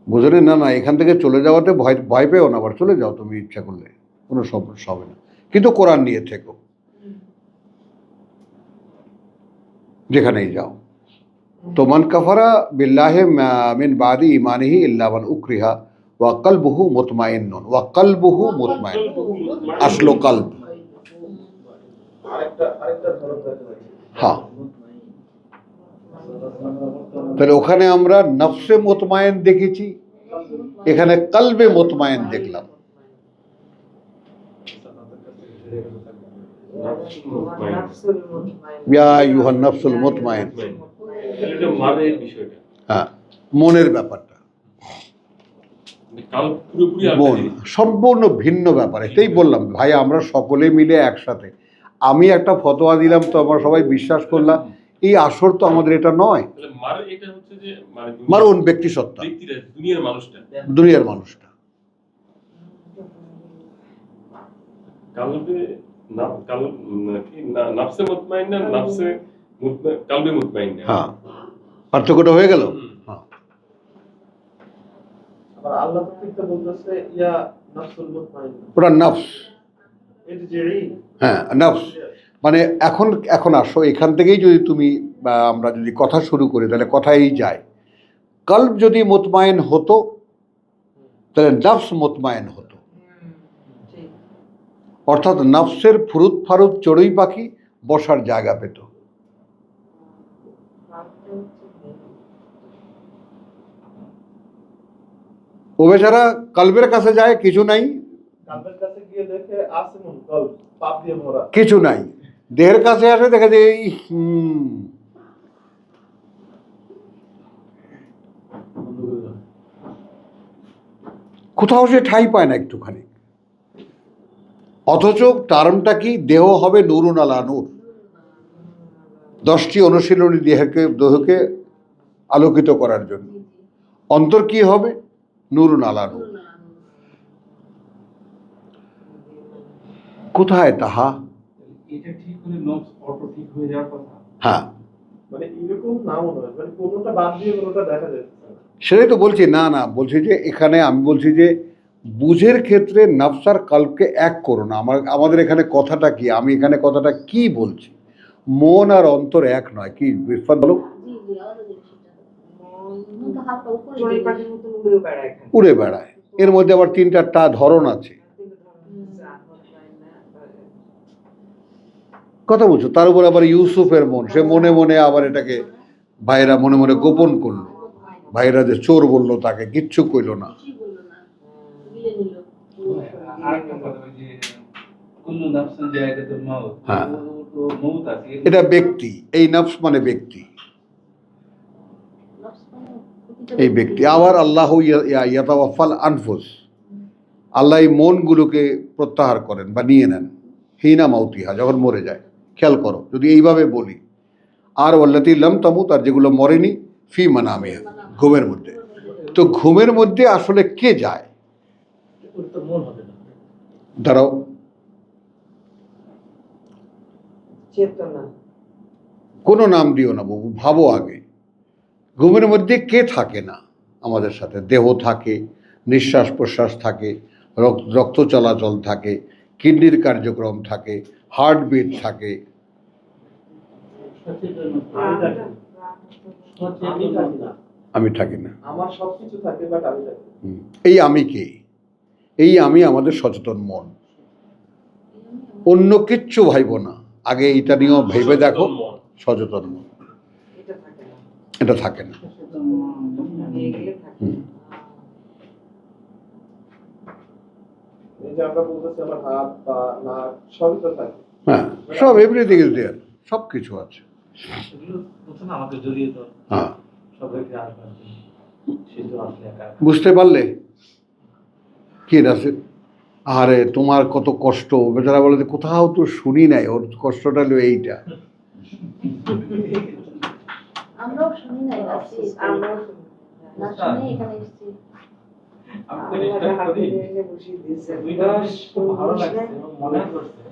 বুঝলেন? না না, এখান থেকে চলে যাওয়াতে ভয় ভয় পেও না, আবার চলে যাও তুমি ইচ্ছা করলে, কোনো সমস্যা হবে না, কিন্তু কোরআন নিয়ে থেকো যেখানেই যাও। তো মান কাফারা বিল্লাহি মিন বাদি ইমানিহি ইল্লা মান উকরিহা ওয়া কলবুহু মুতমাইন্নুন, ওয়া কলবুহু মুতমাইন, আসলো কলব, আরেকটা ধরন দেখা যায়। হ্যাঁ। তাহলে ওখানে আমরা নফসে মুতমাইন দেখেছি, এখানে কলবে মুতমাইন দেখলাম। নাফসুল মুতমাইন। ইয়া আইয়ুহান নাফসুল মুতমাইন, এটা মানে বিষয়টা হ্যাঁ, মনের ব্যাপারটা। কাল পুরোপুরি আলাদা মন জিনিস। সম্পূর্ণ ভিন্ন ব্যাপার। এটাই বললাম ভাই, আমরা সকলে মিলে একসাথে, আমি একটা ফতোয়া দিলাম তো আমরা সবাই বিশ্বাস করলাম, এই আসর তো আমাদের এটা নয়। তাহলে মার এটা হচ্ছে যে মানে মারুন ব্যক্তি সত্তা, ব্যক্তিরা, দুনিয়ার মানুষটা। দুনিয়ার মানুষটা। কালবে নাফসে মুতমাইন্না, নাফসে কালবে মুতমাইন্না। হ্যাঁ, পার্থক্যটা হয়ে গেল। হ্যাঁ, আবার আল্লাহ তো বলতেছে ইয়া নাফসুল মুতমাইন্না, ওটা নফস। এটা যে হ্যাঁ, নফস মানে এখন আসো, এখান থেকেই যদি তুমি বা আমরা যদি কথা শুরু করি তাহলে কথাই যায়। কলব যদি মুতমাইন হতো তাহলে নফস মুতমাইন হতো, ঠিক। অর্থাৎ নফসের ফুরুত ফারুত চড়ুই পাখি বসার জায়গা পেত। ও বেচারা কলবের কাছে যায়, কিছু নাই, কালবের কাছে গিয়ে দেখে আসিমুন কল পাপ দিয়ে ভরা। কিছু নাই। দেহের কাছে আসে দেখা যায় এই কোথাও সে ঠাঁই পায় না একটুখানি। অথচ টার্মটা কি? দেহ হবে নুরুন আলা নূর। 10টি অনুশীলনী দেহকে আলোকিত করার জন্য। অন্তর কি হবে? নুরুন আলা নূর। কোথায় তাহা? এটা ঠিক হলে নফস অটো ঠিক হয়ে যাওয়ার কথা। হ্যাঁ, মানে এরকম নাও নয়, মানে কোনোটা বাদ দিয়ে কোনোটা দেখা যাচ্ছে না। সেটাই তো বলছি। না না, বলছি যে এখানে আমি বলছি যে বুঝের ক্ষেত্রে নফস আর কলবকে এক করো না। আমাদের এখানে কথাটা কি, আমি এখানে কথাটা কি বলছি, মন আর অন্তর এক নয়। কি বিফাত বলো? জি জি, আমাদের সেটা মন তো হালকা উপরে চড়ুই দিকে। পাখির মতন উড়েও বেড়ায় এখানে। উড়ে বেড়ায়। এর মধ্যে আবার 3-4টা ধরন আছে। কথা বলছো, তার উপর আবার ইউসুফের মন, সে মনে মনে আবার এটাকে ভাইরা মনে মনে গোপন করলো। ভাইরা যে চোর বললো তাকে, কিচ্ছু কইলো না। কিছুই বললো না, গিলে নিল। আরেকটা কথা, ওই যে কুল্লু নাফসিন যায়কাতুল মাউত, হ্যাঁ। ও তো মউত আছে। এটা ব্যক্তি, এই নফস মানে ব্যক্তি, এই ব্যক্তি। আবার আল্লাহ ইয়াতাওয়াফাল আনফুস, আল্লাহ এই মনগুলোকে প্রত্যাহার করেন বা নিয়ে নেন হিনা মাউতিহা, যখন মরে যায়। খেয়াল করো যদি এইভাবে বলি। আর ওয়াল্লাতি লাম তামুত, আর যেগুলো মরেনি, ফি মানামিহা, ঘুমের মধ্যে। তো ঘুমের মধ্যে আসলে কে যায়? দাঁড়াও, চেতনা। কোনো নাম দিও না বাবু, ভাবো আগে। ঘুমের মধ্যে কে থাকে না আমাদের সাথে? দেহ থাকে, নিঃশ্বাস প্রশ্বাস থাকে, রক্ত চলাচল থাকে, কিডনির কার্যক্রম থাকে, হার্টবিট থাকে। আমি থাকি না, আমি থাকি না। আমার সবকিছু থাকে বাট আমি থাকি না। এই আমি কে? এই আমি আমাদের সচেতন মন। অন্য কিচ্ছু ভাইব না, আগে এইটা নিয়েও ভেবে দেখো। সচেতন মন, এটা থাকে না, এটা থাকে না। নিয়ে গেলে থাকে। হুম। এই যে আমরা বলতেছি আমার হাত পা নাক সবই তো থাকে। হ্যাঁ, সব এভরিথিং ইজ দেয়ার, সব কিছু আছে। সেগুলো প্রথমে আমাকে জড়িয়ে তো হ্যাঁ, সব রেখে আসবেন, সে তো আসলে একা একা। বুঝতে পারলে কি রাসেল? আরে তোমার কত কষ্ট, বেচারা বলে যে কোথাও তো শুনি নাই, ওর কষ্টটা হলো এইটা। আমরাও শুনি নাই, আসছি আমরাও শুনি। না শুনে এখানে এসেছি। আমি তো রেজিস্টার করি, বসিয়ে দিয়েছে। দুইটা জিনিস খুব ভালো লাগছে এবং মনে করছে।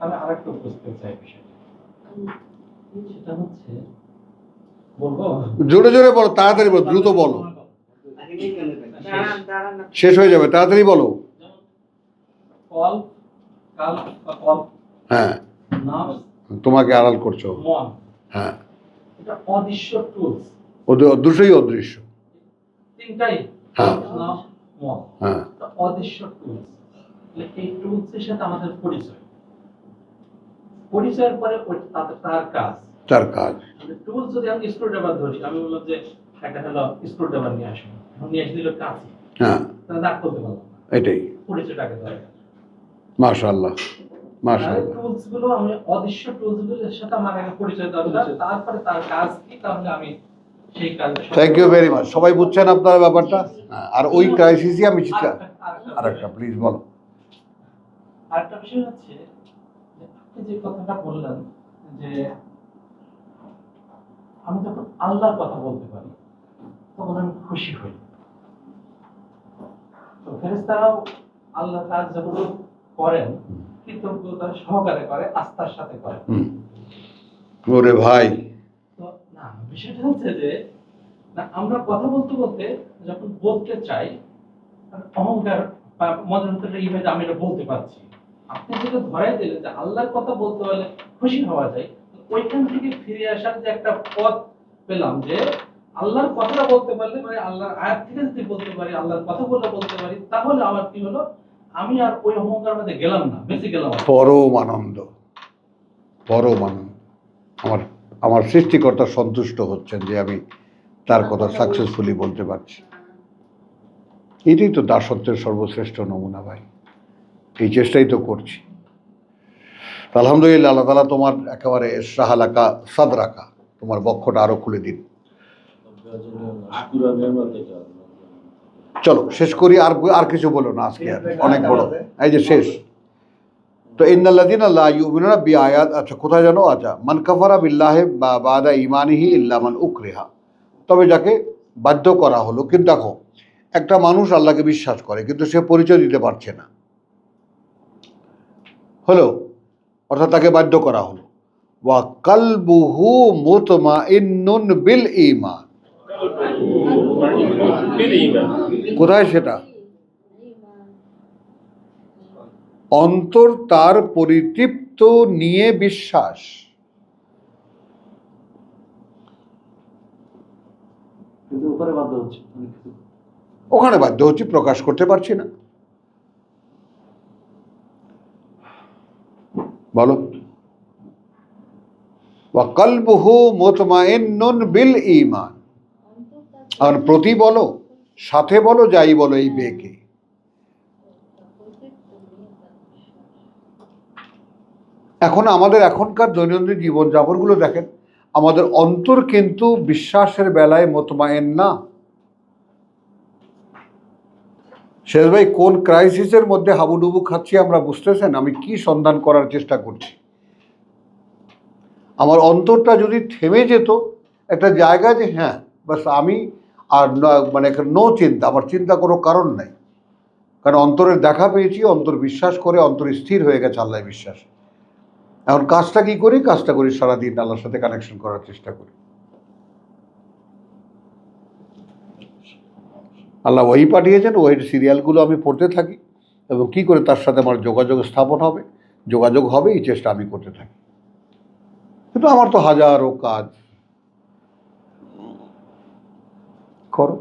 আমি আরেকটু বুঝতে চাই বিষয়টা, সেটা হচ্ছে বলবো জোরে জোরে বলো, তাড়াতাড়ি বলো, দ্রুত বলো, দাঁড়ান দাঁড়ান না। শেষ হয়ে যাবে, তাড়াতাড়ি বলো। কল কাল বা কল হ্যাঁ, নাফস তোমাকে আড়াল করছো। মন, হ্যাঁ, এটা অদৃশ্য টুলস, ওদের অদৃশ্যই অদৃশ্য। তিনটাই হ্যাঁ। নাফস মন, হ্যাঁ, এটা অদৃশ্য টুলস। এই টুলসের সাথে আমাদের পরিচয়, পরিচয়ের পরে তার কাজ। তার কাজ। টুলস যদি আমি স্ক্রুড্রাইভার ধরি, আমি বললাম যে একটা হলো স্ক্রুড্রাইভার নিয়ে আসুন, এখন নিয়ে এসে দিল কাজ, হ্যাঁ, তাহলে দাগ করতে পারলাম না। এটাই। পরিচয়টাকে ধরে মাশাআল্লাহ, মাশাআল্লাহ। টুলস গুলো আমি অদৃশ্য টুলস গুলোর সাথে আমার আগে পরিচয় দরকার, তারপরে তার কাজ কি, তাহলে আমি সেই কাজ। Thank you very much. সবাই বুঝছেন আপনারা ব্যাপারটা? আর ওই ক্রাইসিসই আমি চিন্তা আরেকটা- আর একটা প্লিজ বলো। আরেকটা বিষয় হচ্ছে যে আপনি যে কথাটা বললেন যে আমি যখন আল্লাহর কথা বলতে পারি তখন আমি খুশি হই। তো ফেরেশতারাও আল্লাহ কাজ যখন করেন কৃতজ্ঞতার সহকারে করে, আস্থার সাথে করে। ওরে ভাই, তো না, বিষয়টা হচ্ছে যে না, আমরা কথা বলতে বলতে যখন বলতে চাই অহংকার বা মনের ভিতরে ইমেজ আমি এটা বলতে পারছি। আপনি যেটা ধরাই দিলেন যে আল্লাহর কথা বলতে পারলে খুশি হওয়া যায়, ওইখান থেকে ফিরে আসার যে একটা পথ পেলাম যে আল্লাহর কথাটা বলতে পারলে, মানে আল্লাহর আয়াত থেকে যদি বলতে পারি, আল্লাহর কথা বলতে পারি, তাহলে আমার কি হলো, আমি আর ওই অহংকার মধ্যে গেলাম না, বেঁচে গেলাম। পরম আনন্দ, পরম আনন্দ। আমার আমার সৃষ্টিকর্তা সন্তুষ্ট হচ্ছেন যে আমি তার কথা সাকসেসফুলি বলতে পারছি। এটাই তো দাসত্বের সর্বশ্রেষ্ঠ নমুনা ভাই, এই চেষ্টাই তো করছি। আলহামদুলিল্লাহ, আল্লাহ তাআলা তোমার একেবারে শাহালাকা সাদরাকা, তোমার বক্ষটা আরো খুলে দিন। চলো শেষ করি, আর কিছু বলো না আজকে, আর অনেক বড়, এই যে শেষ। তো ইন্নাল্লাযীনা লা ইউমিনুনা বিআয়াত, আচ্ছা কোথায় জানো, আচ্ছা মান কাফারা বিল্লাহি বাদা ঈমানিহি ইল্লা মান উকরিহা, তবে যাকে বাধ্য করা হলো। কিন্তু দেখো, একটা মানুষ আল্লাহকে বিশ্বাস করে কিন্তু সে পরিচয় দিতে পারছে না, হলো, অর্থাৎ তাকে বাধ্য করা হলো। ওয়া কালবুহু মুতমাইন্নুন বিল ঈমান, কোথায় সেটা? অন্তর তার পরিতৃপ্ত নিয়ে বিশ্বাস। কিন্তু উপরে বাধ্য হচ্ছে, ওখানে বাধ্য হচ্ছি, প্রকাশ করতে পারছি না। বলো, ওয়া কালবুহু মুতমাইন্নুন বিল ঈমান, আর প্রতি বলো, সাথে বলো, যাই বলো, এই বেকে এখন আমাদের এখনকার দৈনন্দিন জীবনযাপনগুলো দেখেন, আমাদের অন্তর কিন্তু বিশ্বাসের বেলায় মোতমায়েন না। শেষ ভাই, কোন ক্রাইসিসের মধ্যে হাবুডুবু খাচ্ছি আমরা, বুঝতেছেন আমি কি সন্ধান করার চেষ্টা করছি? আমার অন্তরটা যদি থেমে যেত একটা জায়গা যে হ্যাঁ বাস আমি আর মানে নো চিন্তা, আমার চিন্তা কোনো কারণ নাই, কারণ অন্তরের দেখা পেয়েছি, অন্তর বিশ্বাস করে, অন্তর স্থির হয়ে গেছে আল্লাহ বিশ্বাস। এখন কাজটা কি করি? কাজটা করি সারাদিন আল্লাহর সাথে কানেকশন করার চেষ্টা করি। আল্লাহ ওয়াহি পাঠিয়েছেন, ওয়াহির সিরিয়ালগুলো আমি পড়তে থাকি এবং কি করে তার সাথে আমার যোগাযোগ স্থাপন হবে, যোগাযোগ হবে, এই চেষ্টা আমি করতে থাকি। কিন্তু আমার তো হাজারো কাজ করো।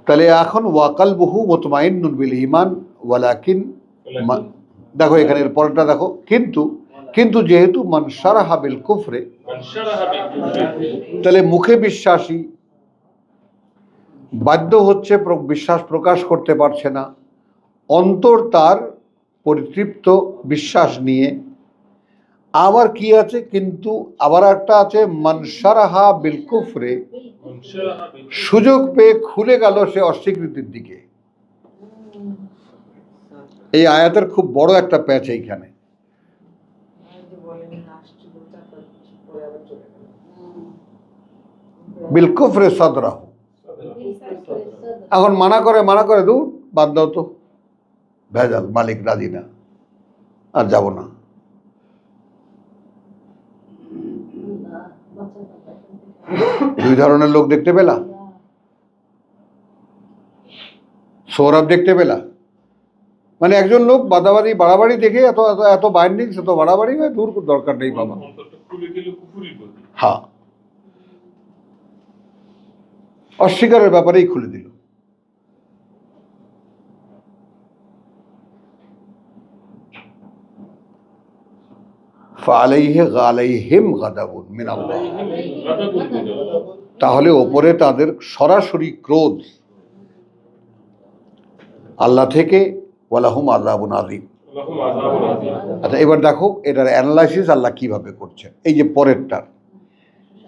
তাহলে এখন ওয়াকালবুহু মুতমাইন্নুন বিল ঈমান ওয়ালাকিন, দেখো এখানে পরেরটা দেখো, কিন্তু যেহেতু মান শারাহা বিল কুফরে, তাহলে মুখে বিশ্বাসী বাধ্য হচ্ছে, বিশ্বাস প্রকাশ করতে পারছে না, অন্তর তার পরিতৃপ্ত বিশ্বাস নিয়ে। আবার কি আছে? কিন্তু আবার একটা আছে মান শারাহা বিল কুফরে, সুযোগ পেয়ে খুলে গেল সে অস্বীকৃতির দিকে। এই আয়াতের খুব বড় একটা প্যাচ এইখানে। বিল কুফরে সাদরাহু, এখন মানা করে দূর, বাদ দাও তো, ভেজাল, মালিক রাজি না, আর যাব না। দুই ধরনের লোক দেখতে পেলা, সৌরভ দেখতে পেলা, মানে একজন লোক বাড়াবাড়ি দেখে এত এত এত বাইন্ডিং, এত বাড়াবাড়ি হয়, দূর দরকার নেই বাবা। হ্যাঁ, অস্বীকারের ব্যাপারেই খুলে দিল। ফালাইহিম গাদাবুন মিনাল্লাহ, তাহলে ওপরে তাদের সরাসরি ক্রোধ আল্লাহ থেকে, ওয়ালাহুম আযাবুন আযীম। আচ্ছা এবার দেখো এটার অ্যানালাইসিস আল্লাহ কিভাবে করছেন। এই যে পরেরটা,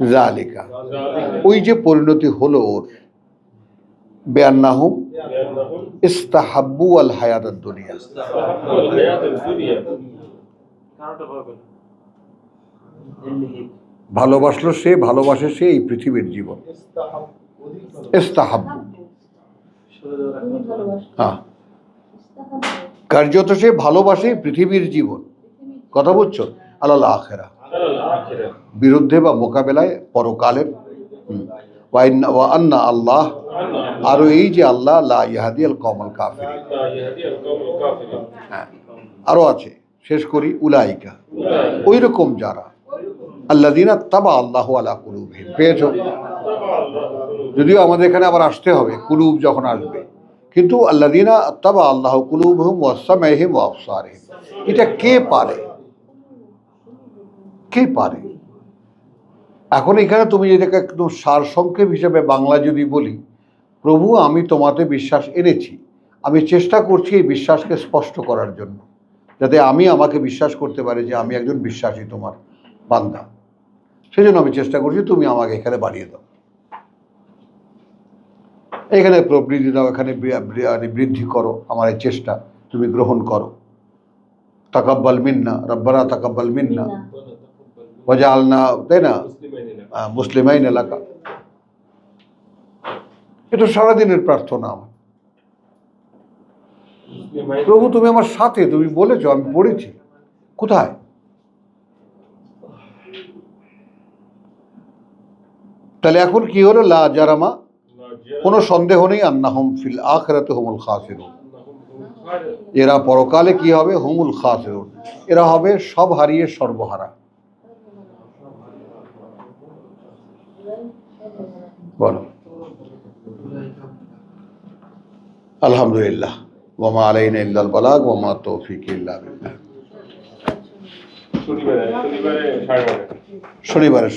যালিকা, ওই যে পরিণতি হলো ওর, বেআন্নাহুম لأنهم ইস্তাহাব্বু আল হায়াতাদ দুনিয়া। استحقوا الحياة الدنيا ভালোবাসলো সে, ভালোবাসে সে এই পৃথিবীর জীবন। ইস্তাহাব্বু, তুমি ভালোবাসো হ্যাঁ, ইস্তাহাব্বু, কার্যত সে ভালোবাসে পৃথিবীর জীবন। কথা বুঝছো? আলাল আখেরা, على الآخرة বিরুদ্ধে বা মোকাবেলায় পরকালের। ওয়া আন্না আল্লাহ, আরো এই যে আল্লাহ লা ইয়াহদি আল কওমাল কাফিরিন। لا يهدي القوم الكافرين হ্যাঁ, আরো আছে, শেষ করি, উলাইকা, ওই রকম যারা, আল্লাযিনা তাবা আল্লাহু আলা কুলুবিহিম, পেয়েছো? طبع الله قلوبهم যদিও আমাদের এখানে আবার আসতে হবে কুলুব যখন আসবে, কিন্তু আল্লাযিনা তাবা আল্লাহু কুলুবুহুম ওয়া সামাইহিম ওয়া আবসারিহিম, এটা কে পারে? কে পারে? এখন এখানে তুমি এটাকে একদম সারসংক্ষেপ হিসেবে বাংলা যদি বলি, প্রভু আমি তোমাতে বিশ্বাস এনেছি, আমি চেষ্টা করছি এই বিশ্বাসকে স্পষ্ট করার জন্য, যাতে আমি আমাকে বিশ্বাস করতে পারি যে আমি একজন বিশ্বাসী তোমার বান্দা। সেজন্য আমি চেষ্টা করছি, তুমি আমাকে এখানে বাড়িয়ে দাও, এখানে প্রবৃদ্ধি দাও, এখানে বৃদ্ধি করো, আমার এই চেষ্টা তুমি গ্রহণ করো। তাকাব্বাল মিন্না রব্বানা তাকাব্বাল মিন্না ওয়াজআলনা, তাই না, مسلمين لك মুসলিমাইন এলাকা। এটা সারাদিনের প্রার্থনা আমার। مسلمين প্রভু তুমি আমার সাথে, তুমি বলেছো, আমি পড়েছি, কোথায়? তাহলে এখন কি হলো? লা জারামা, কোনো সন্দেহ নেই, আন্নাহুম ফিল আখিরাতি হুমুল খাসিরুন, এরা পরকালে কি হবে? হুমুল খাসিরুন, এরা হবে সব হারিয়ে সর্বহারা। বলো আলহামদুলিল্লাহ, ওয়া মা আলাইনা ইল্লাল বালাগ ওয়া মা তৌফিক ইল্লা বিল্লাহ। শনিবারে 9:30 শনিবারের